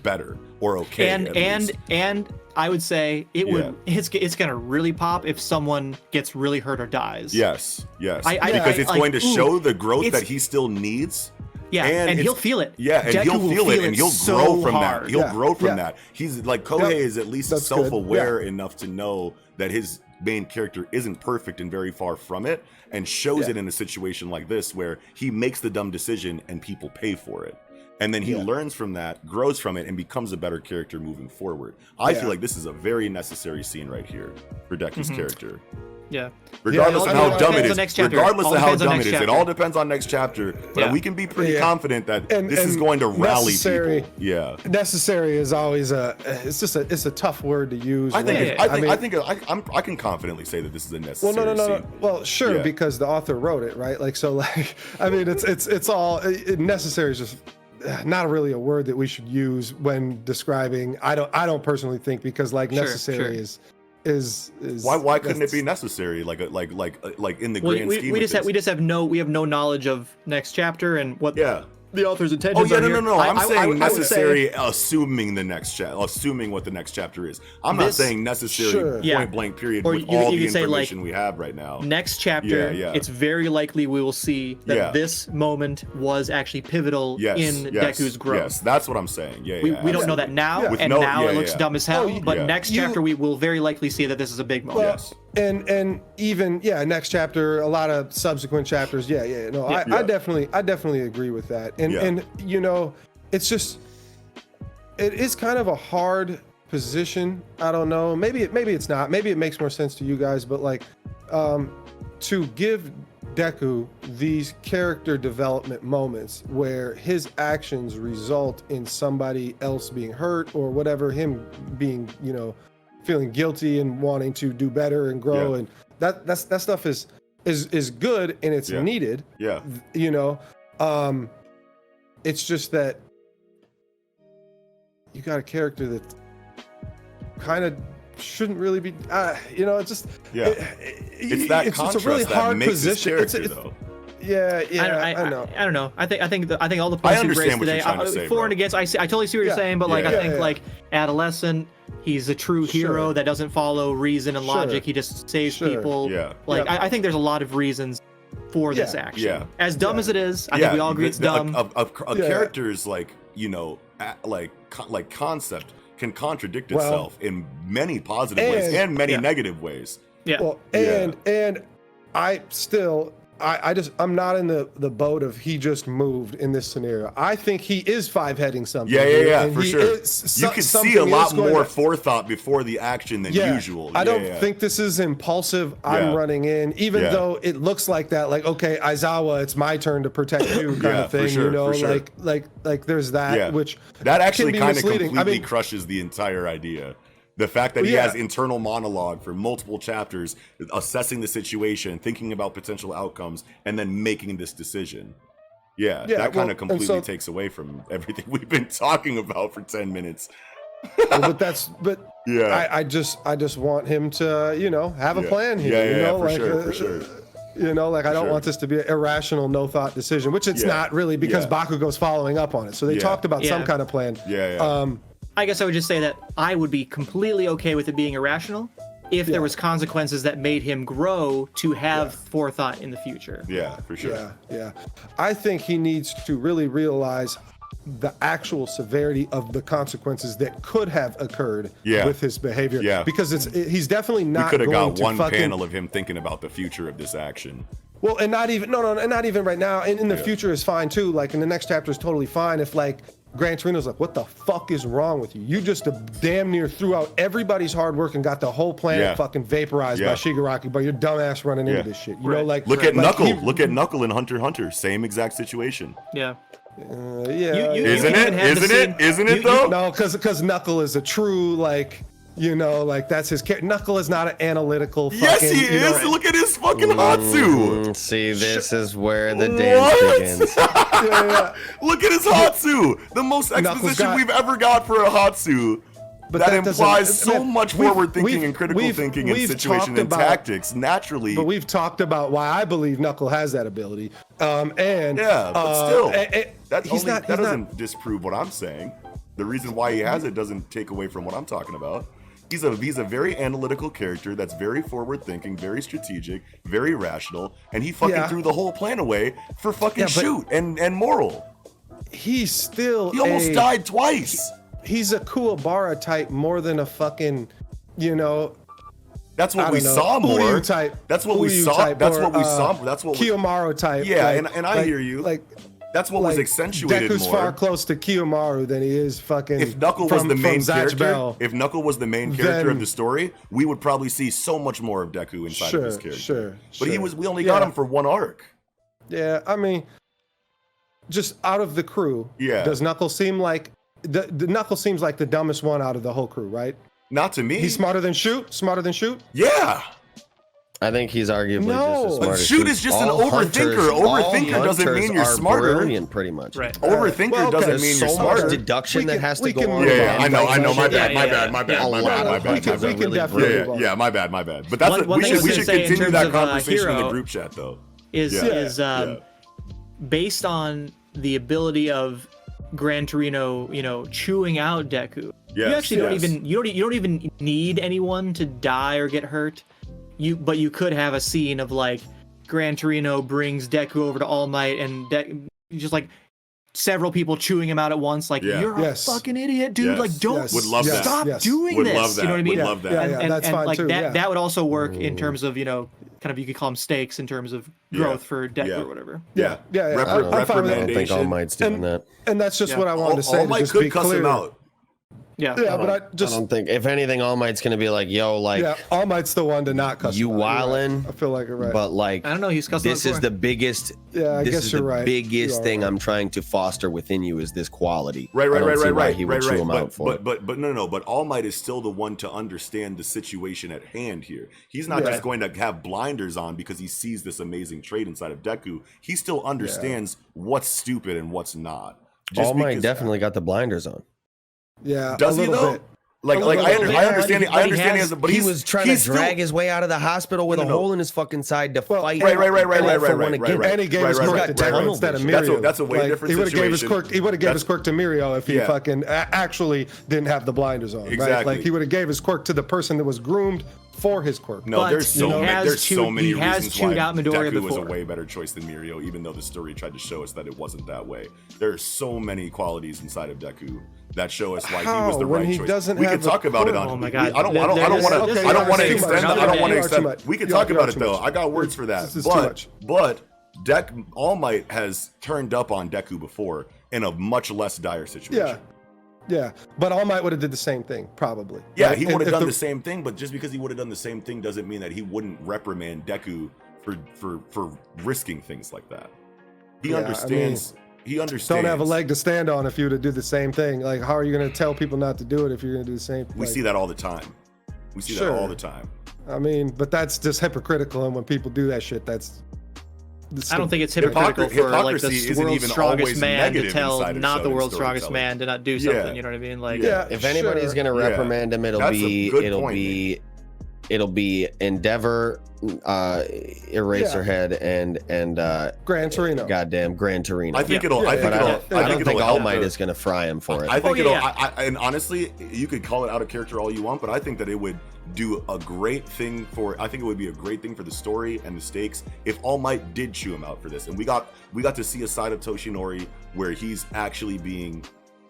better or okay. And I would say it's gonna really pop if someone gets really hurt or dies. Yes. Because it's going to show the growth that he still needs. And he'll feel it. And he'll feel it, and he'll grow from that. He'll grow from that. He's like, Kohei is at least self-aware enough to know that his main character isn't perfect and very far from it, and shows it in a situation like this where he makes the dumb decision and people pay for it. And then he learns from that, grows from it, and becomes a better character moving forward. I feel like this is a very necessary scene right here for Deku's character. Regardless of how dumb it is. It all depends on next chapter. But we can be pretty confident that this is going to rally people. Necessary is always it's a tough word to use. I can confidently say that this is a necessary scene. Well, sure, because the author wrote it, right? Like, so, like, I mean, it's all necessary is just not really a word that we should use when describing. I don't personally think, because like necessary is why couldn't it be necessary, like in the grand scheme we just have no knowledge of next chapter and what the author's Oh intentions yeah, are. no. I'm saying I would necessary, say, assuming what the next chapter is. I'm not saying necessary point blank period or with all the information we have right now. Next chapter, it's very likely we will see that this moment was actually pivotal in Deku's growth. Yes, that's what I'm saying. We don't know that now, and now it looks dumb as hell. But next chapter, we will very likely see that this is a big moment. Yes. And even next chapter, a lot of subsequent chapters. I definitely agree with that. And you know, it's just, it is kind of a hard position. I don't know. Maybe it's not. Maybe it makes more sense to you guys. But like, to give Deku these character development moments where his actions result in somebody else being hurt or whatever, him being, you know, feeling guilty and wanting to do better and grow, and that stuff is good and it's needed. You know, it's just that you got a character that kind of shouldn't really be, you know, it's just it's that contrast it's a really hard that makes position. Character, though. I know. I don't know. I think all the points you raised today, for and against. I totally see what you're saying, but like I think like adolescent, he's a true hero that doesn't follow reason and logic. He just saves people. Like I think there's a lot of reasons for this action. As dumb as it is, I think we all agree it's dumb. A character's like, you know, like concept can contradict itself in many positive ways and many negative ways. And I still, I'm not in the boat of he just moved in this scenario. I think he is five-heading something. For sure. You can see a lot more forethought before the action than usual. I don't think this is impulsive. I'm running in, even though it looks like that. Like, okay, Aizawa, it's my turn to protect you, kind of thing. You know, like there's that, which that actually kind of misleading. completely crushes the entire idea. The fact that he has internal monologue for multiple chapters, assessing the situation, thinking about potential outcomes, and then making this decision. That kind of completely takes away from everything we've been talking about for 10 minutes. I just want him to, you know, have a plan here. You know, for sure. You know, like I don't want this to be an irrational, no thought decision, which it's not really, because Bakugo's following up on it. So they talked about some kind of plan. I guess I would just say that I would be completely okay with it being irrational if there was consequences that made him grow to have forethought in the future. For sure. I think he needs to really realize the actual severity of the consequences that could have occurred with his behavior. Because he's definitely not. We could have got one panel of him thinking about the future of this action. Well, and not even and not even right now. And in the future is fine too. Like in the next chapter is totally fine if like Gran Torino's like, what the fuck is wrong with you? You just damn near threw out everybody's hard work and got the whole planet fucking vaporized by Shigaraki, but your dumbass running into this shit. You know, like look at Knuckle. Look at Knuckle in Hunter x Hunter. Same exact situation. Isn't it though? No, because Knuckle is a true like. You know, like that's his character. Knuckle is not an analytical fucking. Yes, he is. Look at his fucking Hatsu. See, this is where the dance begins. Look at his Hatsu. The most exposition we've ever got for a Hatsu. But that implies so much forward thinking and critical thinking and situation and tactics naturally. But we've talked about why I believe Knuckle has that ability. But still, that doesn't disprove what I'm saying. The reason why he has it doesn't take away from what I'm talking about. He's a very analytical character that's very forward thinking, very strategic, very rational, and he fucking threw the whole plan away for fucking shoot and moral. He almost died twice. He's a Kuwabara type more than a fucking, you know. That's what we saw more. Uryu type. That's what we saw. That's what we saw. That's what Kiyomaru type. Yeah, and I hear you. Like. That's what was accentuated Deku's more. far close to Kiyomaru than he is fucking. If Knuckle was the main character, of the story, we would probably see so much more of Deku inside of his character. But we only got him for one arc. Yeah, I mean, just out of the crew, does Knuckle seem like the Knuckle seems like the dumbest one out of the whole crew, right? Not to me. He's smarter than Shoot. Smarter than Shoot. Yeah. I think he's arguably just as smart as Shoot is just an overthinker. Overthinker doesn't mean you're smarter. Brilliant, pretty much. Right. Overthinker doesn't mean you're smarter. Much deduction that has to go on. Yeah, I know. My bad. Yeah, my bad. But that's we should continue that conversation in the group chat though. Is based on the ability of Gran Torino, chewing out Deku. You actually don't even need anyone to die or get hurt. But you could have a scene of like Gran Torino brings Deku over to All Might and just like several people chewing him out at once. Like you're a fucking idiot, dude. Like don't stop doing this. You know what I mean? Would love that. And that's fine like too. That would also work in terms of kind of you could call them stakes in terms of growth for Deku or whatever. Yeah. I don't think All Might's doing that. And that's just what I wanted to say. All Might could cuss him out. But I don't think. If anything, All Might's gonna be like, "Yo, like, All Might's the one to not cuss. You wildin'." I feel like you're right. But like, I don't know. He's cussing. This is the biggest. I guess you're right. Biggest thing I'm trying to foster within you is this quality. Right. He would chew him out for it. But no. But All Might is still the one to understand the situation at hand here. He's not just going to have blinders on because he sees this amazing trait inside of Deku. He still understands what's stupid and what's not. All Might definitely got the blinders on. Yeah. Does he though? Bit. Like I understand. But he was trying to drag his way out of the hospital with a hole in his fucking side to fight. Right. And he gave his quirk to Deku instead of Mirio. That's a way different situation. He would have gave his quirk to Mirio if he fucking actually didn't have the blinders on. Exactly. Right? Like he would have gave his quirk to the person that was groomed for his quirk. No, there's so many reasons why Deku was before. a way better choice than Mirio, even though the story tried to show us that it wasn't that way. There are so many qualities inside of Deku that show us why he was the right choice. We can talk about it on. Oh my God. I don't want to extend. We can talk about it though. I got words for that. But All Might has turned up on Deku before in a much less dire situation. Yeah, but All Might would have did the same thing, probably. Yeah, he would have done the same thing, but just because he would have done the same thing doesn't mean that he wouldn't reprimand Deku for risking things like that. He understands. He understands. Don't have a leg to stand on if you were to do the same thing. Like, how are you going to tell people not to do it if you're going to do the same thing? We see that all the time. We see that all the time. I mean, but that's just hypocritical, and when people do that shit, that's. I don't think it's hypocritical for like the world's strongest man to tell not the world's strongest man to not do something. You know what I mean? Like, if anybody's gonna reprimand him, it'll be Endeavor, Eraserhead, and Gran Torino. Goddamn Gran Torino. I think it'll. I don't think All Might is gonna fry him for it. I think it'll. And honestly, you could call it out of character all you want, but I think that it would do a great thing for. I think it would be a great thing for the story and the stakes if All Might did chew him out for this, and we got to see a side of Toshinori where he's actually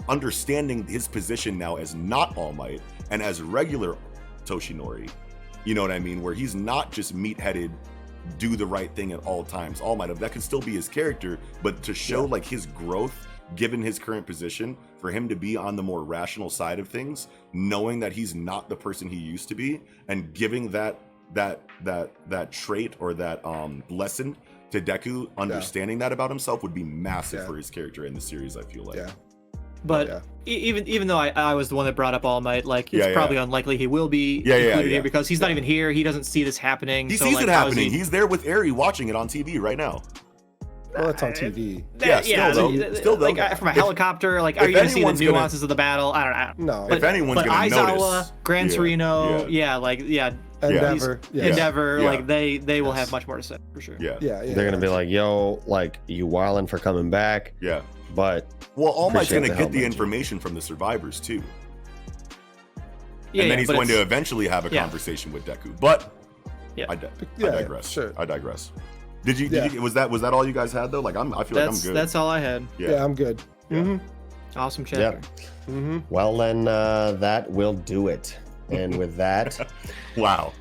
understanding his position now as not All Might and as regular Toshinori. You know what I mean? Where he's not just meat-headed, do the right thing at all times. All Might, that could still be his character, but to show like his growth, given his current position, for him to be on the more rational side of things, knowing that he's not the person he used to be, and giving that trait or that lesson to Deku, understanding that about himself would be massive for his character in the series. I feel like. Yeah. But even though I was the one that brought up All Might, like it's probably unlikely he will be included here because he's not even here. He doesn't see this happening. He sees it happening. He's there with Eri watching it on TV right now. Well, it's on TV. Still though. Like from a helicopter, like are you gonna see the nuances of the battle? I don't know. No. But, if anyone's gonna notice, Gran Torino, Endeavor, like they will have much more to say for sure. They're gonna be like, yo, like you wildin' for coming back. Yeah. But All Might's gonna get the information from the survivors too. And then he's going to eventually have a conversation with Deku. But I digress. Sure. I digress. Did you was that all you guys had though? Like I feel like I'm good. That's all I had. Yeah, I'm good. Awesome chapter. Well then that will do it. And with that, wow.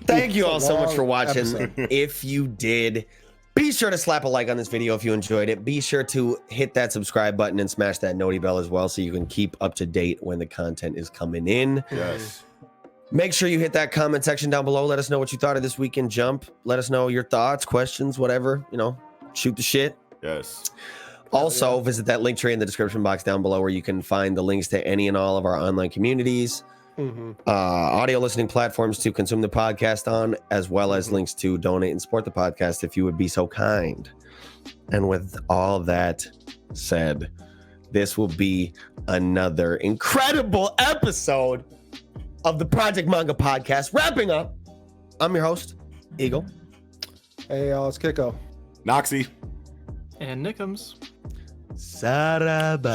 Thank you all so much for watching. If you did, be sure to slap a like on this video if you enjoyed it. Be sure to hit that subscribe button and smash that noti bell as well so you can keep up to date when the content is coming in. Yes. Make sure you hit that comment section down below. Let us know what you thought of this Weekend Jump. Let us know your thoughts, questions, whatever. Shoot the shit. Yes. Also, visit that link tree in the description box down below where you can find the links to any and all of our online communities. audio listening platforms to consume the podcast on, as well as links to donate and support the podcast if you would be so kind. And with all that said, this will be another incredible episode of the Project Manga podcast. Wrapping up, I'm your host, Eagle. Hey, y'all, it's Kiko. Noxie. And Nickums. Sarabada.